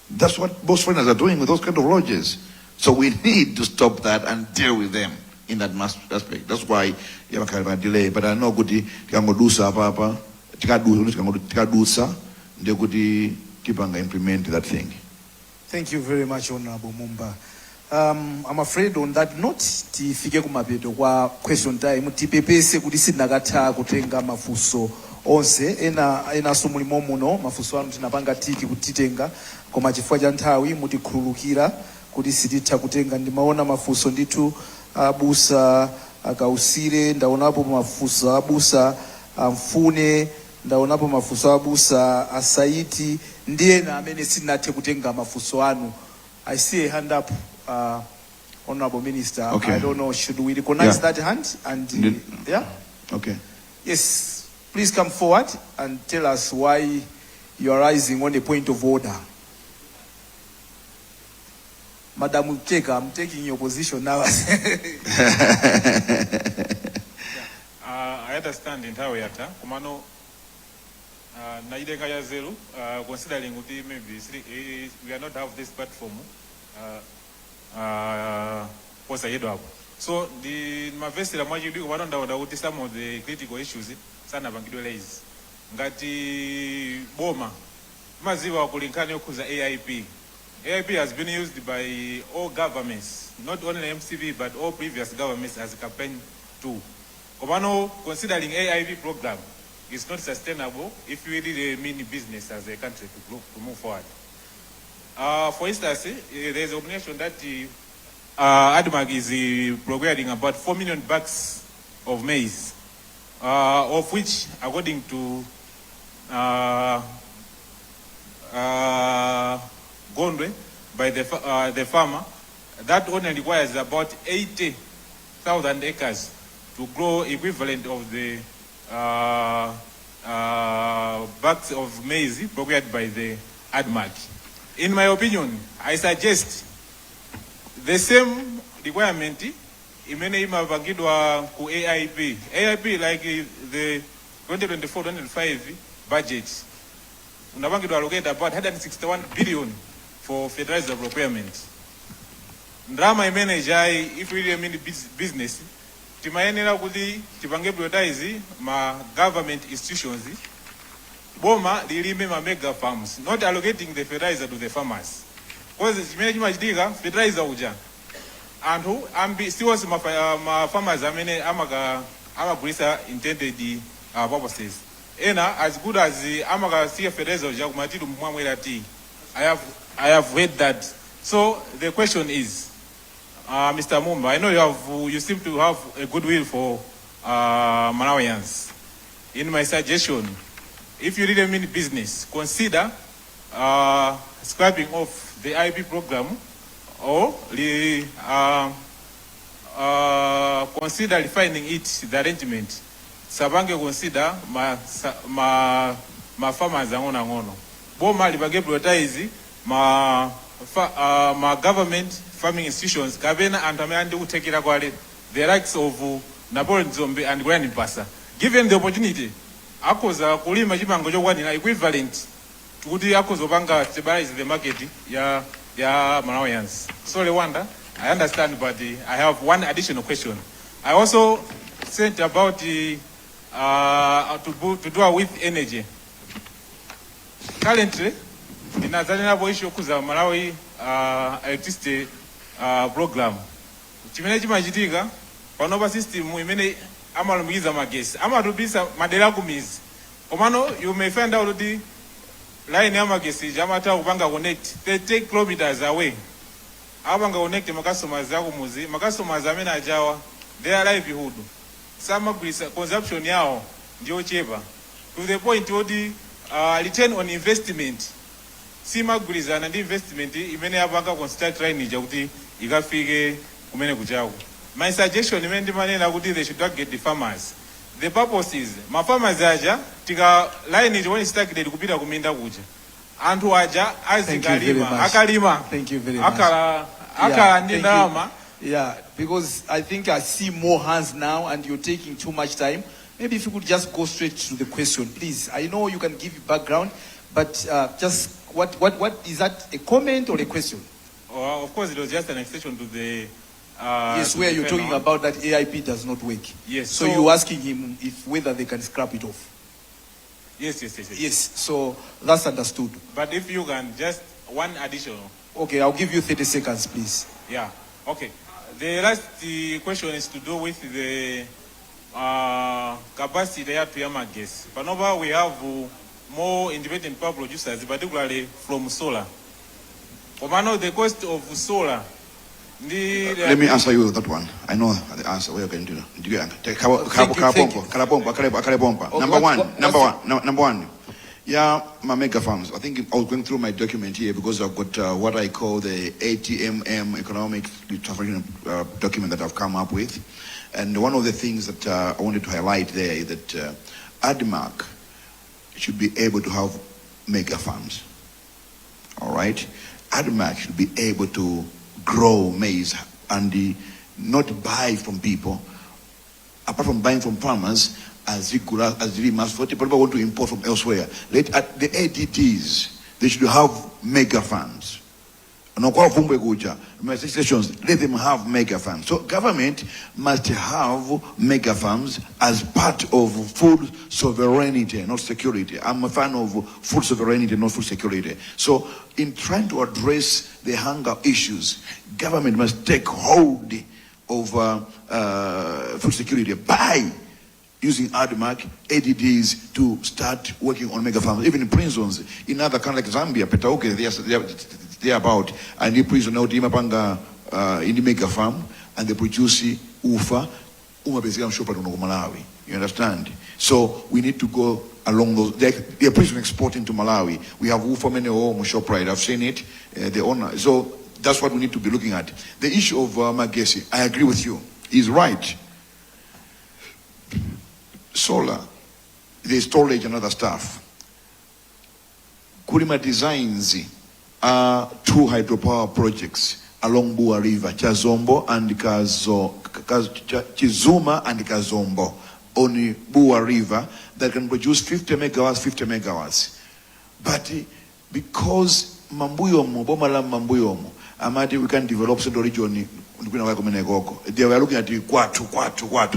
That's what most foreigners are doing with those kind of lodges. So we need to stop that and deal with them in that aspect. That's why you have a kind of a delay. But I know Kuti Kangodusa Papa, Tikadusa, they could keep on implementing that thing. Thank you very much, Honorable Mumba. I'm afraid on that note, tifike kumapeto kwa question time, tipepese kuti sinakatha kutenga mafuso onse, ena sumulimo muno, mafuso anu tinapanga tiki kutitenga, koma chifukwa cha nthawi mutikhululukira kuti sititha kutenga. Ndimaona mafuso ndithu abusa akausire, ndaonapo mafuso abusa amfune, ndaonapo mafuso abusa asaiti, ndiye na amene sinathe kutenga mafuso anu. I see a hand up. Honorable Minister, okay. I don't know, should we recognize that hand? And yeah? Okay. Yes, please come forward and tell us why you are rising on a point of order. Madam Ucheka, I'm taking your position now. I understand in how we are. Kumano, naideka ya zero, considering maybe we are not have this platform. So the mavesila mwajidi kuwanonda wadauti some of the critical issues sana bangidwe lays ngati boma maziwa kulinkani okuza AIP. AIP has been used by all governments, not only MCB but all previous governments as a campaign tool. Komano, considering AIP program is not sustainable if we really mean business as a country to move forward. For instance, there is an organization that ADMAG is providing about 4 million bags of maize, of which, according to Gondwe, by the farmer, that only requires about 80,000 acres to grow equivalent of the bags of maize procured by the ADMAG. In my opinion, I suggest the same requirement imene imavangidwa ku AIP. AIP like the 2024-2025 budget unavangidwa allocate about 161 billion for fertilizer procurement. Ndrama imene jai if we really mean business timayenera kuti tipange prioritize ma government institutions boma lilime ma mega farms, not allocating the fertilizer to the farmers. Because chimene chimachitika fertilizer uja Anthu still ma farmers amene amagulitsa intended purposes. Ena as good as amagasiya fertilizer jakumatiru mwamwera tea. I have heard that. So the question is, Mr. Mumba, I know you seem to have a good will for Malawians. In my suggestion, if you really mean business, consider scrapping off the IP program, or consider refining it, the arrangement. Sabange consider ma farmers ngono. Boma libage prioritize ma government farming institutions kabena and amende utekira kwale the rights of Napoleon Zombe and Grand Pasa. Given the opportunity, akoza kulima chimango chokwanira equivalent kuti akoza panga stabilize the market ya Malawians. Sorry, Wanda, I understand, but I have one additional question. I also said about to do with energy. Currently, in Azania issue kuza Malawi electricity program. Chimene chimachitika panopa system imene amalumikiza magesi amatubisa madera kumizi. Komano you may find out the line ya magesi jamata upanga connect 30 kilometers away. Abanga connect makastomers yako muzi, makastomers amene ajawa their livelihood. Some consumption yao ndio chepa. To the point wodi return on investment. Sima gulizana ndi investment imene abanga construct line jakuti ikafike kumene kujaku. My suggestion imene manena kuti they should target the farmers. The purpose is ma farmers aja tika line is when started kupita kuminda kuja. Anthu aja azikalima akalima. Thank you very much. Akala ndi ndalama. Yeah, because I think I see more hands now and you're taking too much time. Maybe if you could just go straight to the question, please. I know you can give background, but just what is that, a comment or a question? Oh, of course, it was just an extension to the... yes, where you're talking about that AIP does not work. Yes. So you're asking him whether they can scrap it off. Yes. Yes, so that's understood. But if you can, just one additional. Okay, I'll give you 30 seconds, please. Yeah, okay. The last question is to do with the capacity to Yama gas. Panova, we have more independent power producers, particularly from solar. Omano, the cost of solar. Let me answer you that one. I know the answer. Where you can do it. Number one. Yeah, my mega farms. I think I was going through my document here because I've got what I call the ATMM economic transformation document that I've come up with. And one of the things that I wanted to highlight there is that ADMAC should be able to have mega farms. All right? ADMAC should be able to grow maize and not buy from people, apart from buying from farmers, as really must for people want to import from elsewhere. The ADTs, they should have mega farms. Let them have mega farms. So government must have mega farms as part of food sovereignty, not security. I'm a fan of food sovereignty, not food security. So in trying to address the hunger issues, government must take hold of food security by using ADMAC, ADDs to start working on mega farms. Even in prisons, in other countries like Zambia, Petauke, they're about, and they prison out in the mega farm, and they produce ufa, Malawi. You understand? So we need to go along those. They're prison exporting to Malawi. We have ufa many ShopRite. I've seen it. The owner. So that's what we need to be looking at. The issue of Magesi, I agree with you. He's right. Solar, the storage and other stuff. Kurima designs are 2 hydropower projects along Bua River, Chazombo and Chizuma and Kazombo on Bua River that can produce 50 megawatts. But because Mambuyomo, Bomalam Mambuyomo, amati we can develop Central region. They were looking at kwatu.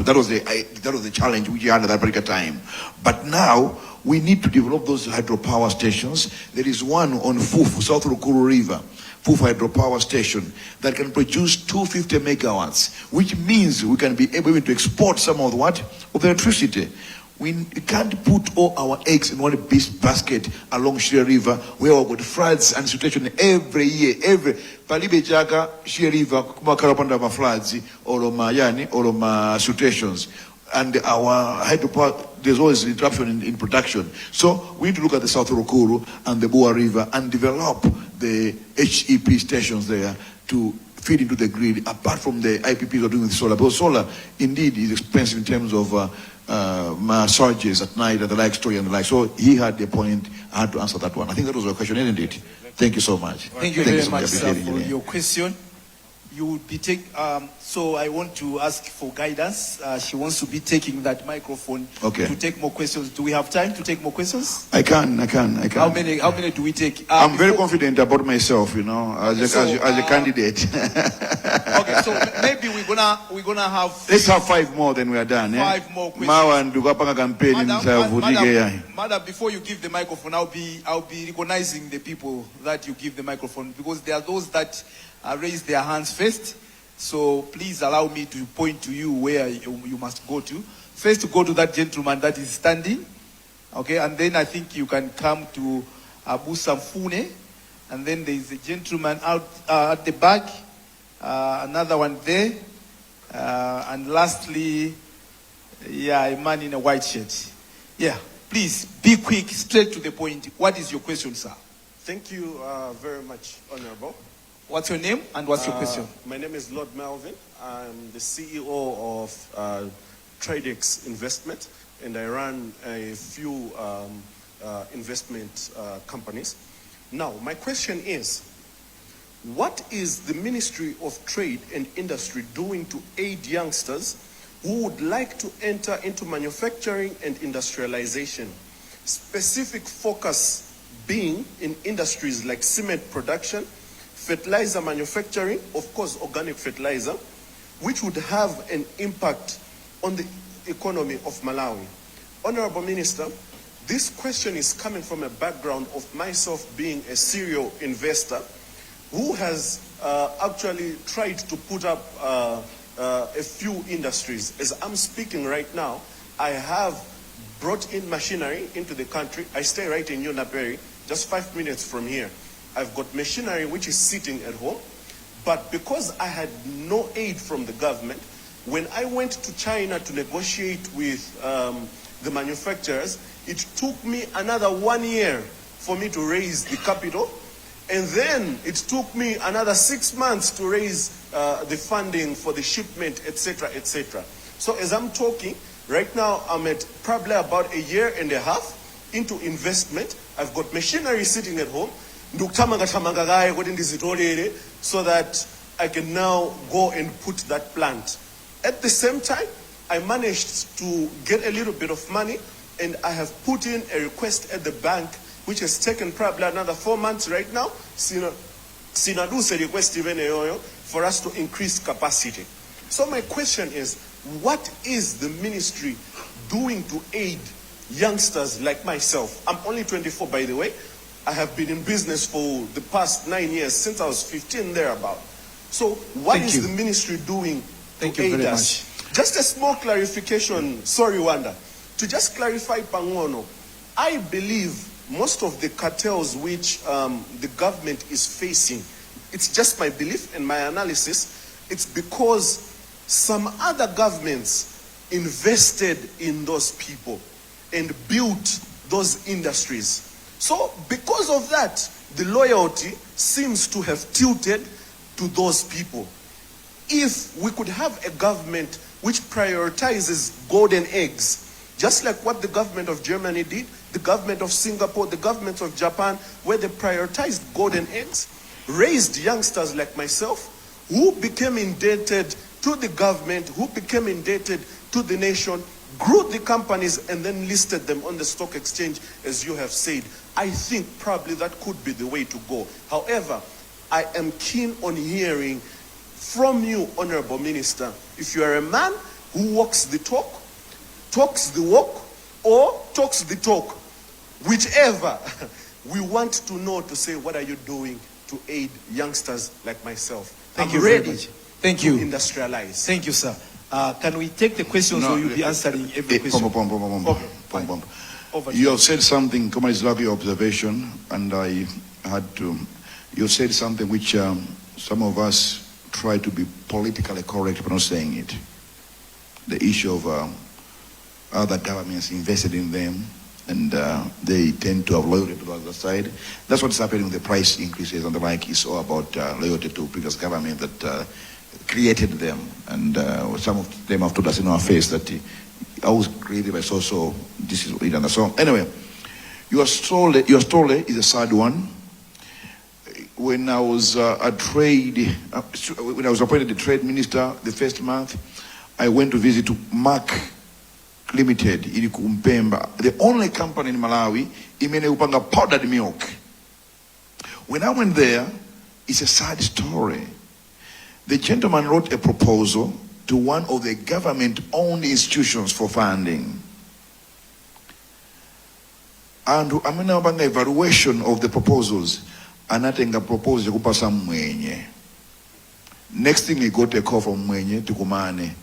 That was the challenge which we had at that particular time. But now we need to develop those hydropower stations. There is one on Fufu, South Rukuru River, Fufu hydropower station that can produce 250 megawatts, which means we can be able to export some of the electricity. We can't put all our eggs in one big basket along Shire River, where we've got floods and situation every year. Palibe Jaga, Shire River, Kumakarapanda floods, or situations. And our hydropower, there's always interruption in production. So we need to look at the South Rukuru and the Boa River and develop the HEP stations there to feed into the grid, apart from the IPPs are doing with solar. Because solar, indeed, is expensive in terms of massages at night and the like, story and the like. So he had the point. I had to answer that one. I think that was your question, isn't it? Thank you so much. Thank you very much, sir, for your question. You will be so I want to ask for guidance. She wants to be taking that microphone to take more questions. Do we have time to take more questions? I can. How many do we take? I'm very confident about myself, as a candidate. Okay, so maybe we're gonna have. Let's have 5 more, then we are done. 5 more questions. Madam, before you give the microphone, I'll be recognizing the people that you give the microphone, because there are those that raise their hands first. So please allow me to point to you where you must go to. First, go to that gentleman that is standing. Okay, and then I think you can come to Abu Samfune. And then there is a gentleman out at the back. Another one there. And lastly, a man in a white shirt. Yeah, please be quick, straight to the point. What is your question, sir? Thank you very much, Honorable. What's your name and what's your question? My name is Lord Melvin. I'm the CEO of Tradex Investment, and I run a few investment companies. Now, my question is, what is the Ministry of Trade and Industry doing to aid youngsters who would like to enter into manufacturing and industrialization? Specific focus being in industries like cement production, fertilizer manufacturing, of course organic fertilizer, which would have an impact on the economy of Malawi. Honorable Minister, this question is coming from a background of myself being a serial investor who has actually tried to put up a few industries. As I'm speaking right now, I have brought in machinery into the country. I stay right in Yunaperi, just 5 minutes from here. I've got machinery which is sitting at home, but because I had no aid from the government, when I went to China to negotiate with the manufacturers, it took me another 1 year for me to raise the capital, and then it took me another 6 months to raise the funding for the shipment, etc., etc. So as I'm talking, right now I'm at probably about 1.5 years into investment. I've got machinery sitting at home, so that I can now go and put that plant. At the same time, I managed to get a little bit of money, and I have put in a request at the bank, which has taken probably another 4 months right now, request even for us to increase capacity. So my question is, what is the ministry doing to aid youngsters like myself? I'm only 24, by the way. I have been in business for the past 9 years, since I was 15 thereabout. So what is the ministry doing to aid us? Just a small clarification, sorry Wanda, to just clarify Pangono, I believe most of the cartels which the government is facing, it's just my belief and my analysis, it's because some other governments invested in those people and built those industries. So because of that, the loyalty seems to have tilted to those people. If we could have a government which prioritizes golden eggs, just like what the government of Germany did, the government of Singapore, the government of Japan, where they prioritized golden eggs, raised youngsters like myself, who became indebted to the government, who became indebted to the nation, grew the companies and then listed them on the stock exchange, as you have said. I think probably that could be the way to go. However, I am keen on hearing from you, Honorable Minister, if you are a man who walks the talk, talks the walk, or talks the talk, whichever, we want to know to say, what are you doing to aid youngsters like myself? Thank I'm you very ready much. Thank you. to industrialize. Thank you, sir. Can we take the questions or you'll be answering every question? Okay, fine. Over to You have said something, come on, it's like your observation, and I had to. You said something which some of us try to be politically correct, but not saying it. The issue of other governments invested in them, and they tend to have loyalty to the other side. That's what's happening with the price increases and the like. It's all about loyalty to previous government that created them, and some of them have told us in our face that I was created by so this is it and so. Anyway, your story is a sad one. When I was when I was appointed the trade minister the first month, I went to visit Mark Limited in Kumpemba, the only company in Malawi upanga powdered milk. When I went there, it's a sad story. The gentleman wrote a proposal to one of the government-owned institutions for funding. And I'm going to evaluation of the proposals. And I think a proposal to kupasa mwenye. Next thing he got a call from mwenye to kumane.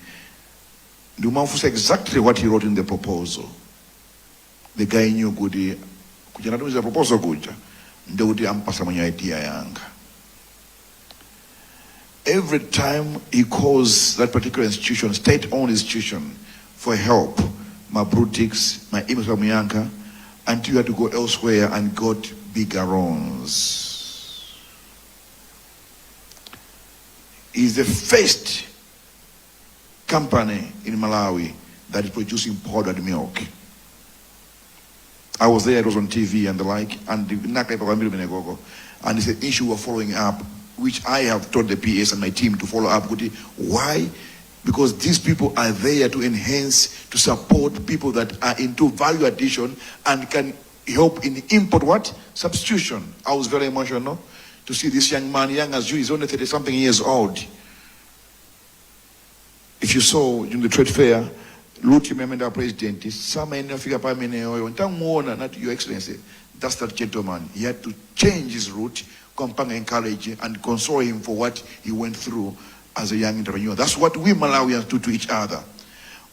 The Mafuso exactly what he wrote in the proposal. The guy knew kuti kuja natumiza proposal kuja. Ndio kuti ampasa mwenye idea yanga. Every time he calls that particular institution, state-owned institution, for help, my brutics, my image from Yanka, until you had to go elsewhere and got bigger loans. He's the first company in Malawi that is producing powdered milk. I was there, it was on TV and the like, and it's an issue we're following up, which I have told the PS and my team to follow up with. Why? Because these people are there to enhance, to support people that are into value addition and can help in import what? Substitution. I was very emotional to see this young man, young as you, he's only 30-something years old. If you saw during the trade fair, Luti Memenda President, not your excellency, that's that gentleman. He had to change his route, encourage and console him for what he went through as a young entrepreneur. That's what we Malawians do to each other.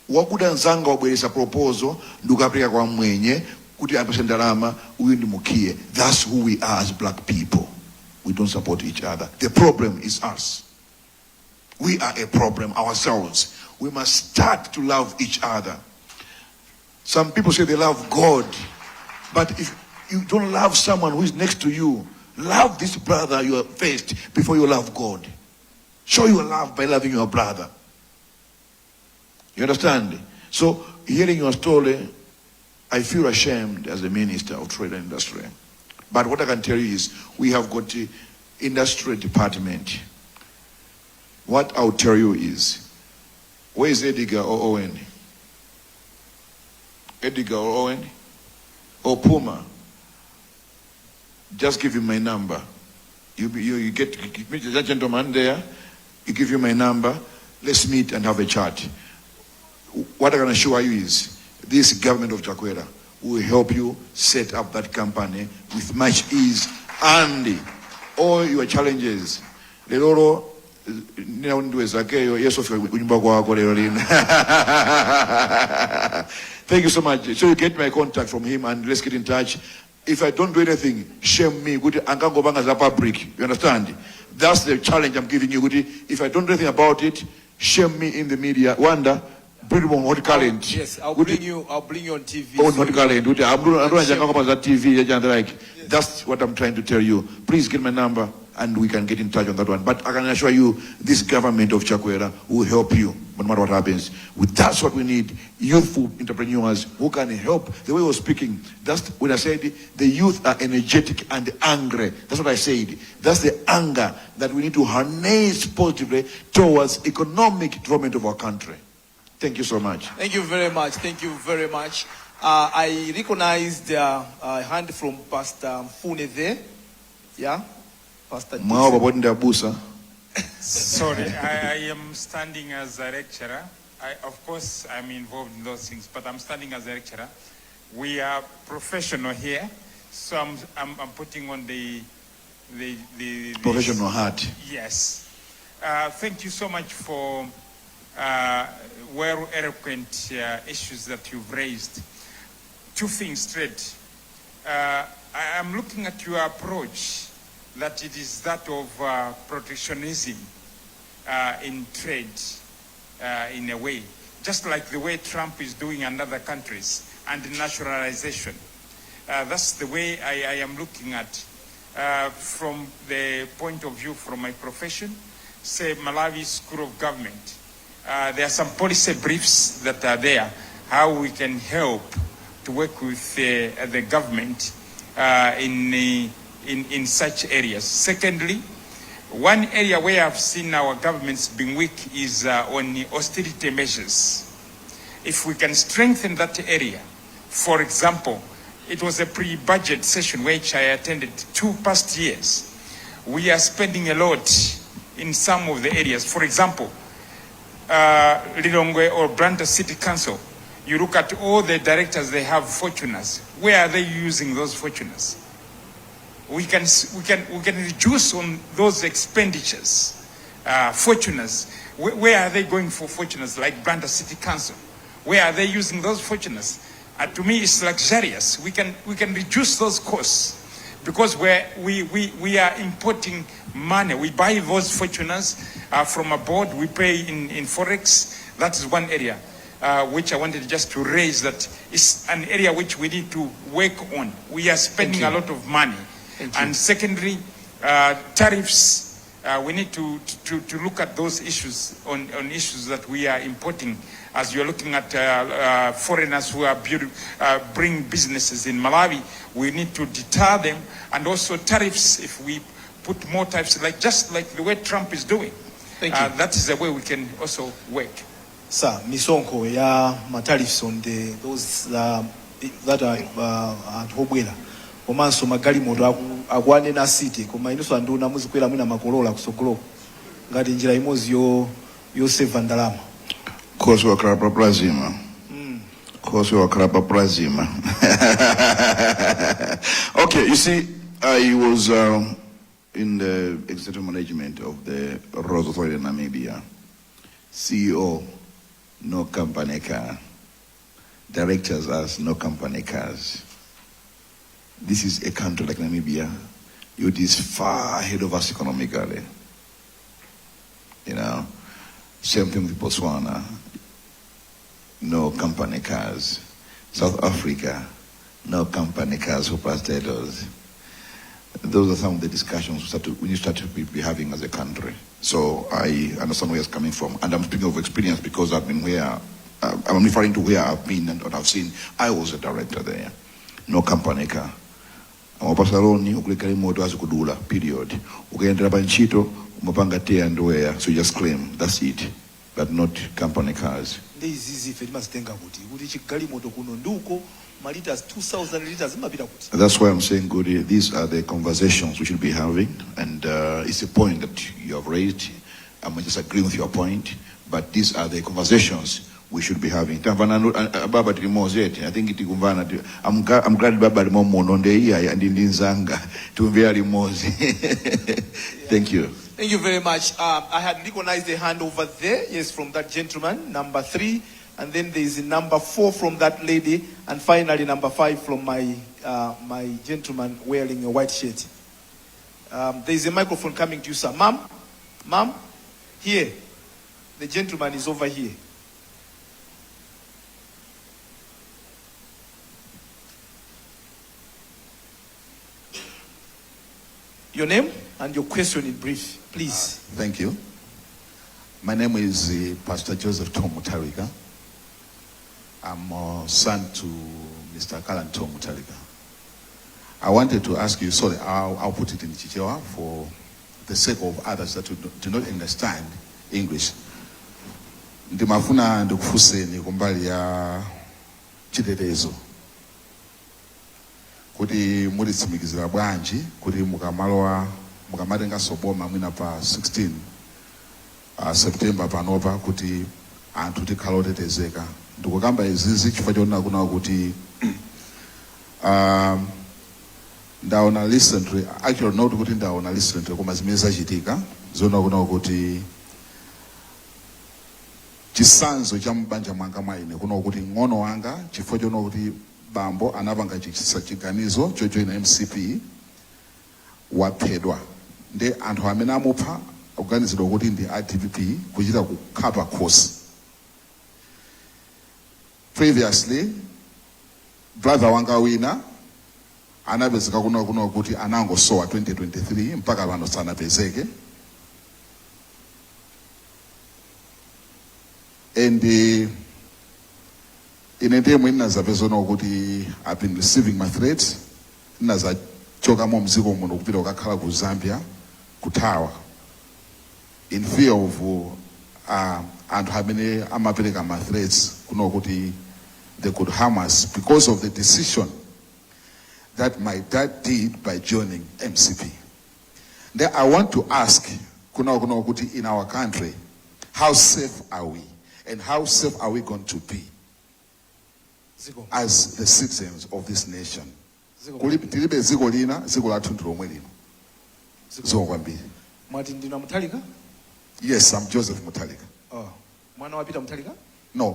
Wakuda nzanga obweleza proposal, ndukapeleka kwa mwenye, kuti apesendarama, uyu mukie. That's who we are as black people. We don't support each other. The problem is us. We are a problem ourselves. We must start to love each other. Some people say they love God, but if you don't love someone who is next to you, love this brother you are faced before you love God. Show your love by loving your brother. You understand? So, hearing your story, I feel ashamed as the Minister of Trade and Industry. But what I can tell you is, we have got the industry department. What I'll tell you is, where is Edgar or Owen? Edgar or Owen? Or Puma? Just give him my number. You meet that gentleman there, you give him my number, let's meet and have a chat. What I can assure you is, this government of Chakwera will help you set up that company with much ease and all your challenges. Thank you so much. So you get my contact from him and let's get in touch. If I don't do anything, shame me. You understand? That's the challenge I'm giving you. If I don't do anything about it, shame me in the media. Wanda, bring on hot talent. Yes, I'll bring you on TV. On hot talent. Yes. That's what I'm trying to tell you. Please get my number and we can get in touch on that one. But I can assure you, this government of Chakwera will help you no matter what happens. That's what we need, youthful entrepreneurs who can help. The way I was speaking, that's when I said the youth are energetic and angry. That's what I said. That's the anger that we need to harness positively towards economic development of our country. Thank you so much. Thank you very much. Thank you very much. I recognized a hand from Pastor Mfune there. Yeah. Pastor Mwa Dixon. babodi ndabusa. Sorry, I am standing as a lecturer. Of course, I'm involved in those things, but I'm standing as a lecturer. We are professional here, so I'm putting on the Professional hat. Yes. Thank you so much for well eloquent issues that you've raised. Two things straight. I'm looking at your approach, that it is that of protectionism in trade, in a way, just like the way Trump is doing in other countries, and nationalization. That's the way I am looking at, from the point of view from my profession, say Malawi School of Government. There are some policy briefs that are there, how we can help to work with the government in such areas. Secondly, one area where I've seen our governments being weak is on the austerity measures. If we can strengthen that area, for example, it was a pre-budget session which I attended 2 past years. We are spending a lot in some of the areas. For example, Lilongwe or Blantyre City Council, you look at all the directors, they have fortuners. Where are they using those fortuners? We can reduce on those expenditures. Fortuners, where are they going for fortuners? Like Blantyre City Council, where are they using those fortuners? To me, it's luxurious. We can reduce those costs because we are importing money. We buy those fortuners from abroad. We pay in forex. That is one area which I wanted just to raise. That is an area which we need to work on. We are spending a lot of money. And secondly, tariffs. We need to look at those issues on issues that we are importing. As you're looking at foreigners who are bring businesses in Malawi, we need to deter them. And also tariffs, if we put more tariffs, just like the way Trump is doing. Thank you. That is the way we can also work. Sir, misonko ya tariffs on those that are at Hobwela. Komanso magali moto akwane na city koma inuso anduna muzikwera mwina makolola kusogolo ngati njira imozi yo save ndalama. Kosi wakarapa plazima. Kosi wakarapa plazima. Okay, you see, I was in the executive management of the Roads Authority in Namibia. CEO, no company car. Directors as no company cars. This is a country like Namibia. It is far ahead of us economically. You know, same thing with Botswana. No company cars. South Africa, no company cars for prosecutors. Those are some of the discussions we start to be having as a country. So I understand where it's coming from. And I'm speaking of experience because I've been where, I'm referring to where I've been and what I've seen. I was a director there. No company car. Amapasaloni ukulekali moto azikudula period. Ukaendera pa ntchito umapanga tea and wear, so you just claim that's it, but not company cars. Ndizizi fe mazitenga kuti chigali moto kuno nduko malitas 2000 liters imapita kuti. That's why I'm saying, Goody, these are the conversations we should be having, and it's a point that you have raised. I'm just agreeing with your point, but these are the conversations we should be having. Baba Trimozet, I think I'm glad Baba Mono and in Zanga to very Mozi. Thank you. Thank you very much. I had recognized the hand over there, yes, from that gentleman, number 3, and then there is number 4 from that lady, and finally number 5 from my gentleman wearing a white shirt. There is a microphone coming to you, sir. Ma'am, here. The gentleman is over here. Your name and your question in brief, please. Thank you. My name is Pastor Joseph Tom Mutarika. I'm son to Mr. Kalan Tom Mutarika. I wanted to ask you, sorry, I'll put it in Chichewa for the sake of others that do not understand English. Ndimafuna ndikufuse ni kumbali ya chitetezo. Kuti mulitsimikizira bwanji kuti mukamalowa mukamatenga boma mwina pa 16 September panopa kuti anthu tikhala otetezeka. Ndikukamba izizi chifukwa chonena kuna kuti ndaona recently, actually not kuti ndaona recently koma zimene zachitika zona kuna kuti chisanzo cha mbanja mwanga mwaine kuna kuti ng'ono wanga chifukwa chona kuti bambo anapanga chiganizo chojoina MCP waphedwa ndi anthu amene amupha akuganizidwa kuti ndi DPP kuchita kukhapa khosi. Previously brother wanga wina anapezeka kuna kuti anangosowa 2023 mpaka pano sanapezeke. And ine ndemwe ndinazapezona kuti I've been receiving my threats. Ndinazachoka mu mziko muno kupita kukakhala ku Zambia kuthawa in fear of anthu amene amapereka my threats kuno kuti they could harm us because of the decision that my dad did by joining MCP. Then I want to ask kuno kuti in our country, how safe are we? And how safe are we going to be as the citizens of this nation? Tilibe ziko lina, ziko la tundu lomwe lino. Ziko kwambiri. Mwati ndina Mutalika? Yes, I'm Joseph Mutalika. Oh. Mwana wapita Mutalika? No,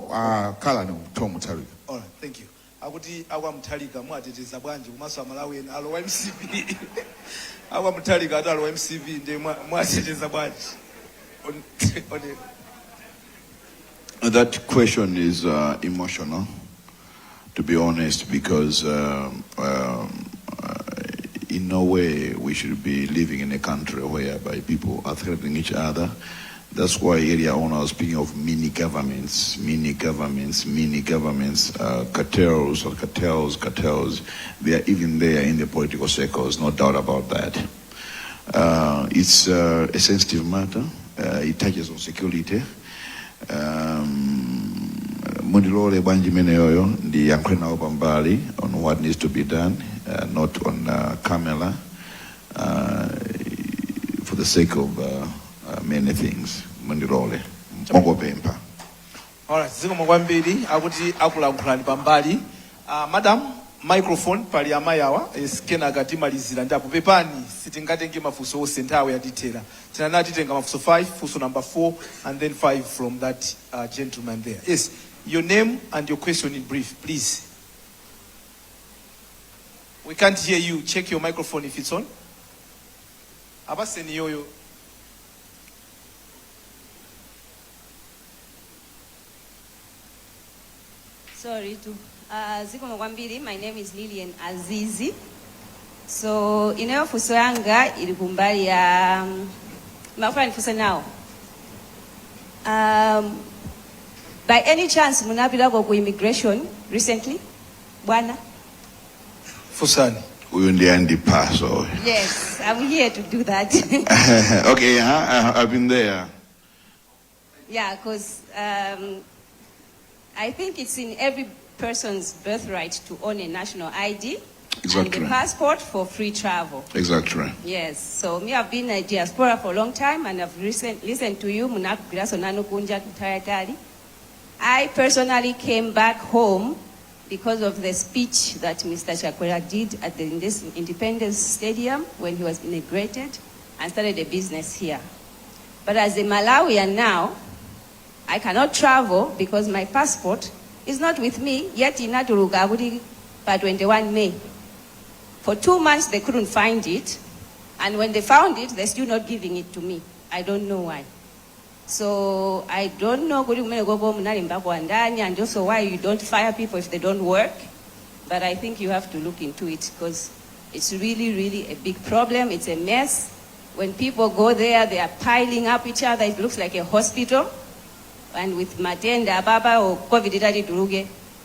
kala ni Tom Mutalika. All right, thank you. Akuti awa Mutalika mwateteza bwanji kumaso amalawi ena alo MCP. Awa Mutalika ata alo MCP ndi mwateteza bwanji. That question is emotional, to be honest, because in no way we should be living in a country whereby people are threatening each other. That's why earlier on I was speaking of mini governments, cartels. They are even there in the political circles, no doubt about that. It's a sensitive matter. It touches on security. Mundilole banji mene yoyo ndi yankwena opambali on what needs to be done, not on camera, for the sake of many things. Mundilole mongo bempa. Alright, ziko mwambiri akuti akulankhulani pambali. Madam, microphone pali amayawa skena kati malizira ndapo pepani sitingatenge mafuso ose nthawe yatithera. Tinanati tenga mafuso 5, fuso number 4 and then 5 from that gentleman there. Yes, your name and your question in brief, please. We can't hear you. Check your microphone if it's on. Abaseni yoyo. Sorry to ziko mwambiri, my name is Lillian Azizi. So inayo fuso yanga ilikumbali ya mafura nifusa nao. By any chance munapita kwa immigration recently? Bwana? Fusani. Uyu ndi Andy Paso. Yes, I'm here to do that. Okay, I've been there. Yeah, because I think it's in every person's birthright to own a national ID. Exactly. And a passport for free travel. Exactly. Yes. So me, I've been a diaspora for a long time, and I've listened to you. I personally came back home because of the speech that Mr. Chakwera did at the Independence Stadium when he was inaugurated, and started a business here. But as a Malawian now, I cannot travel because my passport is not with me, yet in Naturuga by 21 May. For 2 months, they couldn't find it. And when they found it, they're still not giving it to me. I don't know why. So I don't know and also why you don't fire people if they don't work. But I think you have to look into it because it's really, really a big problem. It's a mess. When people go there, they are piling up each other. It looks like a hospital. And with Matenda, Baba, or COVID,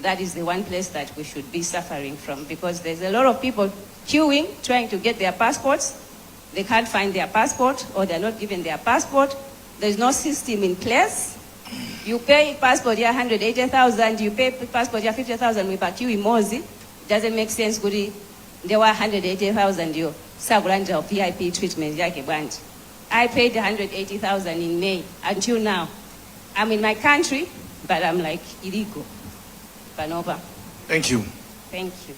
that is the one place that we should be suffering from because there's a lot of people queuing, trying to get their passports. They can't find their passport or they're not given their passport. There's no system in place. You pay passport, you're 180,000. You pay passport, you're 50,000. We back you in Mozi. Doesn't make sense. There were 180,000. sakulandira VIP treatment yake bwanji. I paid 180,000 in May. Until now, I'm in my country, but I'm like illegal. Panopa. Thank you. Thank you.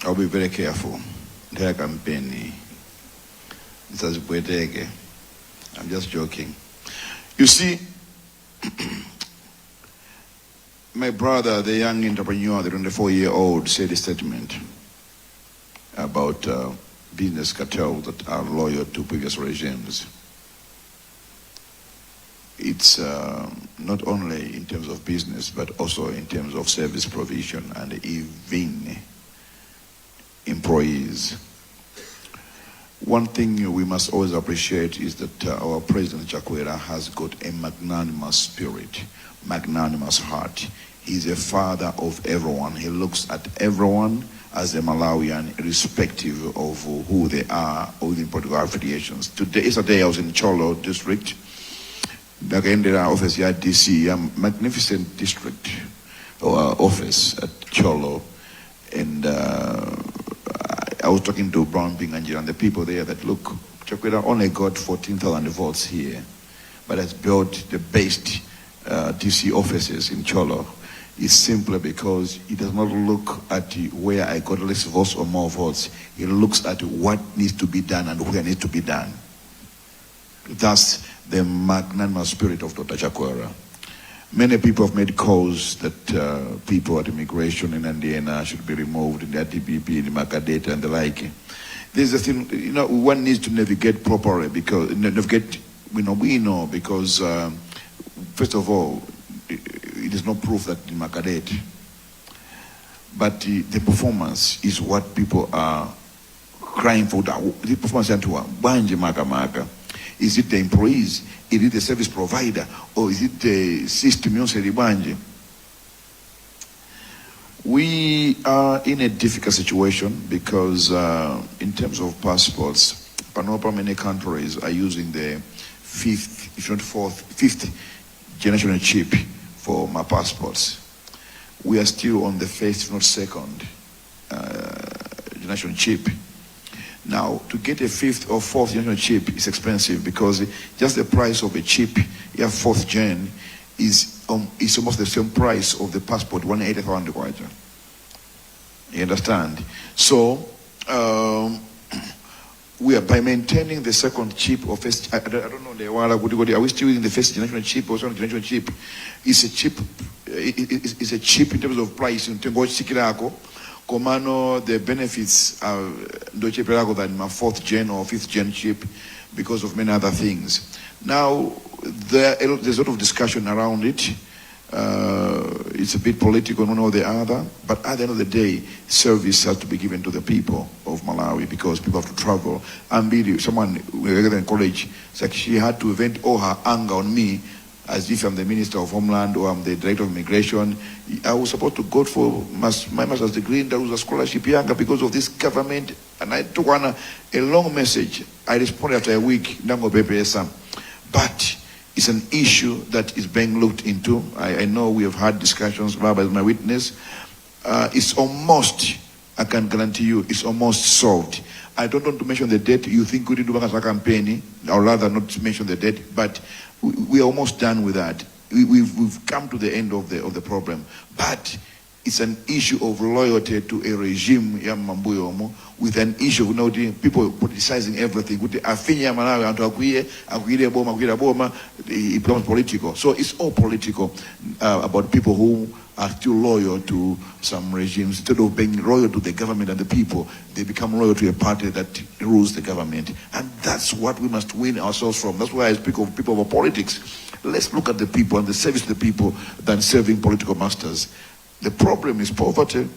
I'll be very careful. Their campaign. I'm just joking. You see, my brother, the young entrepreneur, the 24-year-old, said a statement about business cartels that are loyal to previous regimes. It's not only in terms of business, but also in terms of service provision and even employees. One thing we must always appreciate is that our President Chakwera has got a magnanimous spirit, magnanimous heart. He's a father of everyone. He looks at everyone as a Malawian, irrespective of who they are or even political affiliations. Yesterday I was in Cholo district. Ndakaendera office ya DC, a magnificent district office at Cholo, and I was talking to Brown Binganjira and the people there that, look, Chakwera only got 14,000 votes here, but has built the best DC offices in Cholo. It's simply because he does not look at where I got less votes or more votes. He looks at what needs to be done and where needs to be done. That's the magnanimous spirit of Dr. Chakwera. Many people have made calls that people at immigration in Indiana should be removed in the DPP, in the Makadata and the like. There's a thing, one needs to navigate properly because, because first of all, it is not proof that the Makadata, but the performance is what people are crying for. The performance is it the employees? Is it the service provider? Or is it the system? We are in a difficult situation because in terms of passports, many countries are using the fifth generation chip for my passports. We are still on the first, if not second, generation chip. Now, to get a fifth or fourth generation chip is expensive because just the price of a chip, fourth gen, is almost the same price of the passport, 180,000 kwacha. You understand? So, we are by maintaining the second chip or first. I don't know are we still using the first generation chip or second generation chip? It's a chip. It's a chip in terms of price. In terms of Komano, the benefits are cheaper than my fourth gen or fifth gen chip because of many other things. Now, there's a lot of discussion around it. It's a bit political, one or the other, but at the end of the day, service has to be given to the people of Malawi because people have to travel. And someone in college, it's like she had to vent all her anger on me as if I'm the Minister of Homeland or I'm the Director of Immigration. I was supposed to go for my master's degree, and there was a scholarship younger because of this government. And I took on a long message. I responded after a week, but it's an issue that is being looked into. I know we have had discussions, Baba is my witness. It's almost, I can guarantee you, it's almost solved. I don't want to mention the date. You think we did do a campaign, or rather not mention the date, but we are almost done with that. We've come to the end of the problem. But it's an issue of loyalty to a regime with an issue of people politicizing everything. It becomes political. So it's all political about people who are still loyal to some regimes. Instead of being loyal to the government and the people, they become loyal to a party that rules the government. And that's what we must win ourselves from. That's why I speak of people of politics. Let's look at the people and the service to the people than serving political masters. The problem is poverty,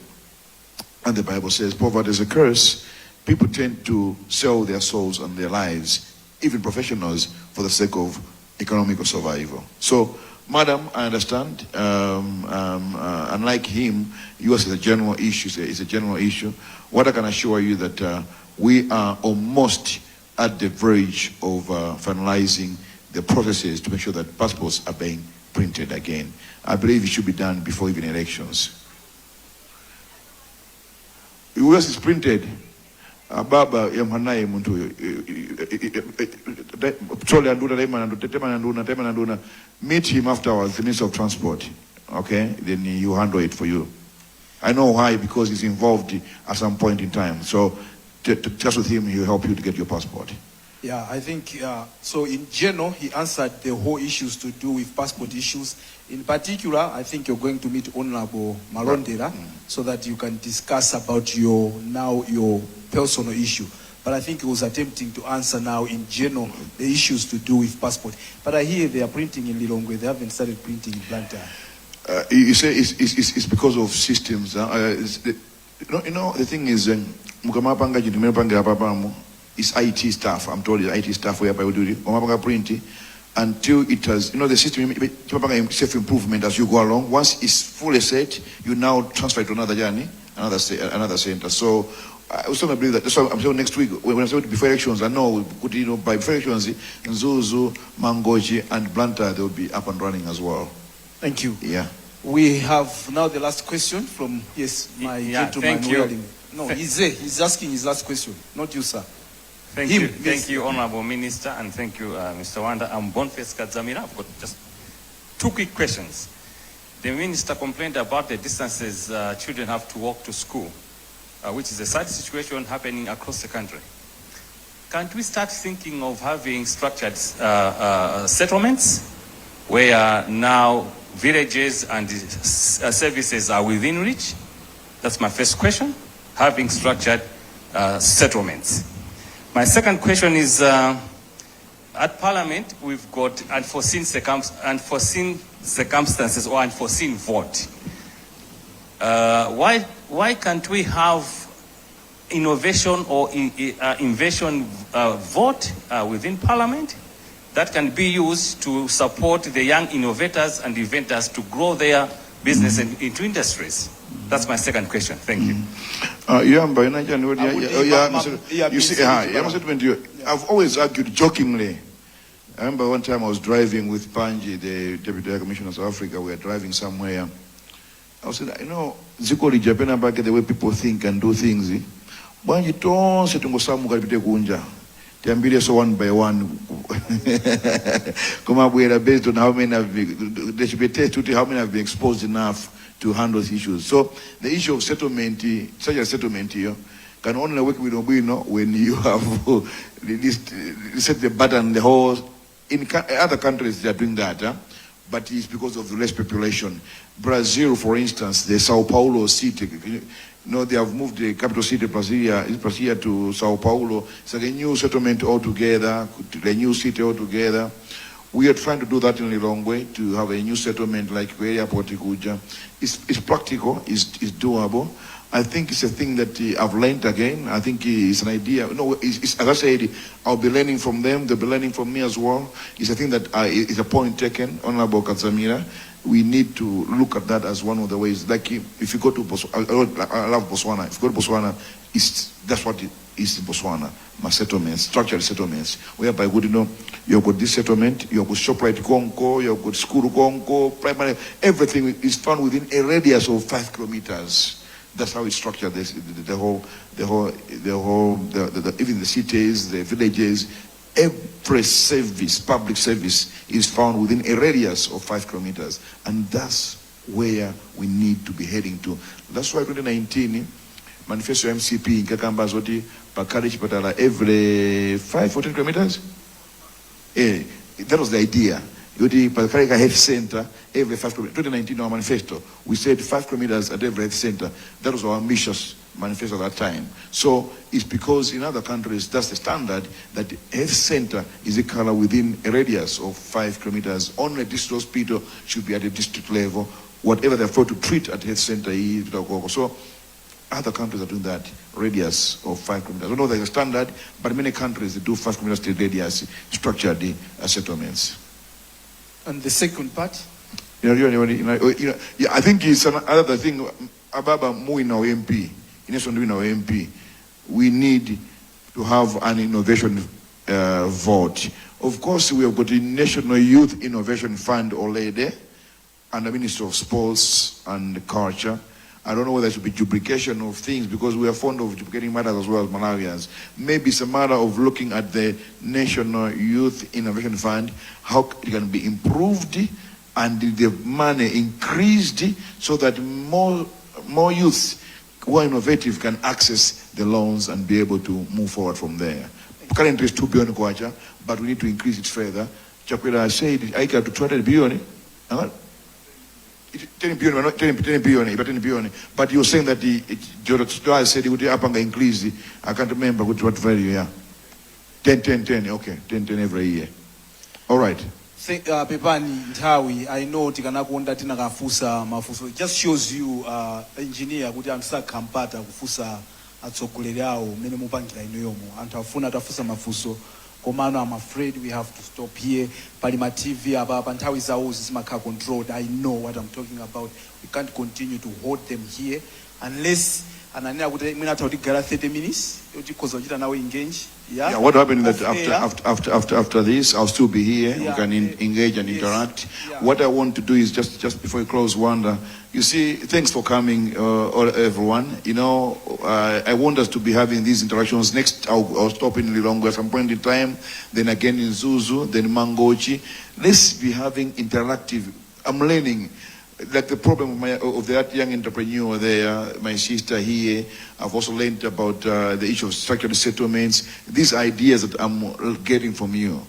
and the Bible says poverty is a curse. People tend to sell their souls and their lives, even professionals, for the sake of economic survival. So, Madam, I understand. Unlike him, yours is a general issue. It's a general issue. What I can assure you that we are almost at the verge of finalizing the processes to make sure that passports are being printed again. I believe it should be done before even elections. US is printed. Baba yamhanaye muntu meet him afterwards, the Minister of Transport. Okay, then you handle it for you. I know why, because he's involved at some point in time. So just with him, he'll help you to get your passport. Yeah, I think, so in general, he answered the whole issues to do with passport issues. In particular, I think you're going to meet Honorable Malondera so that you can discuss about your personal issue. But I think he was attempting to answer now in general the issues to do with passport. But I hear they are printing in Lilongwe. They haven't started printing in Blantyre. You say it's because of systems. The thing is, it's IT staff. I'm told it's IT staff whereby we do it. Print until it has, the system, self-improvement as you go along. Once it's fully set, you now transfer it to another journey, another center. So I also believe that. So I'm saying next week, when I say before elections, I know, by before elections, Nzuzu, Mangochi, and Blantyre, they will be up and running as well. Thank you. Yeah. We have now the last question from, my gentleman. Thank you. No, he's asking his last question, not you, sir. Thank you, Honorable Minister, and thank you, Mr. Wanda. I'm Boniface Kadzamira. I've got just 2 quick questions. The Minister complained about the distances children have to walk to school, which is a sad situation happening across the country. Can't we start thinking of having structured settlements where now villages and services are within reach? That's my first question, having structured settlements. My second question is, at Parliament, we've got unforeseen circumstances or unforeseen vote. Why can't we have innovation or invention vote within Parliament that can be used to support the young innovators and inventors to grow their business into industries? That's my second question. Thank you. I've always argued jokingly. I remember one time I was driving with Panji, the Deputy High Commissioner of South Africa. We were driving somewhere. I said, Zikoli Japan about the way people think and do things. Banji ton setungosamu kalipite kunja. Tiambile so one by one. Come up based on how many have been, they should be tested how many have been exposed enough to handle these issues. So the issue of settlement, such a settlement here, can only work with Obuino when you have set the button, the whole. In other countries, they are doing that, but it's because of the less population. Brazil, for instance, the Sao Paulo city, they have moved the capital city, Brasilia to Sao Paulo. It's like a new settlement altogether, a new city altogether. We are trying to do that in Lilongwe, to have a new settlement like Kwea, Potikuja. It's practical, it's doable. I think it's a thing that I've learned again. I think it's an idea. As I said, I'll be learning from them. They'll be learning from me as well. It's a thing that is a point taken, Honorable Kadzamira. We need to look at that as one of the ways. Like if you go to Botswana, I love Botswana. If you go to Botswana, that's what it is in Botswana. Settlements, structured settlements, whereby you've got this settlement, you've got ShopRite Congo, you've got school Congo, primary, everything is found within a radius of 5 kilometers. That's how it's structured. Even the cities, the villages, every service, public service, is found within a radius of 5 kilometers, and that's where we need to be heading to. That's why 2019 manifesto MCP in Kakamba Zoti Pakadali Chipatala every 5 or 10 kilometers. That was the idea. Yoti Pakarika Health Center every 5 kilometers. 2019 our manifesto, we said 5 kilometers at every health center. That was our ambitious manifesto at that time. So it's because in other countries that's the standard, that the health center is a color within a radius of 5 kilometers. Only district hospital should be at the district level. Whatever they afford to treat at health center is. So other countries are doing that radius of 5 kilometers. I don't know there's a standard, but many countries they do 5 kilometers to radius structured settlements. And the second part? I think it's another thing. Ababa in our MP, in our MP, we need to have an innovation vote. Of course, we have got the National Youth Innovation Fund already, and the Minister of Sports and Culture. I don't know whether it should be duplication of things, because we are fond of duplicating matters as well as Malawians. Maybe it's a matter of looking at the National Youth Innovation Fund, how it can be improved and the money increased so that more youths who are innovative can access the loans and be able to move forward from there. Currently it's 2 billion kwacha, but we need to increase it further. Chakwera said I got to 200 billion. 10 billion. But you're saying that Dr. said he would up and increase. I can't remember what value, yeah. 10, okay. 10 every year. All right. Pepani Ntawi, I know tikanakonda tina kafusa mafuso. It just shows you engineer kuti amsa kampata kufusa atsogoleri awo mene mupangira inoyomo. Anthu afuna atafusa mafuso. Komano, I'm afraid we have to stop here. Palima TV apa Nthawi zawo zimakha controlled. I know what I'm talking about. We can't continue to hold them here unless anania kuti mwina tawti gara 30 minutes. Yoti kozo chita nawe engage. Yeah, what happened is that after this, I'll still be here. Yeah, we can engage and interact. Yeah. What I want to do is just before you close, Wanda, you see, thanks for coming, everyone. You know, I want us to be having these interactions. Next, I'll stop in Lilongwe at some point in time, then again in Zuzu, then Mangochi. Let's be having interactive. I'm learning. Like the problem of that young entrepreneur there, my sister here, I've also learned about the issue of structured settlements, these ideas that I'm getting from you.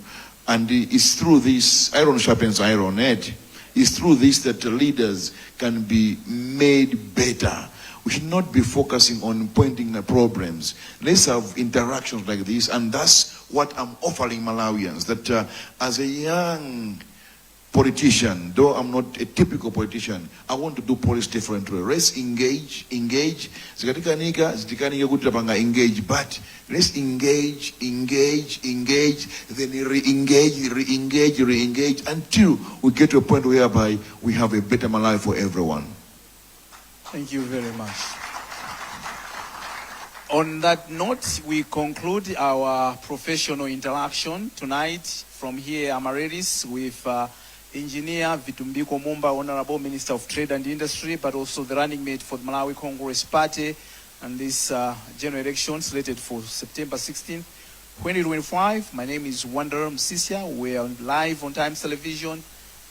And it's through this, iron sharpens iron, Ed. It's through this that the leaders can be made better. We should not be focusing on pointing at problems. Let's have interactions like this, and that's what I'm offering Malawians, that as a young politician, though I'm not a typical politician, I want to do politics differently. Let's engage. Zikatikanika kutapanga engage, but let's engage, then re-engage until we get to a point whereby we have a better Malawi for everyone. Thank you very much. On that note, we conclude our professional interaction tonight. From here, Amaryllis with Engineer Vitumbiko Mumba, Honorable Minister of Trade and Industry, but also the running mate for the Malawi Congress Party and this general election slated for September 16th, 2025. My name is Wander Msisia. We are live on Times Television,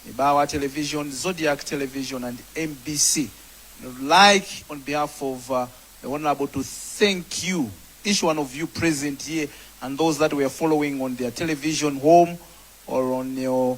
Ibawa Television, Zodiac Television, and MBC. I'd like, on behalf of the Honorable, to thank you, each one of you present here, and those that were following on their television home or on your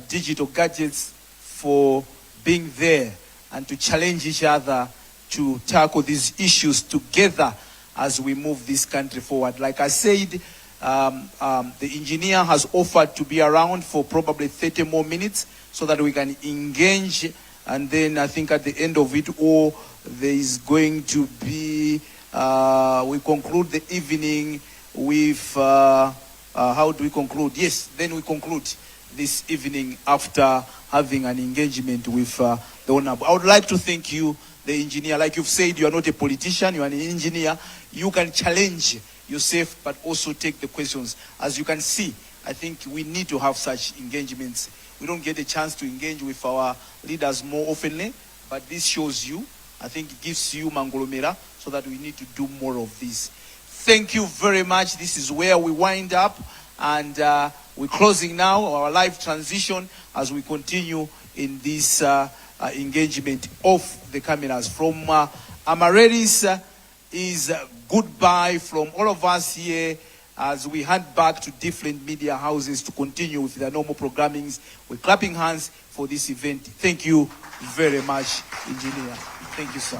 digital gadgets, for being there and to challenge each other to tackle these issues together as we move this country forward. Like I said, the engineer has offered to be around for probably 30 more minutes so that we can engage, and then I think at the end of it all there is going to be we conclude the evening with how do we conclude? Yes, then we conclude this evening after having an engagement with the Honorable. I would like to thank you, the engineer. Like you've said, you are not a politician, you are an engineer. You can challenge yourself, but also take the questions. As you can see, I think we need to have such engagements. We don't get a chance to engage with our leaders more oftenly, but this shows you, I think it gives you Mangolomera, so that we need to do more of this. Thank you very much. This is where we wind up, and we're closing now our live transition as we continue in this engagement of the cameras. From Amaryllis is goodbye from all of us here as we hand back to different media houses to continue with their normal programmings. We're clapping hands for this event. Thank you very much, engineer. Thank you, sir.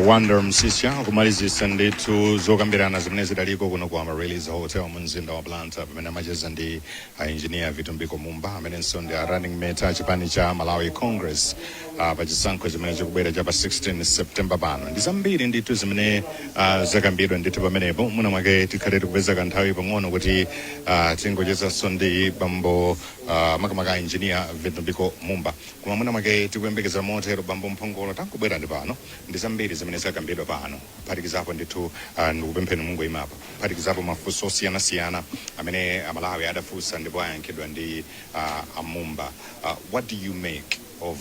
Wander Msisia kumalizisa nditu zokambirana zimene zidaliko kuno ku Amaryllis Hotel mumzinda wa Blantyre pamene amacheza ndi engineer Vitumbiko Mumba amenenso ndi running mate chipani cha Malawi Congress pachisankho chimene chikubwera cha pa 16 September pano. Ndi zambiri nditu zimene zakambidwa ndithu pamenepo muna mwake tikhale tikupeza kanthawi pang'ono kuti tingochezanso ndi bambo makamaka engineer Vitumbiko Mumba. Koma muna mwake tikuyembekeza motero bambo mphongolo tankubwera ndi pano ndi zambiri zimene zakambidwa pano phatikizapo ndithu ndikupempheni Mungu imapa phatikizapo mafunso osiyanasiyana amene Amalawi adafunsa ndipo ayankhidwa ndi Mumba. What do you make of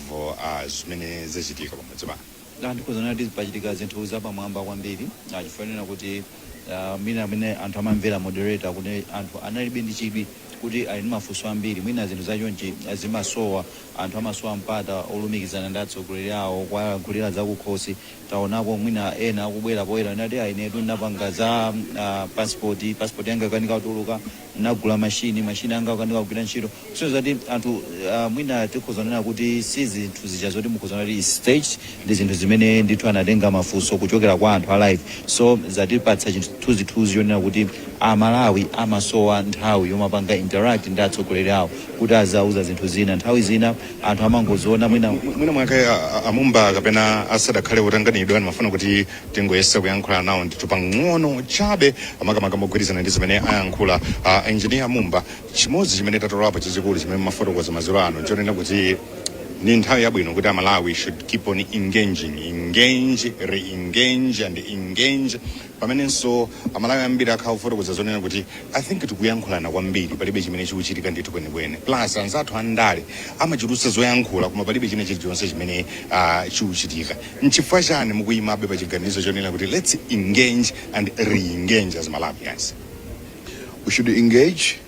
zimene zachitika pamodzi pano? ndikuzana kuti pachitika zinthu zapamwamba kwambiri chifanira kuti mina amene anthu amamvera moderator kuti anthu analibe ndi chidwi kuti ali ndi mafunso ambiri mwina zinthu zachonchi zimasowa anthu amasowa mpata olumikizana ndi atsogoleri awo kwagulira zakukhosi taonapo mwina ena akubwera poyera nati ainetu ndinapanga za passport yanga ikanika kutuluka nagula mashini anga ikanika kugwira ntchito kusonyeza zati anthu mwina tikhuzanena kuti si zinthu zija zoti mukhuzana kuti stage ndi zinthu zimene ndithu anatenga mafunso kuchokera kwa anthu alive so zatipatsa chithunzithunzi yonena kuti amalawi amasowa nthawi yomapanga interact ndi atsogoleri awo kuti azauza zinthu zina nthawi zina anthu amangoziona mwina mwake amumba kapena asadakhale kutanganidwa ndimafuna kuti tingoyesa kuyankhula nawo ndithu pang'ono chabe amakamaka mogwirizana ndi zimene ayankhula engineer Mumba chimodzi chimene tatolapo chachikulu chimene mafotokoza maziro ano chonena kuti ni nthawi yabwino kuti amalawi should keep on engage re-engage and engage pamenenso amalawi ambiri akhafotokoza zonena kuti I think tikuyankhulana kwambiri palibe chimene chikuchitika ndithu kwenikweni plus anzathu andale amachitutsa zoyankhula koma palibe china chilichonse chimene chikuchitika nchifukwa chani mukuyimabe pa chiganizo chonena kuti let's engage and re-engage as Malawians? We should engage.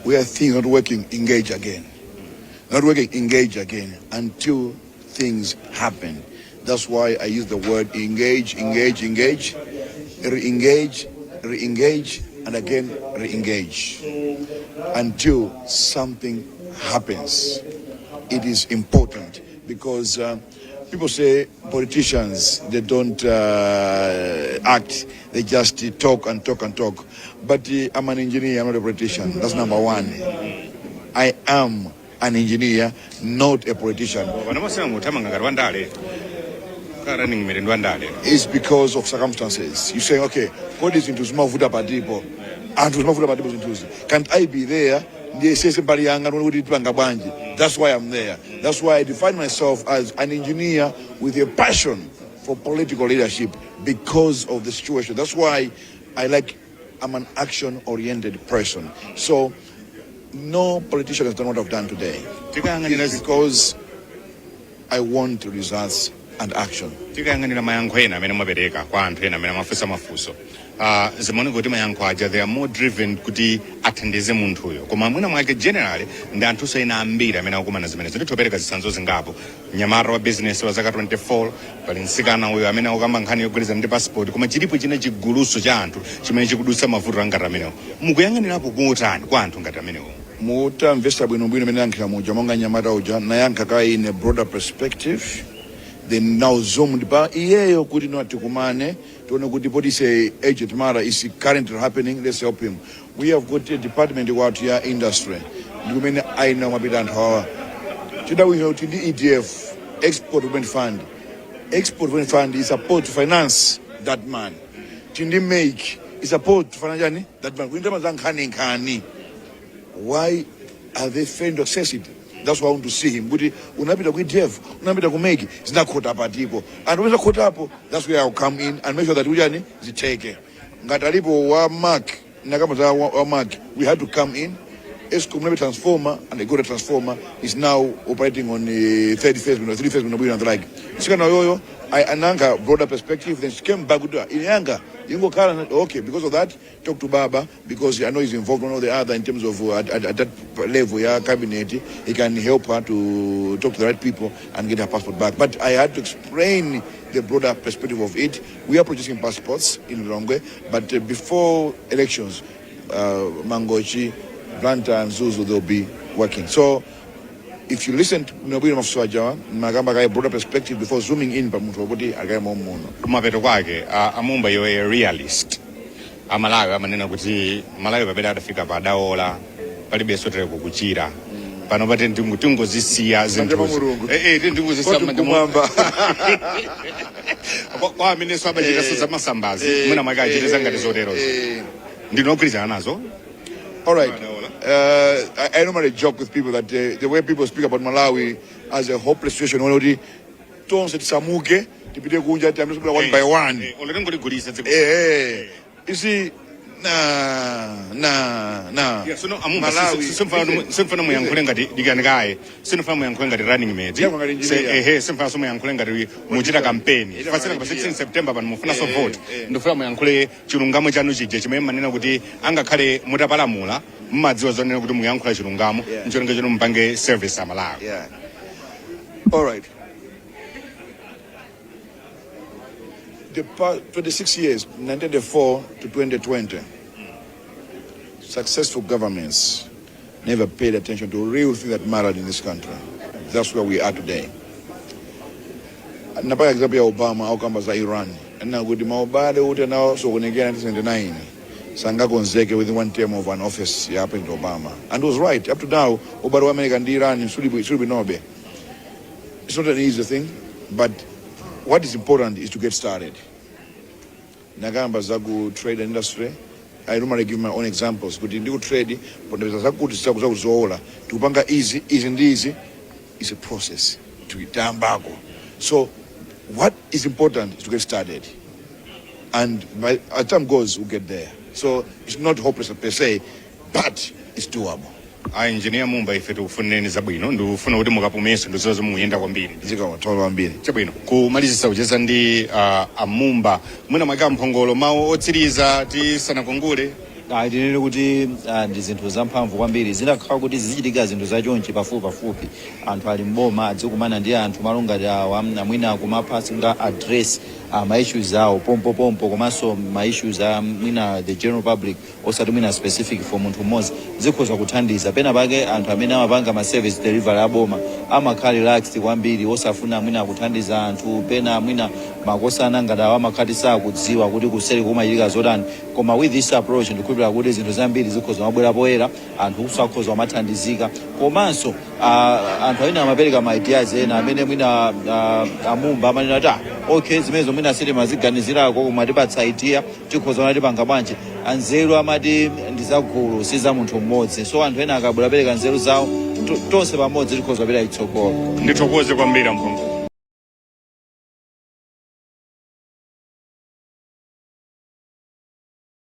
We are things not working, engage again. Not working, engage again until things happen. That's why I use the word engage, re-engage, and again re-engage until something happens. It is important because people say politicians, they don't act, they just talk and talk and talk. But I'm an engineer, I'm not a politician. That's number one. I am an engineer, not a politician. It's because of circumstances. You say, okay, what is into small food about people? Can't I be there? That's why I'm there. That's why I define myself as an engineer with a passion for political leadership because of the situation. That's why I'm an action-oriented person. So no politician has done what I've done today. It's because I want results and action. Zimone kuti mayankho aja they are more driven kuti athandize munthuyo koma mwina mwake generally ndi anthu ena ambiri amene akumana zimene zititopereka zitsanzo zingapo nyamara wa business wa zaka 24 pali nsikana uyo amene akukamba nkhani yogwirizana ndi passport koma chilipo china chiguluso cha anthu chimene chikudutsa mavuto ngati amenewo mukuyang'anirapo kutani kwa anthu ngati amenewo? Mutamvesa bwinobwino imene yankhira muja monga nyamata uja nayankha kayi in a broader perspective then now zoomed pa iyeyo kuti tikumane tione kuti what is a agent matter is currently happening. Let's help him. We have got a department what here industry ndikumene aina mapita anthu awa tidawinga kuti ndi EDF export development fund is supposed to finance that man tindi make is supposed to finance that man kuindama za nkhani. Why are they failing to access it? That's why I want to see him. But unapita ku EDF, unapita ku make, it's not caught up at people. And when it's caught up, that's where I'll come in and make sure that ujani is taken. Ngatalipo wa mark, nakamata wa mark, we had to come in. Eskom transformer and a good transformer is now operating on the 3 phase and the like. Second yoyo, I ananga broader perspective. Then she came back with in Yanga. Okay, because of that, talk to Baba because I know he's involved one or the other in terms of at that level, cabinet. He can help her to talk to the right people and get her passport back. But I had to explain the broader perspective of it. We are producing passports in Longwe, but before elections, Mangochi, Blanta and Zuzu, they'll be working. So if you listen to Mafuso Vitumbiko broader perspective before zooming in kumapeto kwake amumba yo a realist amalawi amanena kuti malawi papeda adafika padaola palibe sotere kukuchira pano pate tingozisiya zinthu tingozisiya kumwamba kwa amene so abachita za masambazi mwina mwake achiteza ngati zoterozo ndinogwirizana nazo. All right. I normally joke with people that the way people speak about Malawi as a hopeless situation, already don't say samuke, tipite kunja, one by one. You see, Yeah, so no, simfana muyankhule ngati dikanikaye sinofana muyankhule ngati running mate simfana so muyankhule ngati muchita campaign fasina pa 16 September pano mufuna so vote ndofuna muyankhule chilungamo chanu chije chimene manena kuti angakhale mutapalamula mmadziwa zonena kuti muyankhula chilungamo ncholinga chino mpange service amalawi. All right. The past 26 years, 1984 to 2020, successful governments never paid attention to real things that mattered in this country. That's where we are today. Napaya example ya Obama au kamba za Iran. Na kuti maobade ute nao so kunegea 1979. Sanga konzeke within one term of an office ya happened to Obama. And it was right. Up to now, Obama America and Iran should be nobe. It's not an easy thing, but what is important is to get started. Nagamba zagu trade industry. I normally give my own examples. But in the trade, but there's a good stuff to panga easy, it's a process to get down back. So what is important is to get started. And as time goes, we'll get there. So it's not hopeless per se, but it's doable. Engineer Mumba ife tukufuneni zabwino ndufuna kuti mukapumenso ndizozo muyenda kwambiri chabwino kumalizisa ucheza ndi amumba mwina mwaka mphongolo mawu otsiriza tisanakongole tinene kuti ndi zinthu zamphamvu kwambiri zindakhala kuti zichitika zinthu zachonchi pafupi anthu ali mboma adzikumana ndi anthu malungati awa mwina kumapasi nga address ma issues awo pompo komanso ma issues mwina the general public osati mwina specific for munthu mmodzi zikhoza kuthandiza pena pake anthu amene amapanga ma service delivery aboma amakhala relaxed kwambiri osafuna mwina kuthandiza anthu pena mwina makosana ngati awa amakhati sakudziwa kuti kuseri kumachitika zotani koma with this approach ndikukhulupirira kuti zinthu zambiri zikhoza mabwera poyera anthu kusakhoza mathandizika komanso anthu amene amapereka ma ideas ena amene mwina amumba amanena ta okay zimenezo mwina sili maziganizirako koma tipatsa idea tikhoza kuti panga bwanji anzeru amati ndizagulu siza munthu mmodzi so anthu ena akabwera pereka nzeru zawo tonse pamodzi tikhoza pera itsogolo ndithokoze kwambiri mphongo